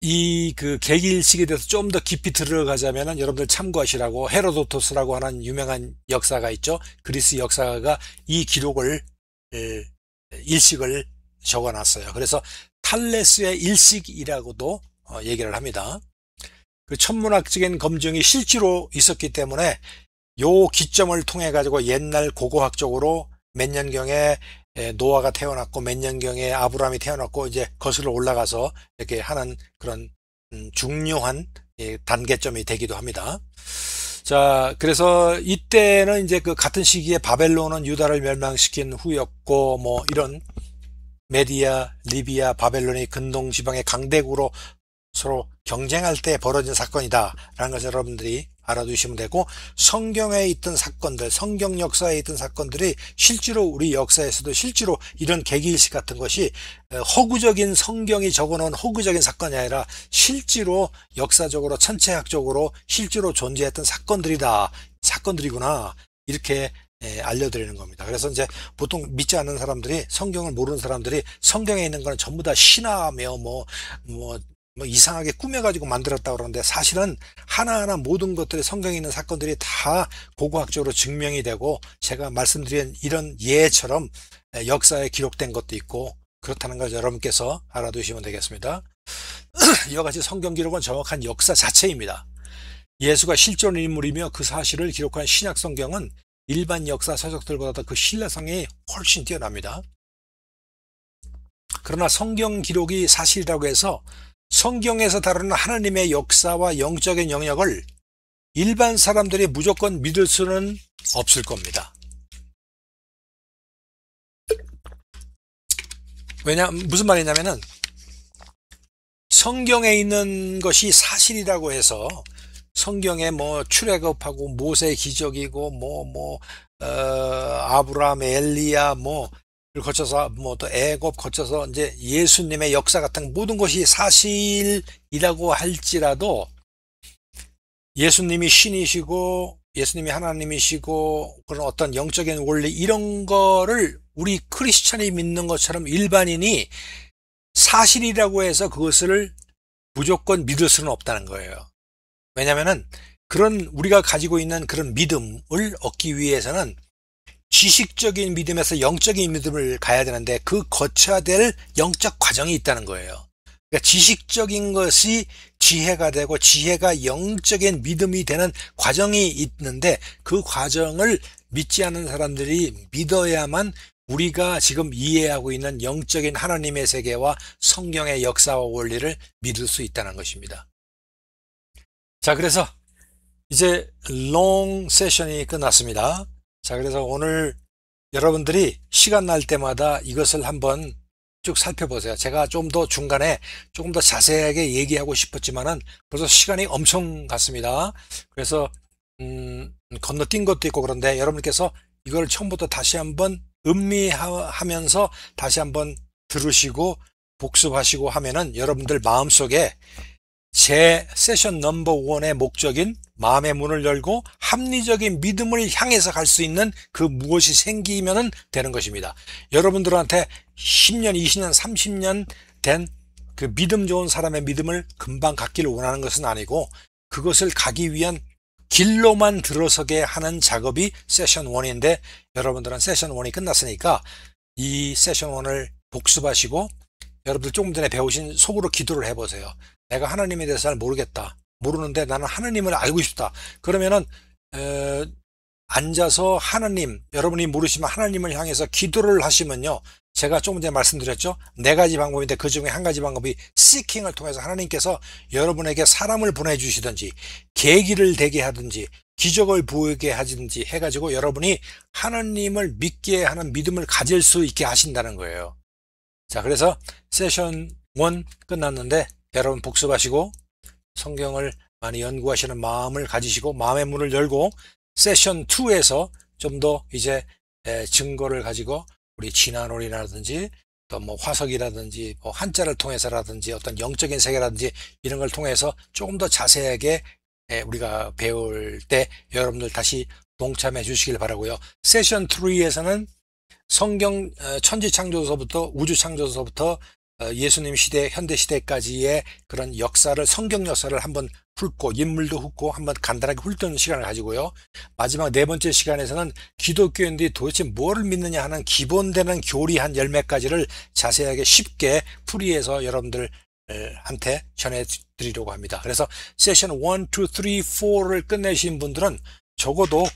Speaker 1: 이 그 계기일식에 대해서 좀 더 깊이 들어가자면은 여러분들 참고하시라고 헤로도토스라고 하는 유명한 역사가 있죠. 그리스 역사가 이 기록을 일식을 적어놨어요. 그래서 탈레스의 일식이라고도 얘기를 합니다. 그 천문학적인 검증이 실제로 있었기 때문에 요 기점을 통해 가지고 옛날 고고학적으로 몇 년경에 노아가 태어났고 몇 년경에 아브라함이 태어났고 이제 거슬러 올라가서 이렇게 하는 그런 중요한 단계점이 되기도 합니다. 자, 그래서 이때는 이제 그 같은 시기에 바벨론은 유다를 멸망시킨 후였고, 뭐 이런 메디아, 리비아, 바벨론이 근동 지방의 강대국으로 서로 경쟁할 때 벌어진 사건이다 라는 것을 여러분들이 알아두시면 되고, 성경에 있던 사건들, 성경 역사에 있던 사건들이 실제로 우리 역사에서도 실제로 이런 계기일식 같은 것이 허구적인 성경이 적어놓은 허구적인 사건이 아니라 실제로 역사적으로 천체학적으로 실제로 존재했던 사건들이구나, 이렇게 알려드리는 겁니다. 그래서 이제 보통 믿지 않는 사람들이, 성경을 모르는 사람들이 성경에 있는 거는 전부 다 신화며 뭐 이상하게 꾸며가지고 만들었다 그러는데, 사실은 하나하나 모든 것들이 성경에 있는 사건들이 다 고고학적으로 증명이 되고, 제가 말씀드린 이런 예처럼 역사에 기록된 것도 있고 그렇다는 걸 여러분께서 알아두시면 되겠습니다. 이와 같이 성경 기록은 정확한 역사 자체입니다. 예수가 실존 인물이며 그 사실을 기록한 신약 성경은 일반 역사 서적들보다도 그 신뢰성이 훨씬 뛰어납니다. 그러나 성경 기록이 사실이라고 해서 성경에서 다루는 하나님의 역사와 영적인 영역을 일반 사람들이 무조건 믿을 수는 없을 겁니다. 무슨 말이냐면은 성경에 있는 것이 사실이라고 해서 성경에 뭐 출애굽하고 모세의 기적이고 아브라함, 엘리야 를 거쳐서 또 애굽 거쳐서 이제 예수님의 역사 같은 모든 것이 사실이라고 할지라도 예수님이 신이시고 예수님이 하나님이시고 그런 어떤 영적인 원리 이런 거를 우리 크리스찬이 믿는 것처럼 일반인이 사실이라고 해서 그것을 무조건 믿을 수는 없다는 거예요. 왜냐면은 그런 우리가 가지고 있는 그런 믿음을 얻기 위해서는 지식적인 믿음에서 영적인 믿음을 가야 되는데 그 거쳐야 될 영적 과정이 있다는 거예요. 그러니까 지식적인 것이 지혜가 되고 지혜가 영적인 믿음이 되는 과정이 있는데 그 과정을 믿지 않는 사람들이 믿어야만 우리가 지금 이해하고 있는 영적인 하나님의 세계와 성경의 역사와 원리를 믿을 수 있다는 것입니다. 자, 그래서 이제 롱 세션이 끝났습니다. 자, 그래서 오늘 여러분들이 시간 날 때마다 이것을 한번 쭉 살펴보세요. 제가 좀 더 중간에 조금 더 자세하게 얘기하고 싶었지만은 벌써 시간이 엄청 갔습니다. 그래서 건너뛴 것도 있고 그런데 여러분께서 이걸 처음부터 다시 한번 음미하면서 다시 한번 들으시고 복습하시고 하면은 여러분들 마음속에 제 세션 넘버 1의 목적인 마음의 문을 열고 합리적인 믿음을 향해서 갈 수 있는 그 무엇이 생기면은 되는 것입니다. 여러분들한테 10년, 20년, 30년 된 그 믿음 좋은 사람의 믿음을 금방 갖기를 원하는 것은 아니고 그것을 가기 위한 길로만 들어서게 하는 작업이 세션 1인데 여러분들은 세션 1이 끝났으니까 이 세션 1을 복습하시고 여러분들 조금 전에 배우신 속으로 기도를 해보세요. 내가 하나님에 대해서 잘 모르겠다. 모르는데 나는 하나님을 알고 싶다. 그러면은 앉아서 여러분이 모르시면 하나님을 향해서 기도를 하시면요. 제가 조금 전에 말씀드렸죠. 4가지 방법인데 그 중에 한 가지 방법이 시킹을 통해서 하나님께서 여러분에게 사람을 보내주시든지 계기를 되게 하든지 기적을 보이게 하든지 해가지고 여러분이 하나님을 믿게 하는 믿음을 가질 수 있게 하신다는 거예요. 자, 그래서 세션 1 끝났는데 여러분 복습하시고 성경을 많이 연구하시는 마음을 가지시고 마음의 문을 열고 세션 2에서 좀 더 이제 증거를 가지고 우리 진화론이라든지 또 화석이라든지 한자를 통해서라든지 어떤 영적인 세계라든지 이런 걸 통해서 조금 더 자세하게 우리가 배울 때 여러분들 다시 동참해 주시길 바라고요. 세션 3에서는 성경 천지창조서부터 우주창조서부터 예수님 시대, 현대 시대까지의 그런 역사를 성경 역사를 한번 훑고 인물도 훑고 한번 간단하게 훑는 시간을 가지고요. 마지막 4번째 시간에서는 기독교인들이 도대체 뭐를 믿느냐 하는 기본되는 교리 한 10몇 가지를 자세하게 쉽게 풀이해서 여러분들한테 전해드리려고 합니다. 그래서 세션 1, 2, 3, 4를 끝내신 분들은 적어도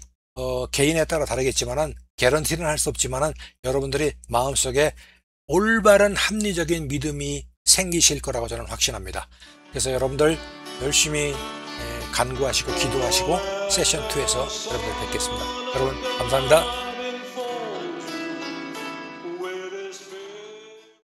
Speaker 1: 개인에 따라 다르겠지만은 개런티는 할 수 없지만은 여러분들이 마음속에 올바른 합리적인 믿음이 생기실 거라고 저는 확신합니다. 그래서 여러분들 열심히 간구하시고 기도하시고 세션 2에서 여러분들 뵙겠습니다. 여러분 감사합니다.